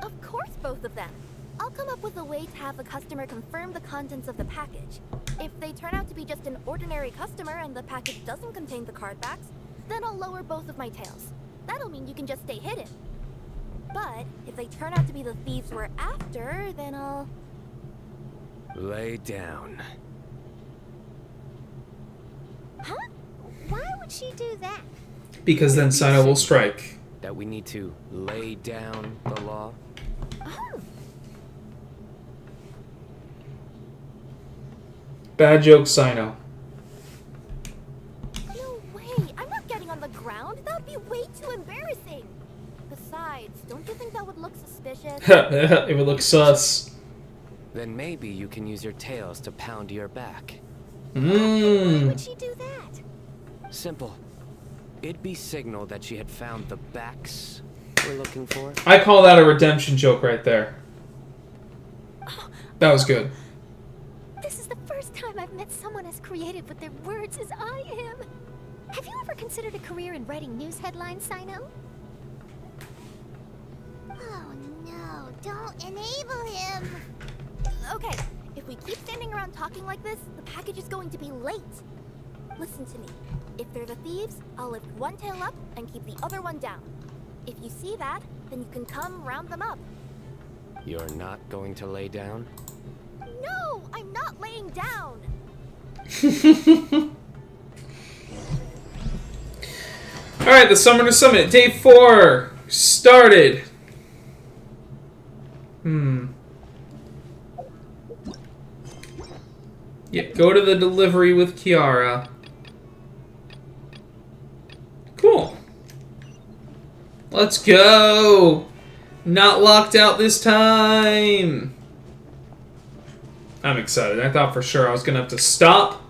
Of course, both of them. I'll come up with a way to have the customer confirm the contents of the package. If they turn out to be just an ordinary customer and the package doesn't contain the card backs, then I'll lower both of my tails. That'll mean you can just stay hidden. But if they turn out to be the thieves we're after, then I'll... Lay down. Huh? Why would she do that? Because then Cyno will strike. That we need to lay down the law? Oh. Bad joke, Cyno. No way! I'm not getting on the ground! That would be way too embarrassing! Besides, don't you think that would look suspicious? It would look sus. Then maybe you can use your tails to pound your back. Why would she do that? Simple. It'd be signal that she had found the backs we're looking for. I call that a redemption joke right there. That was good. This is the first time I've met someone as creative with their words as I am. Have you ever considered a career in writing news headlines, Cyno? Oh no, don't enable him. Okay, if we keep standing around talking like this, the package is going to be late. Listen to me. If they're the thieves, I'll lift one tail up and keep the other one down. If you see that, then you can come round them up. You're not going to lay down? No, I'm not laying down. Alright, the Summoner Summit, day 4 started. Yeah, go to the delivery with Kiara. Cool. Let's go! Not locked out this time! I'm excited. I thought for sure I was gonna have to stop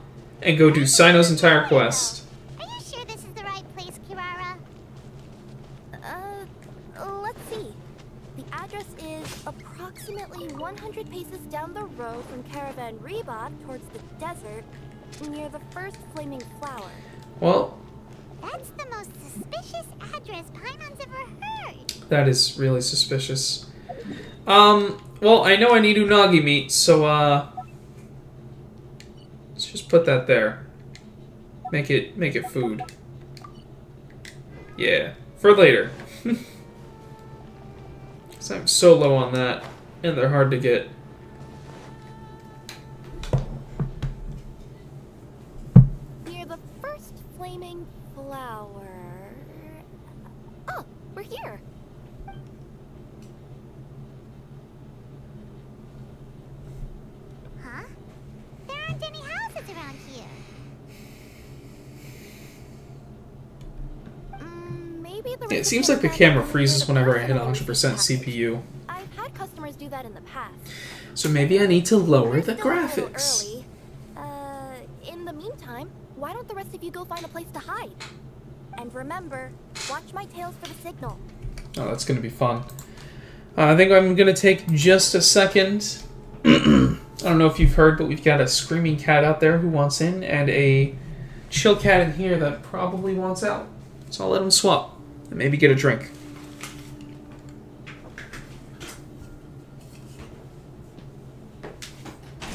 and go do Cyno's entire quest. Are you sure this is the right place, Kirara? Let's see. The address is approximately 100 paces down the road from Caravan Rebot towards the desert, near the first flaming flower. Well, That's the most suspicious address Paimon's ever heard. that is really suspicious. Well, I know I need unagi meat, so, let's just put that there. Make it food. Yeah, for later. 'Cause I'm so low on that, and they're hard to get. Near the first flaming flower... Oh, we're here. at the Yeah, it risk of seems like the getting camera back freezes on the whenever I hit personal 100% package. CPU. I've had customers do that in the past. So maybe I need to lower We're the still a little graphics. early. In the meantime, why don't the rest of you go find a place to hide? And remember, watch my tails for the signal. Oh, that's going to be fun. I think I'm going to take just a second. I don't know if you've heard, but we've got a screaming cat out there who wants in, and a chill cat in here that probably wants out. So I'll let them swap and maybe get a drink.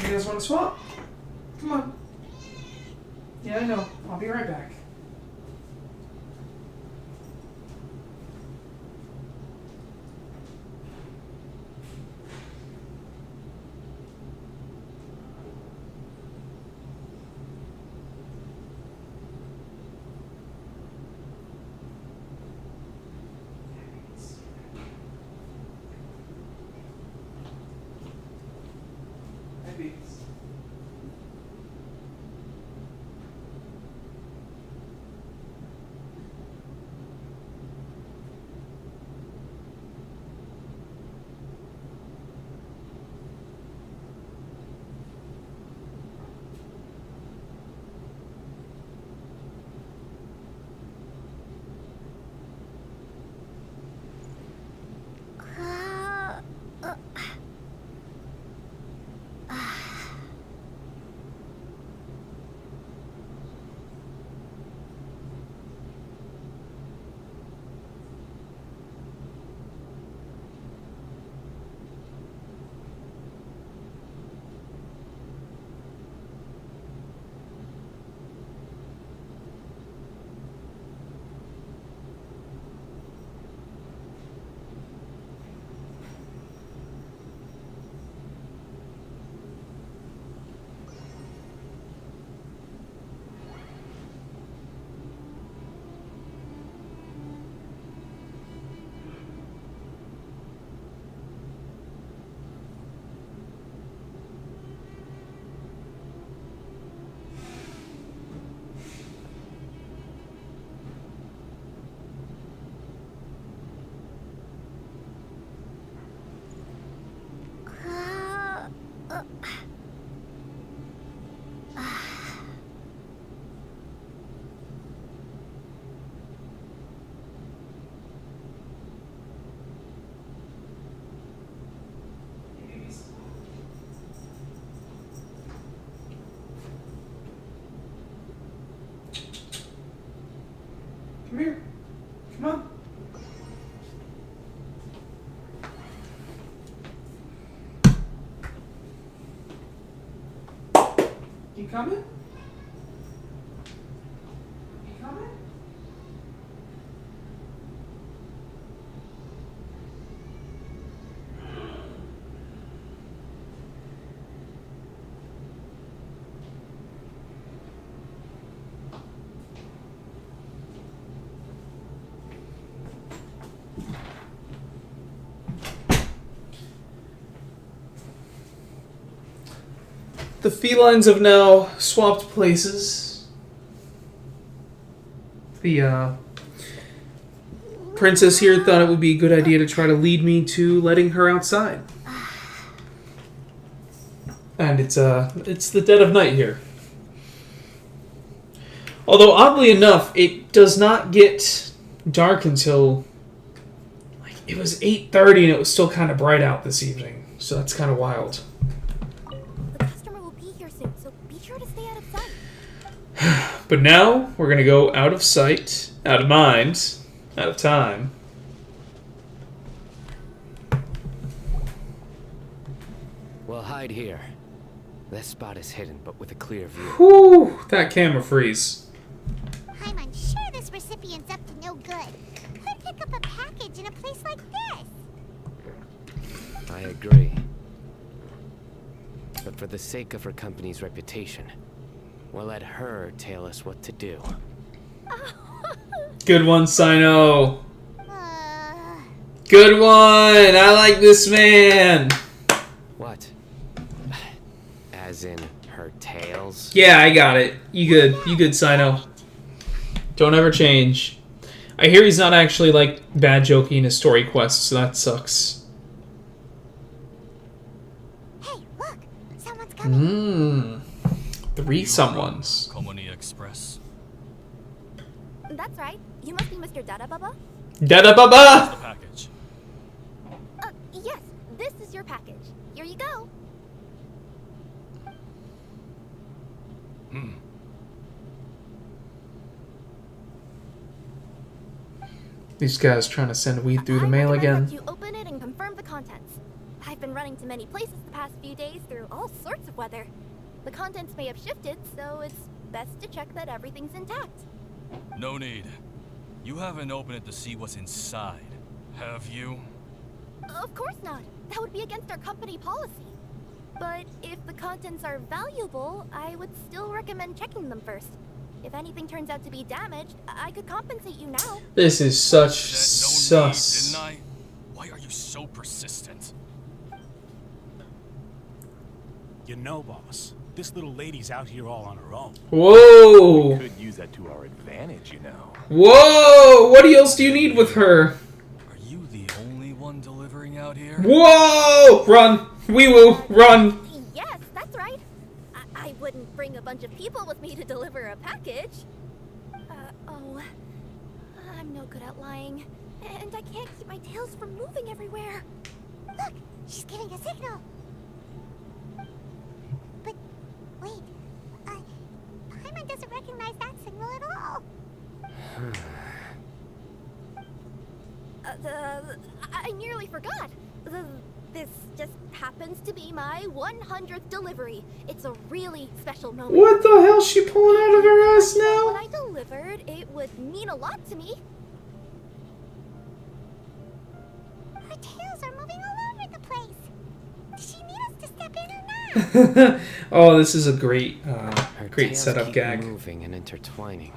You guys want to swap? Come on. Yeah, I know. I'll be right back. Come here. Come on. You coming? You coming? The felines have now swapped places. The princess here thought it would be a good idea to try to lead me to letting her outside. And it's the dead of night here. Although oddly enough, it does not get dark until like it was 8:30 and it was still kind of bright out this evening. So that's kind of wild. But now, we're going to go out of sight, out of mind, out of time. We'll hide here. This spot is hidden, but with a clear view. Whew, that camera freeze. I'm unsure this recipient's up to no good. Could pick up a package in a place like this. I agree. But for the sake of her company's reputation, we'll let her tell us what to do. Good one, Cyno. Good one. I like this man. What? As in her tails? Yeah, I got it. You good, Cyno. Don't ever change. I hear he's not actually, like, bad joking in his story quests, so that sucks. Hey, look! Someone's coming. 3 someones. Company Express. That's right. You must be Mr. Dada Baba? Dada Baba! The package. Yes. This is your package. Here you go. These guys trying to send weed through the I mail recommend again. that you open it and confirm the contents. I've been running to many places the past few days through all sorts of weather. The contents may have shifted, so it's best to check that everything's intact. No need. You haven't opened it to see what's inside, have you? Of course not. That would be against our company policy. But if the contents are valuable, I would still recommend checking them first. If anything turns out to be damaged, I could compensate you now. This is such Said no need, sus. didn't I? Why are you so persistent? You know, boss, this little lady's out here all on her own. Whoa! Could use that to our advantage, you know. Whoa! What else do you need with her? Are you the only one delivering out here? Whoa! Run! Wee woo! Run! Yes, that's right. I wouldn't bring a bunch of people with me to deliver a package. I'm no good at lying. And I can't keep my tails from moving everywhere. Look! She's giving a signal! But, wait. Paimon doesn't recognize that signal at all. I nearly forgot. This just happens to be my 100th delivery. It's a really special moment. What the hell's she pulling out of her ass When now? I delivered, it would mean a lot to me. Her tails are moving all over the place. Does she need us to step in or not? Oh, this is a great, Her great tails setup keep gag. moving and intertwining.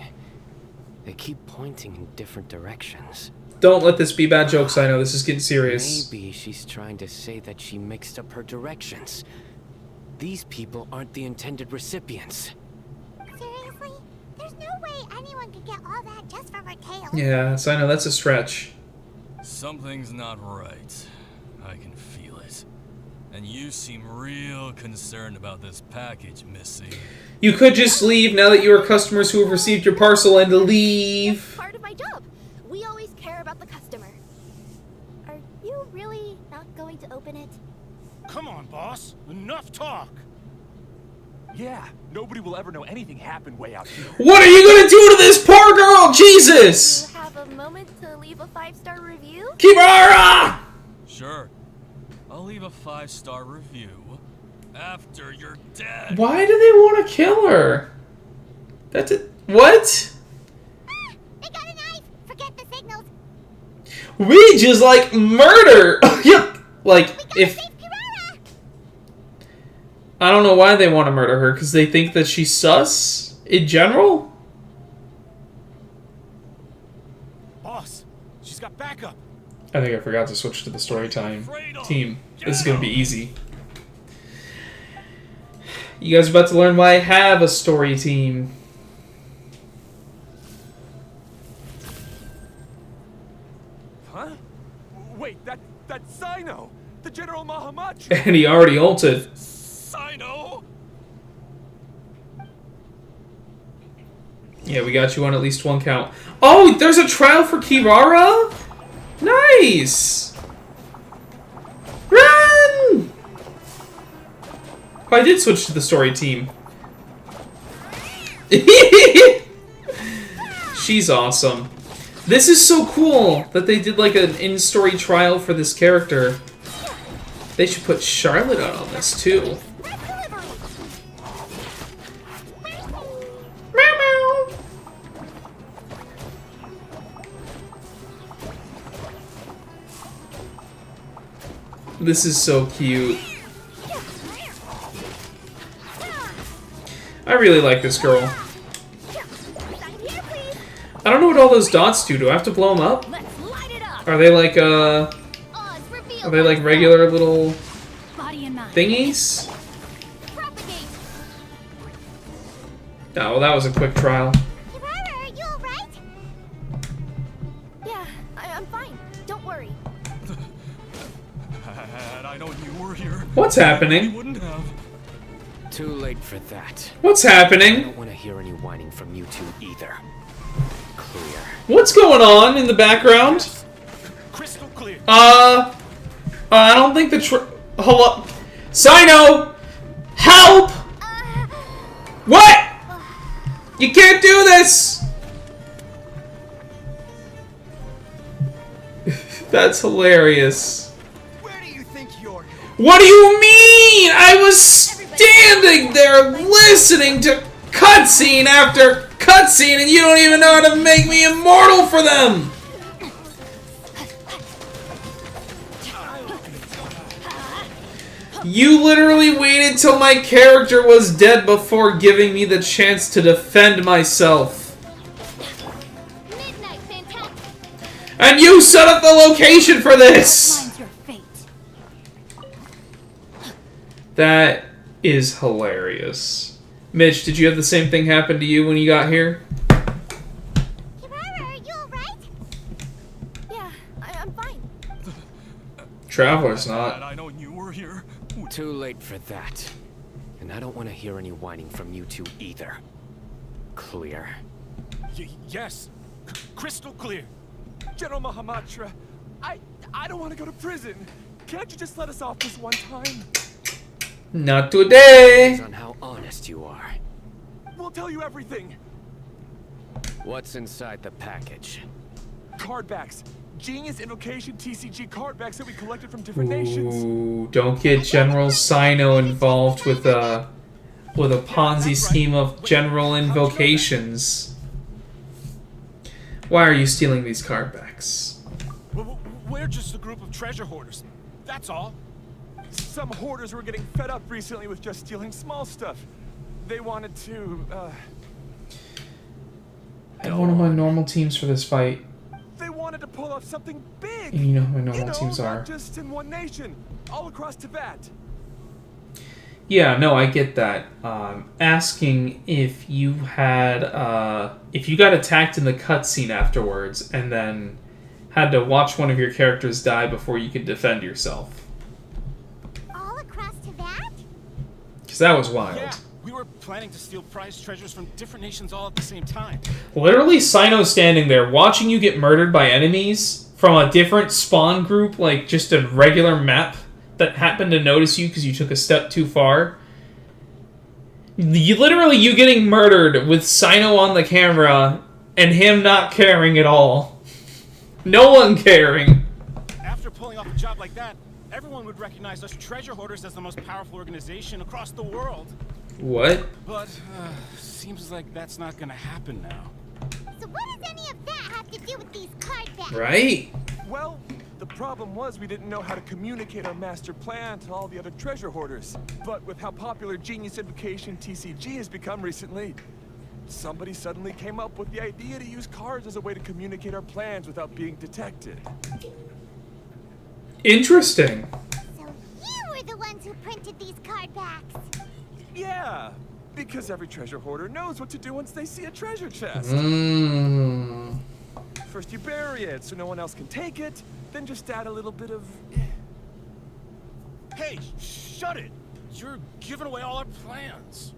They keep pointing in different directions. Don't let this be bad jokes, I know. This is getting serious. Maybe she's trying to say that she mixed up her directions. These people aren't the intended recipients. Seriously? There's no way anyone could get all that just from her tail. Yeah, so I know that's a stretch. Something's not right. I can feel it. And you seem real concerned about this package, Missy. You could just leave now that you are customers who have received your parcel and leave. It's part of my job. We always care about the customer. Are you really not going to open it? Come on, boss. Enough talk. Yeah, nobody will ever know anything happened way out here. What are you gonna do to this poor girl? Jesus! You have a moment to leave a 5-star review? Kimara! Sure. I'll leave a 5-star review after you're dead. Why do they want to kill her? That's it. What? They got a knife! Forget the signals. We just like murder. Yep. Like if Save Kirara! I don't know why they want to murder her because they think that she's sus in general. Boss, she's got backup. I think I forgot to switch to the story time team. This is gonna be easy. You guys are about to learn why I have a story team. Huh? Wait, that's Cyno! The General Mahamachi! And he already ulted. Cyno? Yeah, we got you on at least one count. Oh, there's a trial for Kirara? Nice! Run! Oh, I did switch to the story team. She's awesome. This is so cool that they did like an in-story trial for this character. They should put Charlotte out on this too. This is so cute. I really like this girl. I don't know what all those dots do. Do I have to blow them up? Are they like regular little thingies? Oh, well, that was a quick trial. Kirara, are you alright? What's happening? Wouldn't have. Too late for that. What's I happening? don't want to hear any whining from you two either. Clear. What's going on in the background? Crystal clear. I don't think the hello? Cyno! Help! What? You can't do this! That's hilarious. Where do you think you're going? What do you mean? I was standing there listening to cutscene after cutscene and you don't even know how to make me immortal for them! You literally waited till my character was dead before giving me the chance to defend myself. Midnight, fantastic. And you set up the location for this! Mine's your fate. That is hilarious. Mitch, did you have the same thing happen to you when you got here? Kirara, are you alright? Yeah, I'm fine. Traveler's not. I know you were here. Too late for that. And I don't want to hear any whining from you two either. Clear. Yes. Crystal clear. General Mahamatra, I don't want to go to prison. Can't you just let us off this one time? Not today! Depends on how honest you are. We'll tell you everything. What's inside the package? Card backs. Genius Invocation TCG card backs that we collected from different nations. Ooh, don't get General Cyno involved with a Ponzi scheme of general invocations. Why are you stealing these card backs? We're just a group of treasure hoarders. That's all. Some hoarders were getting fed up recently with just stealing small stuff. They wanted to, I have one of my normal teams for this fight. They wanted to pull off something big. And you know who my normal teams are. Not just in one nation, all across Tibet. Yeah, no, I get that. Asking if you had, if you got attacked in the cutscene afterwards and then had to watch one of your characters die before you could defend yourself. All across Tibet? Because that was wild. Yeah, we were planning to steal prized treasures from different nations all at the same time. Literally, Cyno standing there watching you get murdered by enemies from a different spawn group, like just a regular map that happened to notice you because you took a step too far. You getting murdered with Cyno on the camera and him not caring at all. No one caring. After pulling off a job like that, everyone would recognize us treasure hoarders as the most powerful organization across the world. What? But, seems like that's not gonna happen now. So what does any of that have to do with these card backs? Right? Well, the problem was we didn't know how to communicate our master plan to all the other treasure hoarders. But with how popular Genius Invocation TCG has become recently, somebody suddenly came up with the idea to use cards as a way to communicate our plans without being detected. Interesting. So you were the ones who printed these card backs. Yeah, because every treasure hoarder knows what to do once they see a treasure chest. First you bury it so no one else can take it, then just add a little bit of... Hey, shut it! You're giving away all our plans.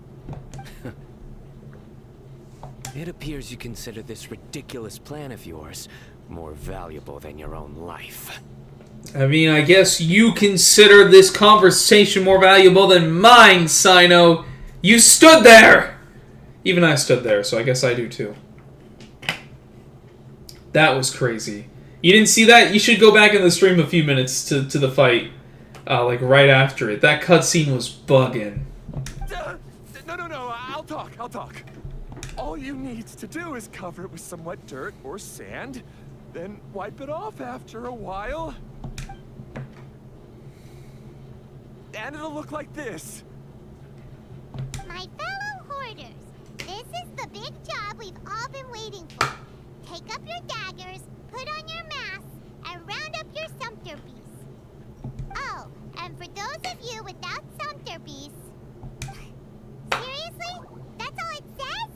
It appears you consider this ridiculous plan of yours more valuable than your own life. I mean, I guess you consider this conversation more valuable than mine, Cyno. You stood there! Even I stood there, so I guess I do too. That was crazy. You didn't see that? You should go back in the stream a few minutes to the fight. Like, right after it. That cutscene was bugging. No, I'll talk. All you need to do is cover it with some wet dirt or sand, then wipe it off after a while. And it'll look like this. My fellow hoarders, this is the big job we've all been waiting for. Take up your daggers, put on your masks, and round up your sumpter beasts. Oh, and for those of you without sumpter beasts... Seriously? That's all it says?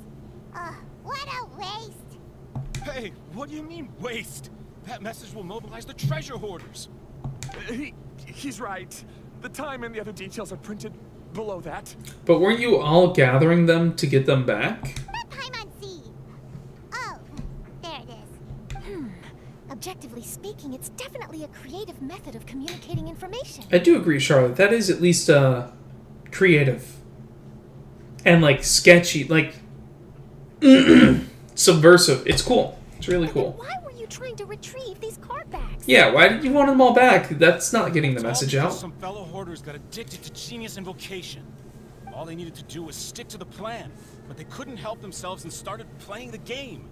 Ugh, what a waste. Hey, what do you mean, waste? That message will mobilize the treasure hoarders. He's right. The time and the other details are printed below that. But weren't you all gathering them to get them back? Oh, there it is. Objectively speaking, it's definitely a creative method of communicating information. I do agree, Charlotte. That is at least creative. And, like, sketchy. Like, subversive. It's cool. It's really cool. Why were you trying to retrieve these card backs? Yeah, why did you want them all back? That's not getting the message out. Some fellow hoarders got addicted to Genius Invocation. All they needed to do was stick to the plan, but they couldn't help themselves and started playing the game.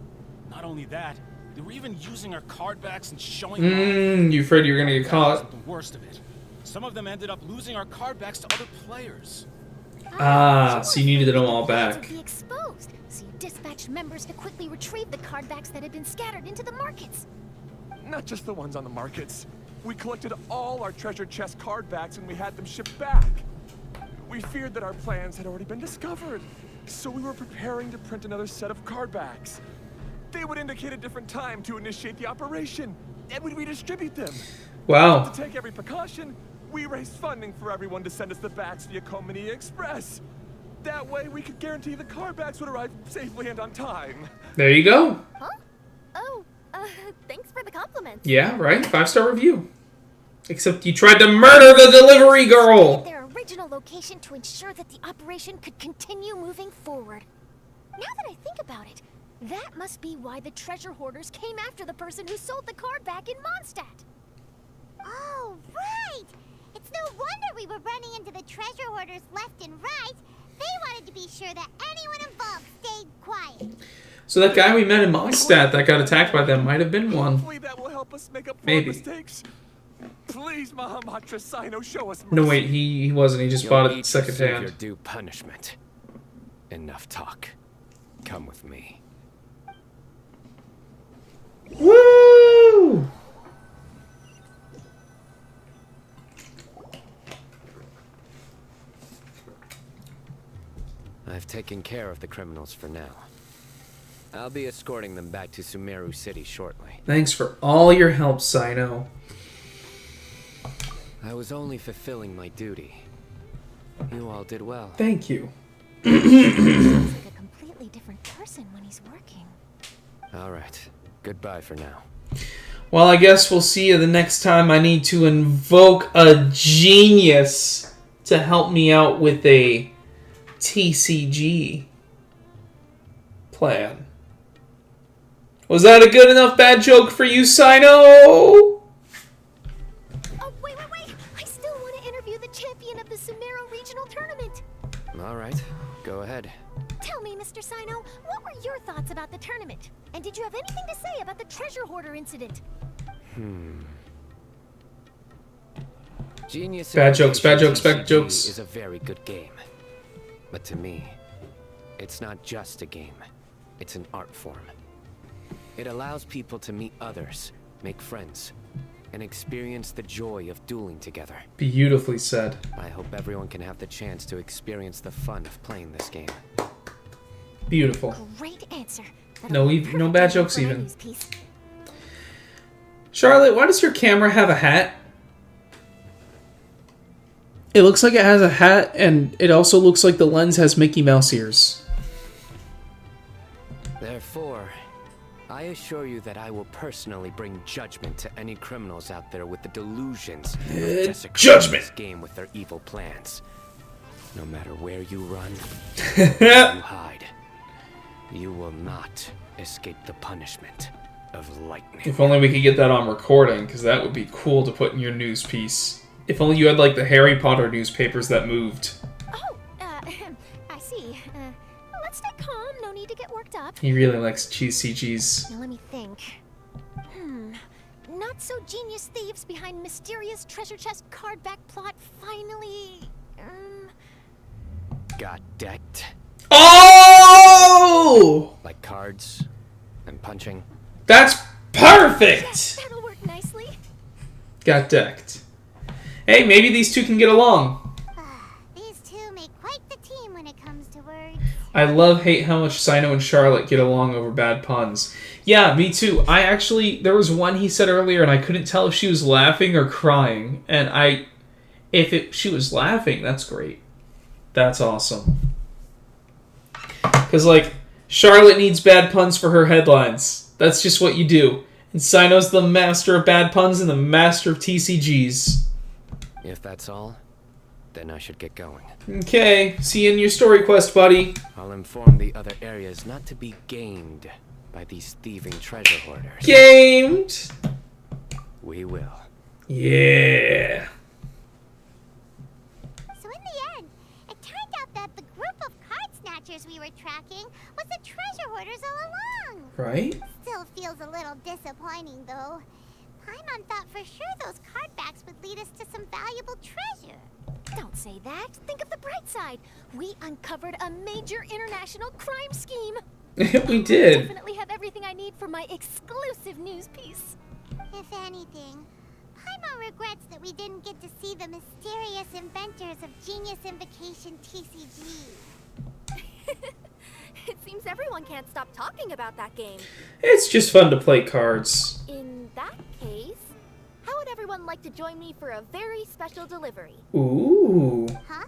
Not only that, they were even using our card backs and showing off. You afraid you're gonna get caught? The worst of it. Some of them ended up losing our card backs to other players. So you needed them all back. To be exposed, so you dispatched members to quickly retrieve the card backs that had been scattered into the markets. Not just the ones on the markets. We collected all our treasure chest card backs and we had them shipped back. We feared that our plans had already been discovered, so we were preparing to print another set of card backs. They would indicate a different time to initiate the operation, and we'd redistribute them. Wow. To take every precaution, we raised funding for everyone to send us the backs via Komini Express. That way, we could guarantee the card backs would arrive safely and on time. There you go. Huh? Oh, thanks for the compliment. Yeah, right? 5-star review. Except you tried to murder the delivery girl. Their original location to ensure that the operation could continue moving forward. Now that I think about it, that must be why the treasure hoarders came after the person who sold the card back in Mondstadt. Oh, right! It's no wonder we were running into the treasure hoarders left and right. They wanted to be sure that anyone involved stayed quiet. So that guy we met in Mondstadt that got attacked by them might have been one. Hopefully that will help us make up for Maybe. mistakes. Please, Mahamatra Cyno, show us mercy. No, wait, he wasn't. He just You'll bought it each receive secondhand. your due punishment. Enough talk. Come with me. Woo! I've taken care of the criminals for now. I'll be escorting them back to Sumeru City shortly. Thanks for all your help, Cyno. I was only fulfilling my duty. You all did well. Thank you. He's like a completely different person when he's working. All right. Goodbye for now. Well, I guess we'll see you the next time I need to invoke a genius to help me out with a TCG plan. Was that a good enough bad joke for you, Cyno? Oh, wait. I still want to interview the champion of the Sumeru Regional Tournament. All right. Go ahead. Tell me, Mr. Cyno, what were your thoughts about the tournament? And did you have anything to say about the treasure hoarder incident? Genius Bad jokes, bad jokes, bad TCG jokes. is a very good game. But to me, it's not just a game. It's an art form. It allows people to meet others, make friends, and experience the joy of dueling together. Beautifully said. I hope everyone can have the chance to experience the fun of playing this game. Beautiful. Great answer. No bad jokes for my even. news piece. Charlotte, why does your camera have a hat? It looks like it has a hat, and it also looks like the lens has Mickey Mouse ears. Therefore, I assure you that I will personally bring judgment to any criminals out there with the delusions of desecrating judgment. this game with their evil plans. No matter where you run, where you hide, you will not escape the punishment of lightning. If only we could get that on recording, because that would be cool to put in your news piece. If only you had, like, the Harry Potter newspapers that moved. Oh, I see. Let's stay calm. No need to get worked up. He really likes GCGs. Now let me think. Not so genius thieves behind mysterious treasure chest card back plot finally. Got decked. Oh! Like cards and punching. That's perfect! That'll work nicely. Got decked. Hey, maybe these two can get along. These two make quite the team when it comes to words. I hate how much Cyno and Charlotte get along over bad puns. Yeah, me too. There was one he said earlier and I couldn't tell if she was laughing or crying. And she was laughing, that's great. That's awesome. Because, like, Charlotte needs bad puns for her headlines. That's just what you do. And Cyno's the master of bad puns and the master of TCGs. If that's all, then I should get going. Okay, see you in your story quest, buddy. I'll inform the other areas not to be gamed by these thieving treasure hoarders. Gamed! We will. Yeah. So in the end, it turned out that the group of card snatchers we were tracking was the treasure hoarders all along. Right? Still feels a little disappointing, though. Paimon thought for sure those card backs would lead us to some valuable treasure. Don't say that. Think of the bright side. We uncovered a major international crime scheme. We did. I definitely have everything I need for my exclusive news piece. If anything, Paimon regrets that we didn't get to see the mysterious inventors of Genius Invocation TCG. It seems everyone can't stop talking about that game. It's just fun to play cards. In that case, how would everyone like to join me for a very special delivery? Ooh. Huh?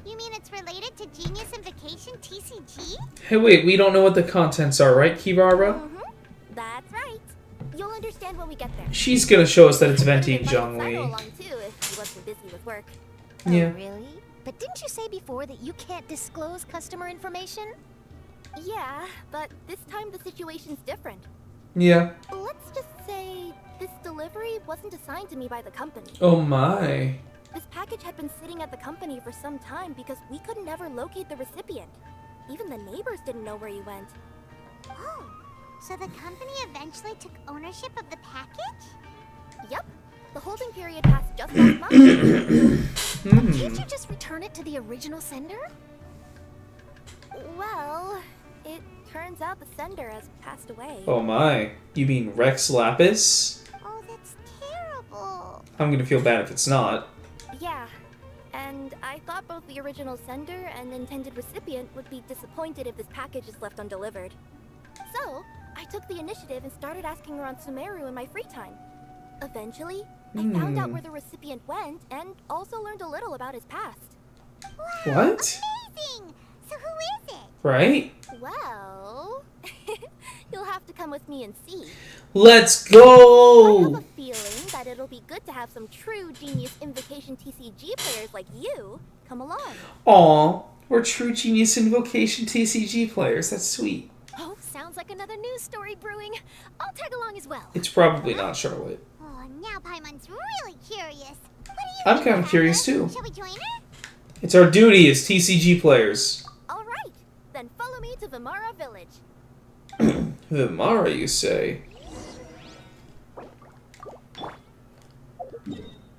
You mean it's related to Genius Invocation TCG? Hey, wait, we don't know what the contents are, right, Kirara? Mm-hmm. That's right. You'll understand when we get there. She's gonna show us that it's Venti and Zhong-Li. Cyno along too if he wasn't busy with work. Yeah. Oh, really? But didn't you say before that you can't disclose customer information? Yeah, but this time the situation's different. Yeah. Let's just say this delivery wasn't assigned to me by the company. Oh my. This package had been sitting at the company for some time because we could never locate the recipient. Even the neighbors didn't know where he went. Oh, so the company eventually took ownership of the package? Yep. The holding period passed just last month. Can't you just return it to the original sender? Well, it turns out the sender has passed away. Oh my. You mean Rex Lapis? Oh, that's terrible. I'm gonna feel bad if it's not. Yeah, and I thought both the original sender and intended recipient would be disappointed if this package is left undelivered. So, I took the initiative and started asking around Sumeru in my free time. Eventually, I found out where the recipient went and also learned a little about his past. Wow, What? amazing! So who is it? Right? Well, you'll have to come with me and see. Let's I have go! a feeling that it'll be good to have some true Genius Invocation TCG players like you come along. Aw, we're true Genius Invocation TCG players. That's sweet. Oh, sounds like another news story brewing. I'll tag along as well. It's probably not Charlotte. Oh, now Paimon's really curious. What do you I'm think, kind of curious Paimon? too. Shall we join her? It's our duty as TCG players. All right, then follow me to Vimara Village. Vimara, you say?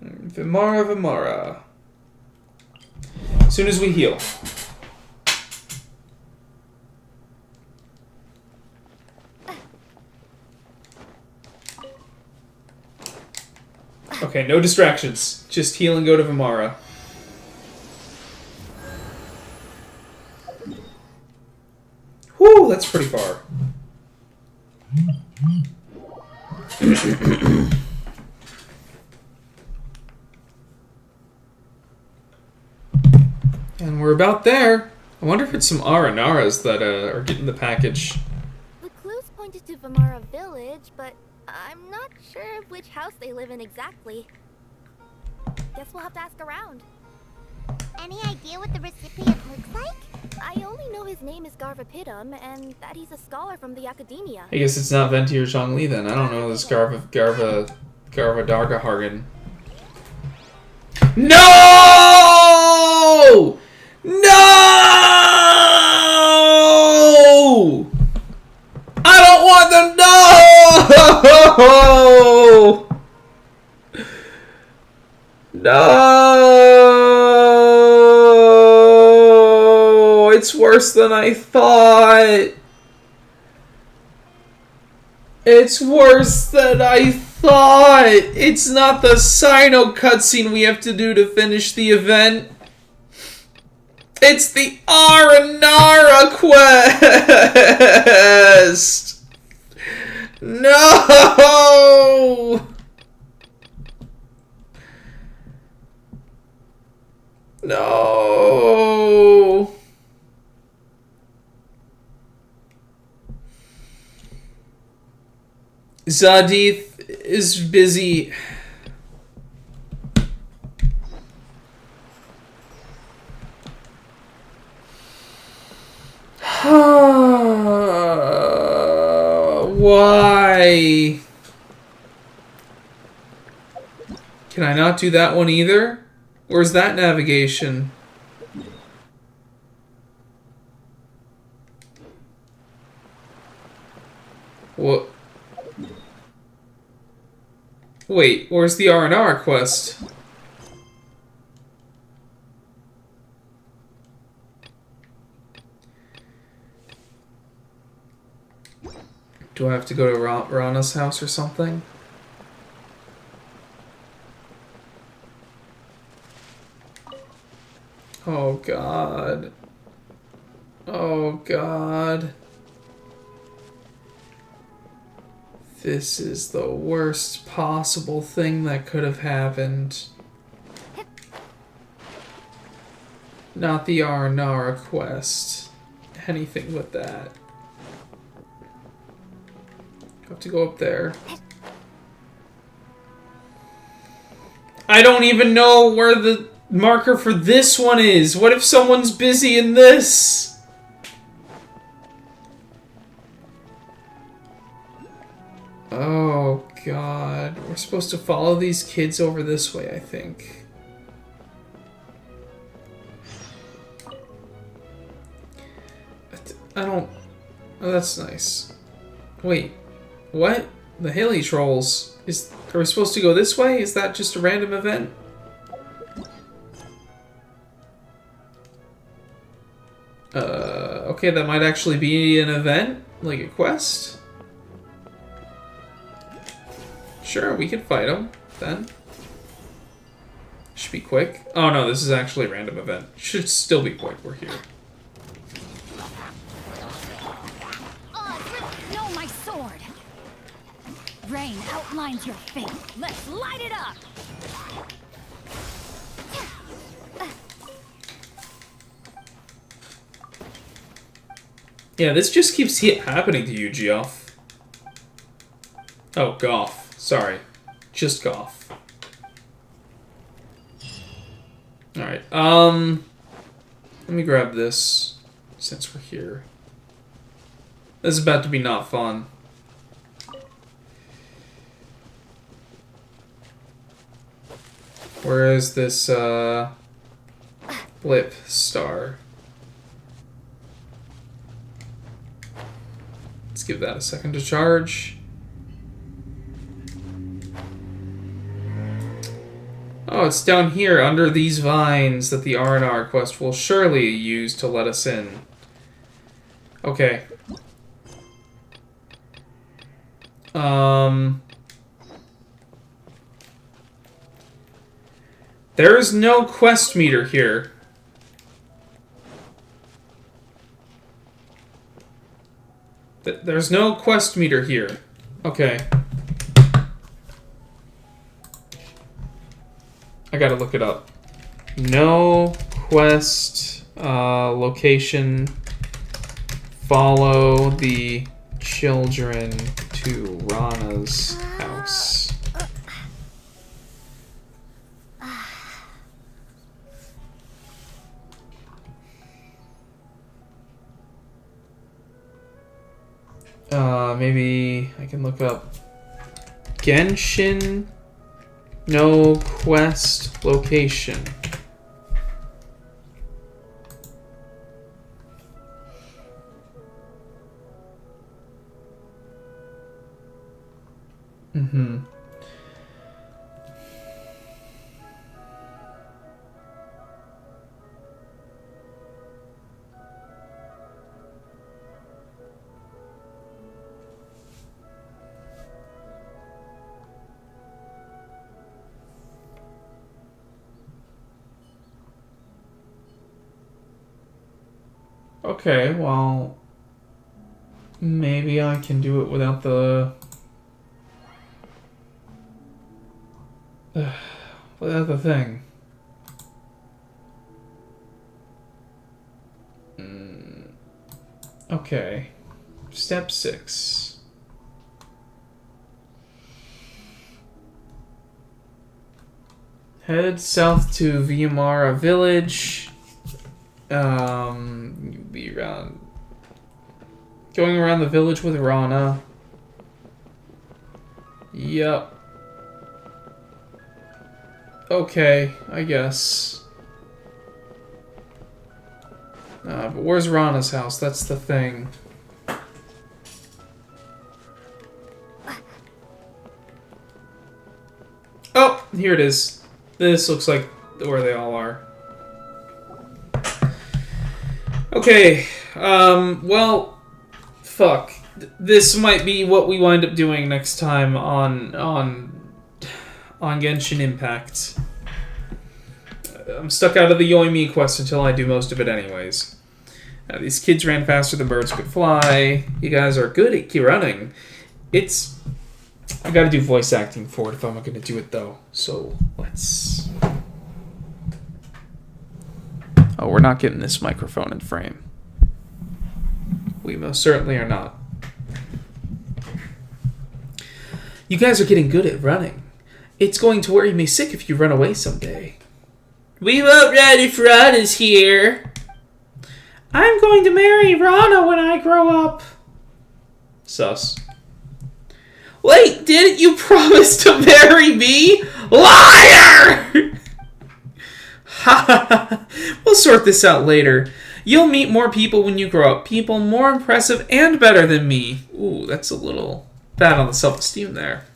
Vimara, Vimara. As soon as we heal. Okay, no distractions. Just heal and go to Vimara. Whew, that's pretty far. And we're about there. I wonder if it's some Aranaras that are getting the package. The clues pointed to Vimara Village, but I'm not sure which house they live in exactly. Guess we'll have to ask around. Any idea what the recipient looks like? I only know his name is Garvapidum and that he's a scholar from the Academia. I guess it's not Venti or Zhong-Li then. I don't know this Garva Dargahargan. No! No! I don't want them. No! No! It's worse than I thought. It's worse than I thought. It's not the Cyno cutscene we have to do to finish the event. It's the Aranara quest. No. No. Zadith is busy. Why? Can I not do that one either? Where's that navigation? What? Wait, where's the R&R quest? Do I have to go to Rana's house or something? Oh god. Oh god. This is the worst possible thing that could have happened. Not the R&R quest. Anything but that. Have to go up there. I don't even know where the marker for this one is. What if someone's busy in this? Oh god. We're supposed to follow these kids over this way, I think. I don't... Oh, that's nice. Wait. What? The Haley Trolls. Are we supposed to go this way? Is that just a random event? Okay, that might actually be an event? Like a quest? Sure, we could fight them, then. Should be quick. Oh no, this is actually a random event. Should still be quick, we're here. No, my sword! Rain outlines your fate. Let's light it up! Yeah, this just keeps happening to you, Geoff. Oh, Goff. Sorry. Just Goff. Alright, let me grab this, since we're here. This is about to be not fun. Where is this, blip star? Let's give that a second to charge. Oh, it's down here under these vines that the R&R quest will surely use to let us in. Okay. There is no quest meter here. There's no quest meter here. Okay. I gotta look it up. No quest location. Follow the children to Rana's house. Maybe I can look up Genshin. No quest location. Okay, well, maybe I can do it without the... without the thing. Okay. Step 6. Head south to Viamara village. Be around. Going around the village with Rana. Yep. Okay, I guess. But where's Rana's house? That's the thing. Oh, here it is. This looks like where they all are. Okay, well, fuck. This might be what we wind up doing next time on Genshin Impact. I'm stuck out of the Yoimi quest until I do most of it anyways. These kids ran faster than birds could fly. You guys are good at running. I gotta do voice acting for it if I'm not gonna do it though. So, let's... Oh, we're not getting this microphone in frame. We most certainly are not. You guys are getting good at running. It's going to worry me sick if you run away someday. We won't run if Rana's here. I'm going to marry Rana when I grow up. Sus. Wait, didn't you promise to marry me? Liar! We'll sort this out later. You'll meet more people when you grow up. People more impressive and better than me. Ooh, that's a little bad on the self-esteem there.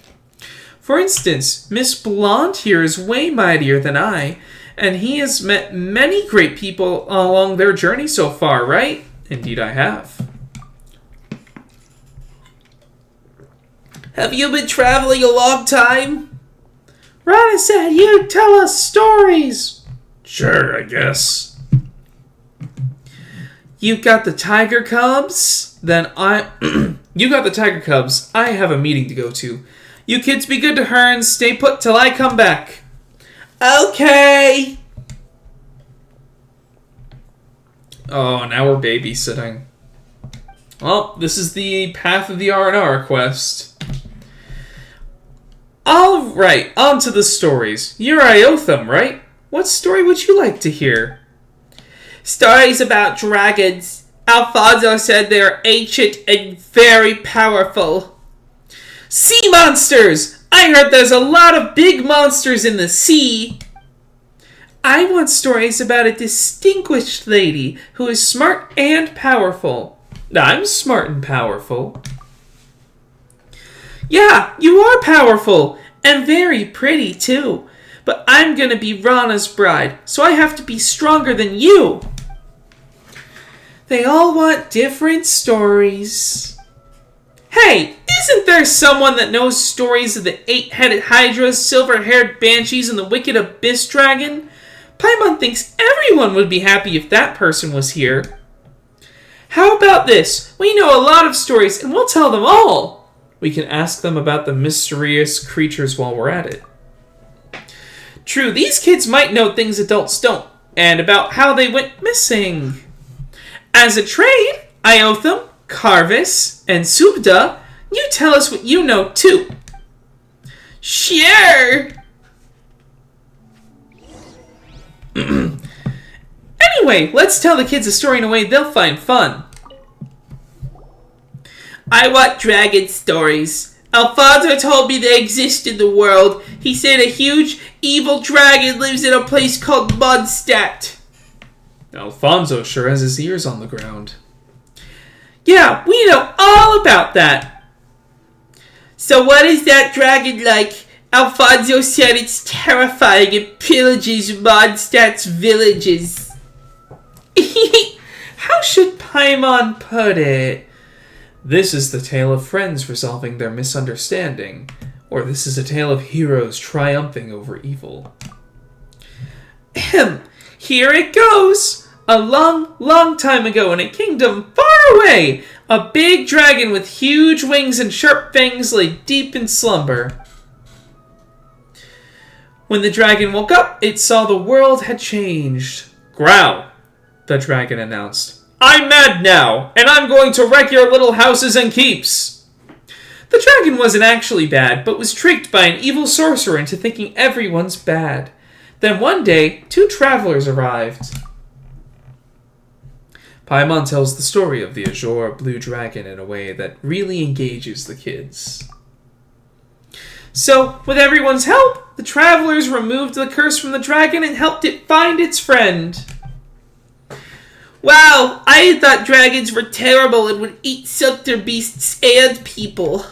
For instance, Miss Blonde here is way mightier than I, and he has met many great people along their journey so far, right? Indeed I have. Have you been traveling a long time? Rana said you'd tell us stories. Sure, I guess. You got the tiger cubs? Then You got the tiger cubs. I have a meeting to go to. You kids be good to her and stay put till I come back. Okay. Oh, now we're babysitting. Well, this is the path of the R&R quest. Alright, on to the stories. You're Iotham, right? What story would you like to hear? Stories about dragons. Alfonso said they are ancient and very powerful. Sea monsters! I heard there's a lot of big monsters in the sea. I want stories about a distinguished lady who is smart and powerful. I'm smart and powerful. Yeah, you are powerful, and very pretty too. But I'm gonna be Rana's bride, so I have to be stronger than you. They all want different stories. Hey, isn't there someone that knows stories of the 8-headed hydras, silver-haired banshees, and the wicked abyss dragon? Paimon thinks everyone would be happy if that person was here. How about this? We know a lot of stories, and we'll tell them all. We can ask them about the mysterious creatures while we're at it. True, these kids might know things adults don't, and about how they went missing. As a trade, Iotham, Carvis, and Subda, you tell us what you know too. Sure! Anyway, let's tell the kids a story in a way they'll find fun. I want dragon stories. Alfonso told me they exist in the world. He said a huge, evil dragon lives in a place called Mondstadt. Alfonso sure has his ears on the ground. Yeah, we know all about that. So what is that dragon like? Alfonso said it's terrifying and pillages Mondstadt's villages. How should Paimon put it? This is the tale of friends resolving their misunderstanding, or this is a tale of heroes triumphing over evil. Here it goes! A long, long time ago in a kingdom far away, a big dragon with huge wings and sharp fangs lay deep in slumber. When the dragon woke up, it saw the world had changed. Growl, the dragon announced. I'm mad now, and I'm going to wreck your little houses and keeps. The dragon wasn't actually bad, but was tricked by an evil sorcerer into thinking everyone's bad. Then one day, 2 travelers arrived. Paimon tells the story of the Azure Blue Dragon in a way that really engages the kids. So, with everyone's help, the travelers removed the curse from the dragon and helped it find its friend. Wow, I thought dragons were terrible and would eat sumpter beasts and people.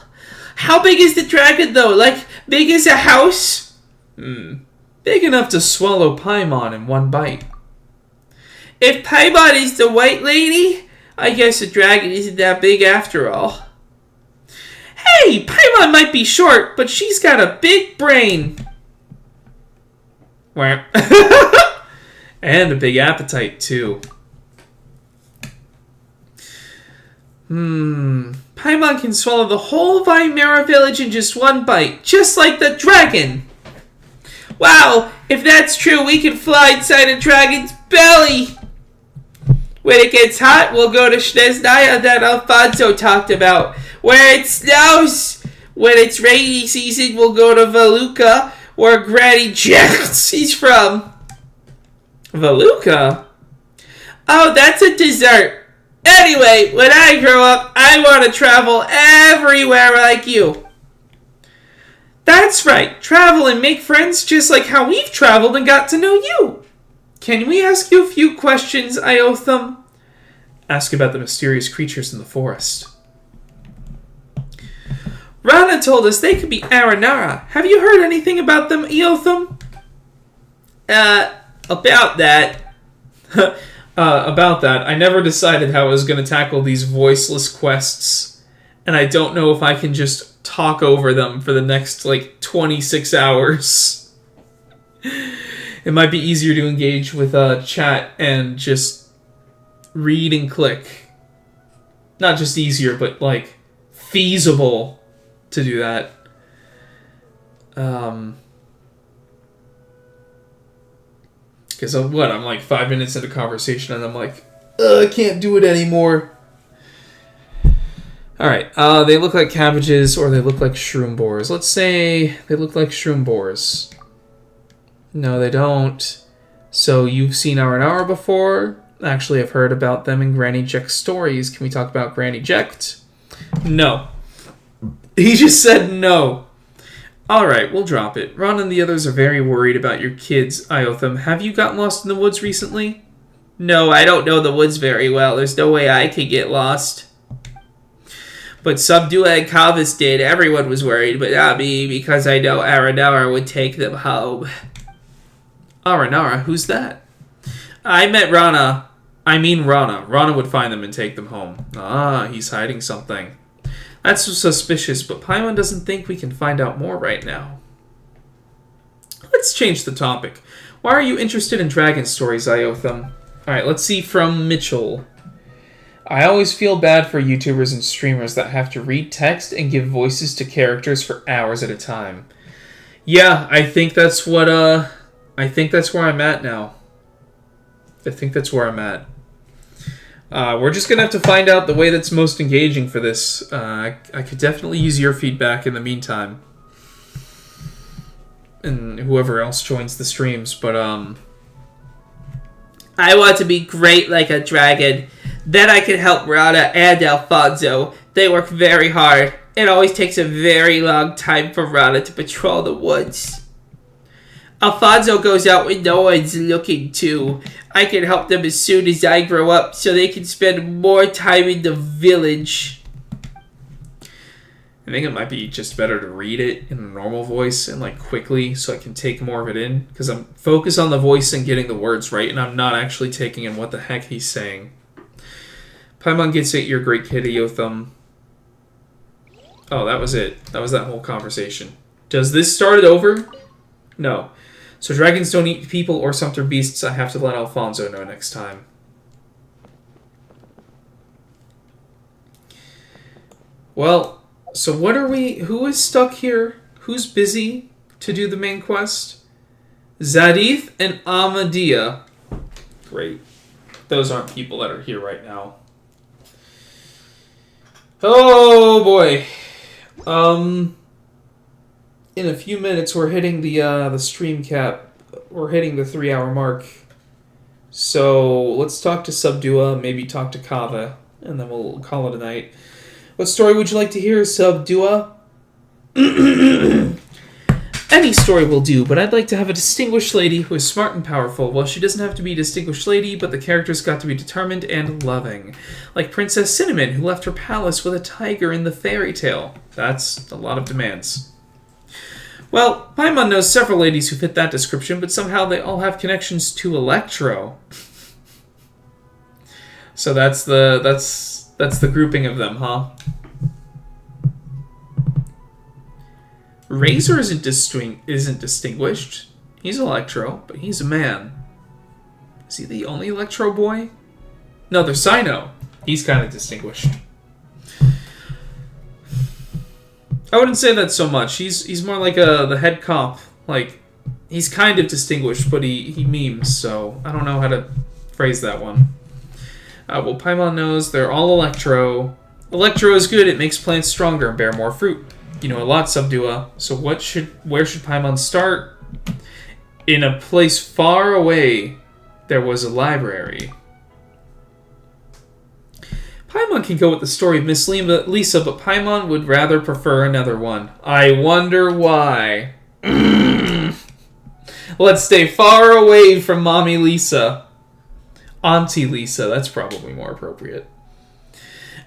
How big is the dragon though? Like, big as a house? Big enough to swallow Paimon in one bite. If Paimon is the white lady, I guess the dragon isn't that big after all. Hey, Paimon might be short, but she's got a big brain. And a big appetite, too. Paimon can swallow the whole Vimera village in just one bite, just like the dragon. Wow, if that's true, we can fly inside a dragon's belly. When it gets hot, we'll go to Shneznaya that Alfonso talked about, where it snows. When it's rainy season, we'll go to Valuka, where Granny Jex is from. Valuka? Oh, that's a dessert. Anyway, when I grow up, I want to travel everywhere like you. That's right, travel and make friends just like how we've traveled and got to know you. Can we ask you a few questions, Iotham? Ask about the mysterious creatures in the forest. Rana told us they could be Aranara. Have you heard anything about them, Iotham? About that. About that. I never decided how I was going to tackle these voiceless quests. And I don't know if I can just talk over them for the next, 26 hours. It might be easier to engage with chat and just read and click. Not just easier, but, feasible to do that. Because I'm 5 minutes into conversation and I'm I can't do it anymore. Alright, they look like cabbages or they look like shroom boars. Let's say they look like shroom boars. No, they don't. So you've seen Aranara before. Actually, I've heard about them in Granny Jecht's stories. Can we talk about Granny Jecht? No. He just said no. Alright, we'll drop it. Ron and the others are very worried about your kids, Iotham. Have you gotten lost in the woods recently? No, I don't know the woods very well. There's no way I could get lost. But Subdua and Calvis did. Everyone was worried, but not me, because I know Aranara would take them home. Aranara? Who's that? I met Rana. I mean Rana. Rana would find them and take them home. Ah, he's hiding something. That's suspicious, but Paimon doesn't think we can find out more right now. Let's change the topic. Why are you interested in dragon stories, Iotham? Alright, let's see from Mitchell. I always feel bad for YouTubers and streamers that have to read text and give voices to characters for hours at a time. Yeah, I think that's what, I think that's where I'm at now. I think that's where I'm at. We're just going to have to find out the way that's most engaging for this. I could definitely use your feedback in the meantime. And whoever else joins the streams, but, I want to be great like a dragon. Then I can help Rana and Alfonso. They work very hard. It always takes a very long time for Rana to patrol the woods. Alfonso goes out when no one's looking too. I can help them as soon as I grow up so they can spend more time in the village. I think it might be just better to read it in a normal voice and quickly so I can take more of it in. Because I'm focused on the voice and getting the words right and I'm not actually taking in what the heck he's saying. Paimon gets it, you're a great kid, Iotham. Oh, that was it. That was that whole conversation. Does this start it over? No. So dragons don't eat people or sumpter beasts. I have to let Alfonso know next time. Well, so what are we... Who is stuck here? Who's busy to do the main quest? Zadith and Amadia. Great. Those aren't people that are here right now. Oh boy. In a few minutes we're hitting the stream cap. We're hitting the 3-hour mark. So let's talk to Subdua, maybe talk to Kava, and then we'll call it a night. What story would you like to hear, Subdua? Any story will do, but I'd like to have a distinguished lady who is smart and powerful. Well, she doesn't have to be a distinguished lady, but the character's got to be determined and loving. Like Princess Cinnamon, who left her palace with a tiger in the fairy tale. That's a lot of demands. Well, Paimon knows several ladies who fit that description, but somehow they all have connections to Electro. So that's the grouping of them, huh? Razor isn't distinguished. He's Electro, but he's a man. Is he the only Electro boy? No, there's Cyno. He's kind of distinguished. I wouldn't say that so much. He's more like the head cop. Like, he's kind of distinguished, but he memes, so I don't know how to phrase that one. Well, Paimon knows they're all Electro. Electro is good. It makes plants stronger and bear more fruit. You know a lot, Subdua. So where should Paimon start? In a place far away, there was a library. Paimon can go with the story of Miss Lisa, but Paimon would rather prefer another one. I wonder why. Let's stay far away from Mommy Lisa. Auntie Lisa, that's probably more appropriate.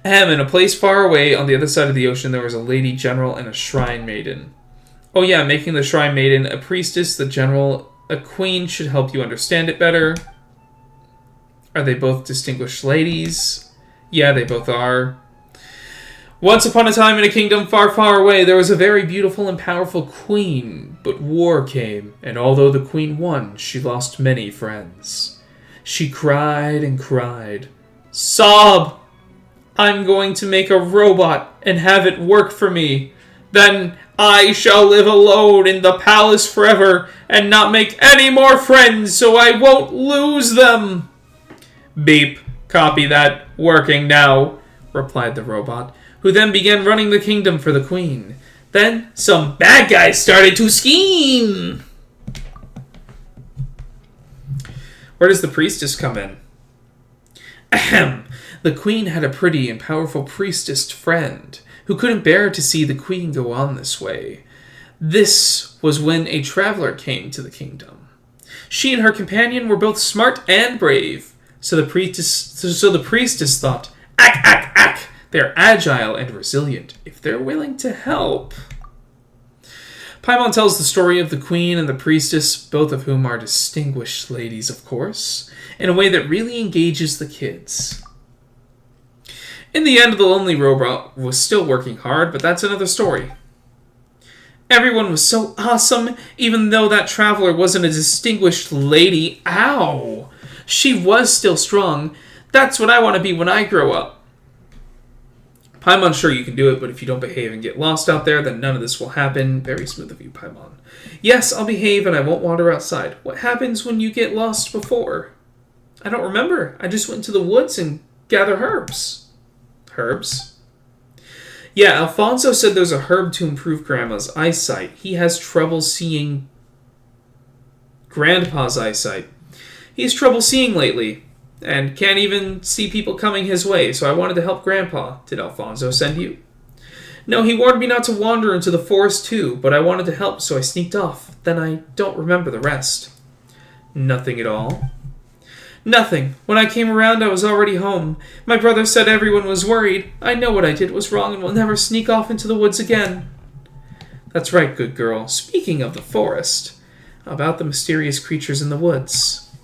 In a place far away on the other side of the ocean, there was a lady general and a shrine maiden. Oh yeah, making the shrine maiden a priestess, the general a queen should help you understand it better. Are they both distinguished ladies? Yeah, they both are. Once upon a time in a kingdom far, far away, there was a very beautiful and powerful queen. But war came, and although the queen won, she lost many friends. She cried and cried. Sob! I'm going to make a robot and have it work for me. Then I shall live alone in the palace forever and not make any more friends so I won't lose them. Beep. Copy that. Working now, replied the robot, who then began running the kingdom for the queen. Then some bad guys started to scheme. Where does the priestess come in? Ahem. The queen had a pretty and powerful priestess friend who couldn't bear to see the queen go on this way. This was when a traveler came to the kingdom. She and her companion were both smart and brave, so the priestess thought, ack, they're agile and resilient if they're willing to help. Paimon tells the story of the queen and the priestess, both of whom are distinguished ladies, of course, in a way that really engages the kids. In the end, the lonely robot was still working hard, but that's another story. Everyone was so awesome, even though that traveler wasn't a distinguished lady. Ow! She was still strong. That's what I want to be when I grow up. Paimon's sure you can do it, but if you don't behave and get lost out there, then none of this will happen. Very smooth of you, Paimon. Yes, I'll behave and I won't wander outside. What happens when you get lost before? I don't remember. I just went to the woods and gathered herbs. Herbs? Yeah, Alfonso said there's a herb to improve Grandma's eyesight. He has trouble seeing Grandpa's eyesight. He has trouble seeing lately, and can't even see people coming his way, so I wanted to help Grandpa. Did Alfonso send you? No, he warned me not to wander into the forest too, but I wanted to help, so I sneaked off. Then I don't remember the rest. Nothing at all? Nothing. When I came around, I was already home. My brother said everyone was worried. I know what I did was wrong and will never sneak off into the woods again. That's right, good girl. Speaking of the forest, about the mysterious creatures in the woods.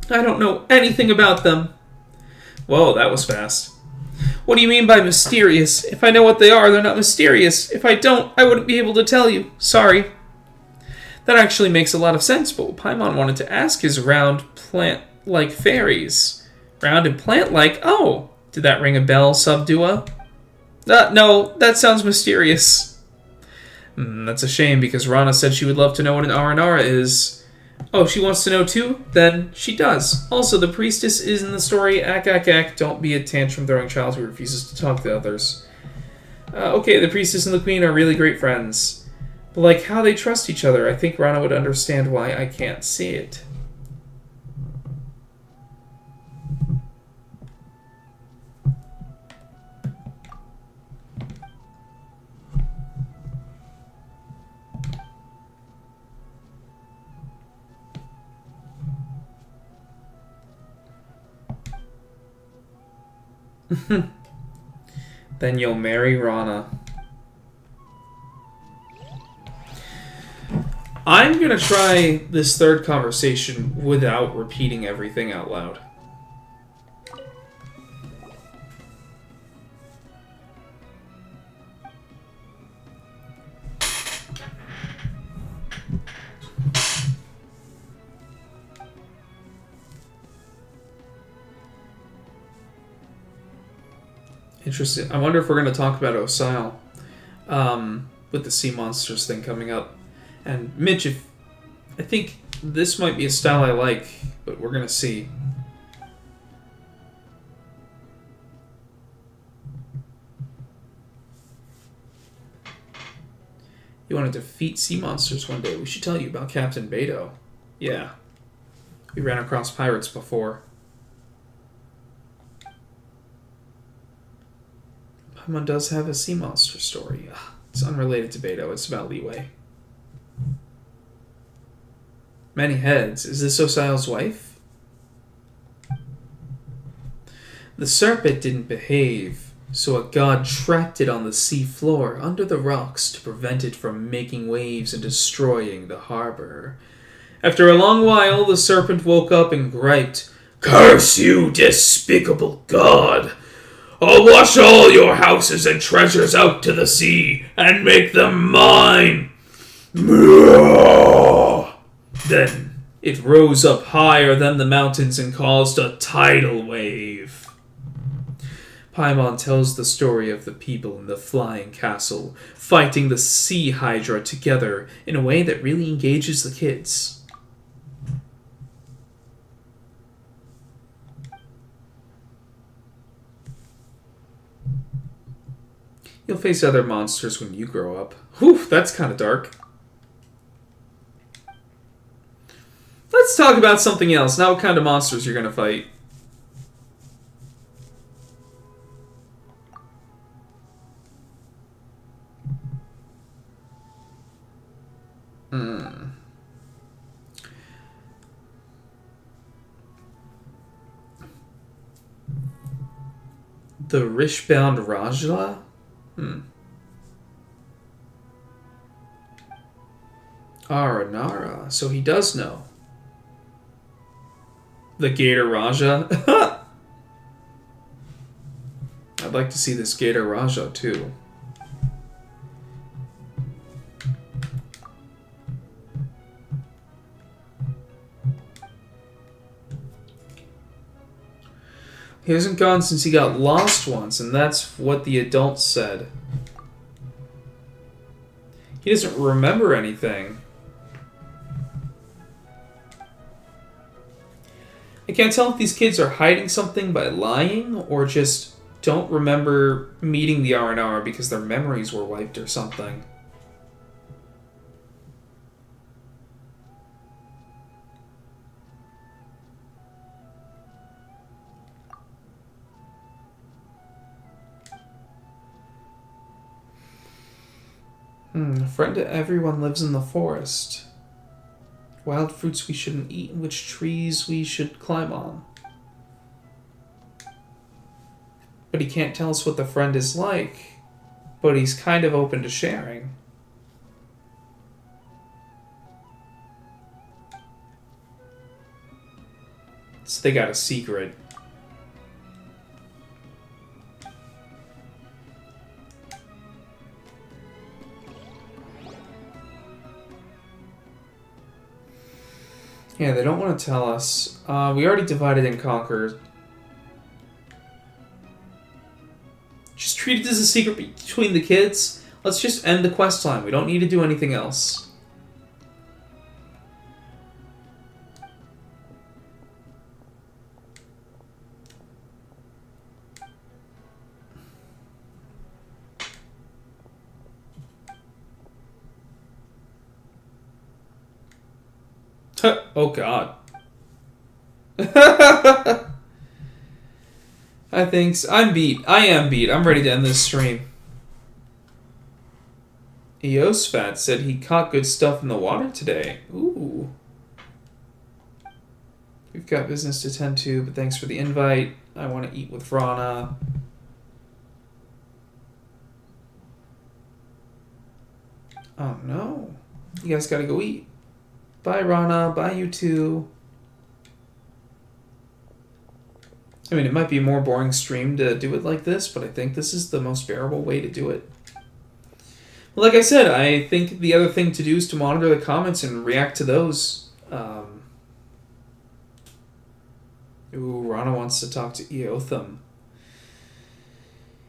I don't know anything about them. Whoa, that was fast. What do you mean by mysterious? If I know what they are, they're not mysterious. If I don't, I wouldn't be able to tell you. Sorry. That actually makes a lot of sense, but what Paimon wanted to ask is around plant-like fairies. Round and plant-like? Oh, did that ring a bell, Subdua? No, that sounds mysterious. That's a shame, because Rana said she would love to know what an Aranara is. Oh, she wants to know too? Then she does. Also, the priestess is in the story. Don't be a tantrum-throwing child who refuses to talk to others. Okay, the priestess and the queen are really great friends. But like how they trust each other, I think Rana would understand why I can't see it. Then you'll marry Rana. I'm gonna try this third conversation without repeating everything out loud. Interesting. I wonder if we're going to talk about Osile with the sea monsters thing coming up. And Mitch, I think this might be a style I like, but we're going to see. You want to defeat sea monsters one day? We should tell you about Captain Beto. Yeah. We ran across pirates before. Paimon does have a sea monster story. It's unrelated to Beto. It's about Leeway. Many heads. Is this Osile's wife? The serpent didn't behave, so a god trapped it on the sea floor under the rocks to prevent it from making waves and destroying the harbor. After a long while, the serpent woke up and griped, "Curse you, despicable god! I'll wash all your houses and treasures out to the sea and make them mine." Then it rose up higher than the mountains and caused a tidal wave. Paimon tells the story of the people in the flying castle fighting the sea hydra together in a way that really engages the kids. You'll face other monsters when you grow up. Whew, that's kind of dark. Let's talk about something else. Now what kind of monsters you're going to fight. The Rishbound Rajla? Aranara. So he does know. The Gator Raja? I'd like to see this Gator Raja too. He hasn't gone since he got lost once, and that's what the adults said. He doesn't remember anything. I can't tell if these kids are hiding something by lying, or just don't remember meeting the R&R because their memories were wiped or something. A friend to everyone lives in the forest. Wild fruits we shouldn't eat, and which trees we should climb on. But he can't tell us what the friend is like, but he's kind of open to sharing. So they got a secret. Yeah, they don't want to tell us. We already divided and conquered. Just treat it as a secret between the kids. Let's just end the quest line. We don't need to do anything else. Oh god. I think so. I'm beat. I am beat. I'm ready to end this stream. Eosfat said he caught good stuff in the water today. Ooh. We've got business to tend to, but thanks for the invite. I want to eat with Rana. Oh no. You guys gotta go eat. Bye Rana. Bye you two. I mean, it might be a more boring stream to do it like this, but I think this is the most bearable way to do it. Well, like I said, I think the other thing to do is to monitor the comments and react to those. Ooh, Rana wants to talk to Eotham.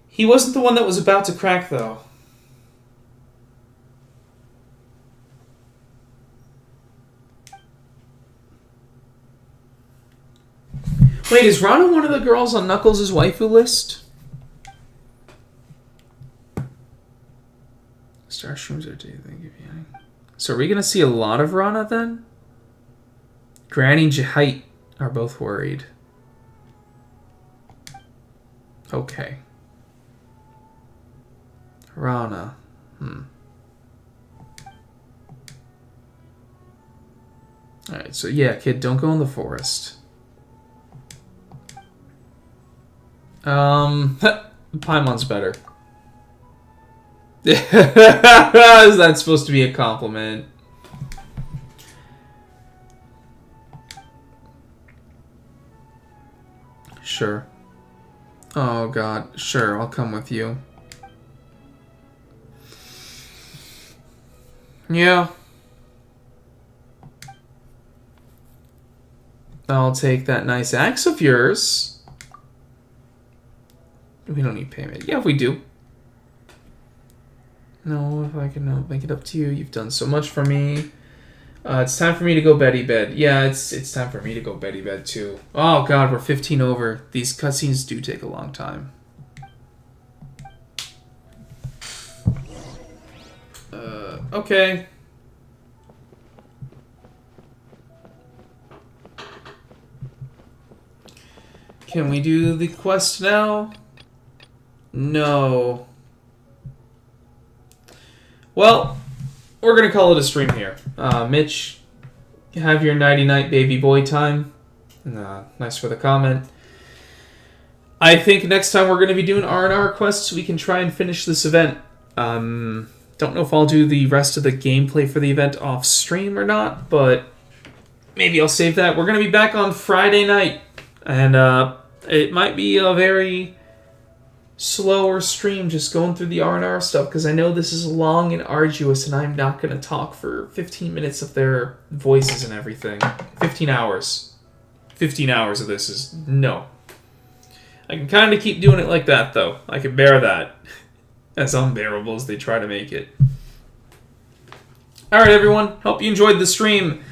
He wasn't the one that was about to crack, though. Wait, is Rana one of the girls on Knuckles' waifu list? Star shrooms are do you think? So are we gonna see a lot of Rana then? Granny and Jahite are both worried. Okay. Rana. Alright, so yeah, kid, don't go in the forest. Paimon's better. Is that supposed to be a compliment? Sure. Oh god, sure, I'll come with you. Yeah. I'll take that nice axe of yours. We don't need payment. Yeah, we do. No, if I can make it up to you. You've done so much for me. It's time for me to go beddy bed. Yeah, it's time for me to go beddy bed too. Oh god, we're 15 over. These cutscenes do take a long time. Okay. Can we do the quest now? No. Well, we're going to call it a stream here. Mitch, have your nighty-night baby boy time. Nice for the comment. I think next time we're going to be doing R&R quests so we can try and finish this event. Don't know if I'll do the rest of the gameplay for the event off stream or not, but maybe I'll save that. We're going to be back on Friday night, and it might be a very slower stream just going through the R&R stuff because I know this is long and arduous and I'm not going to talk for 15 minutes of their voices and everything. 15 hours. 15 hours of this is no. I can kind of keep doing it like that though. I can bear that. As unbearable as they try to make it. Alright everyone, hope you enjoyed the stream.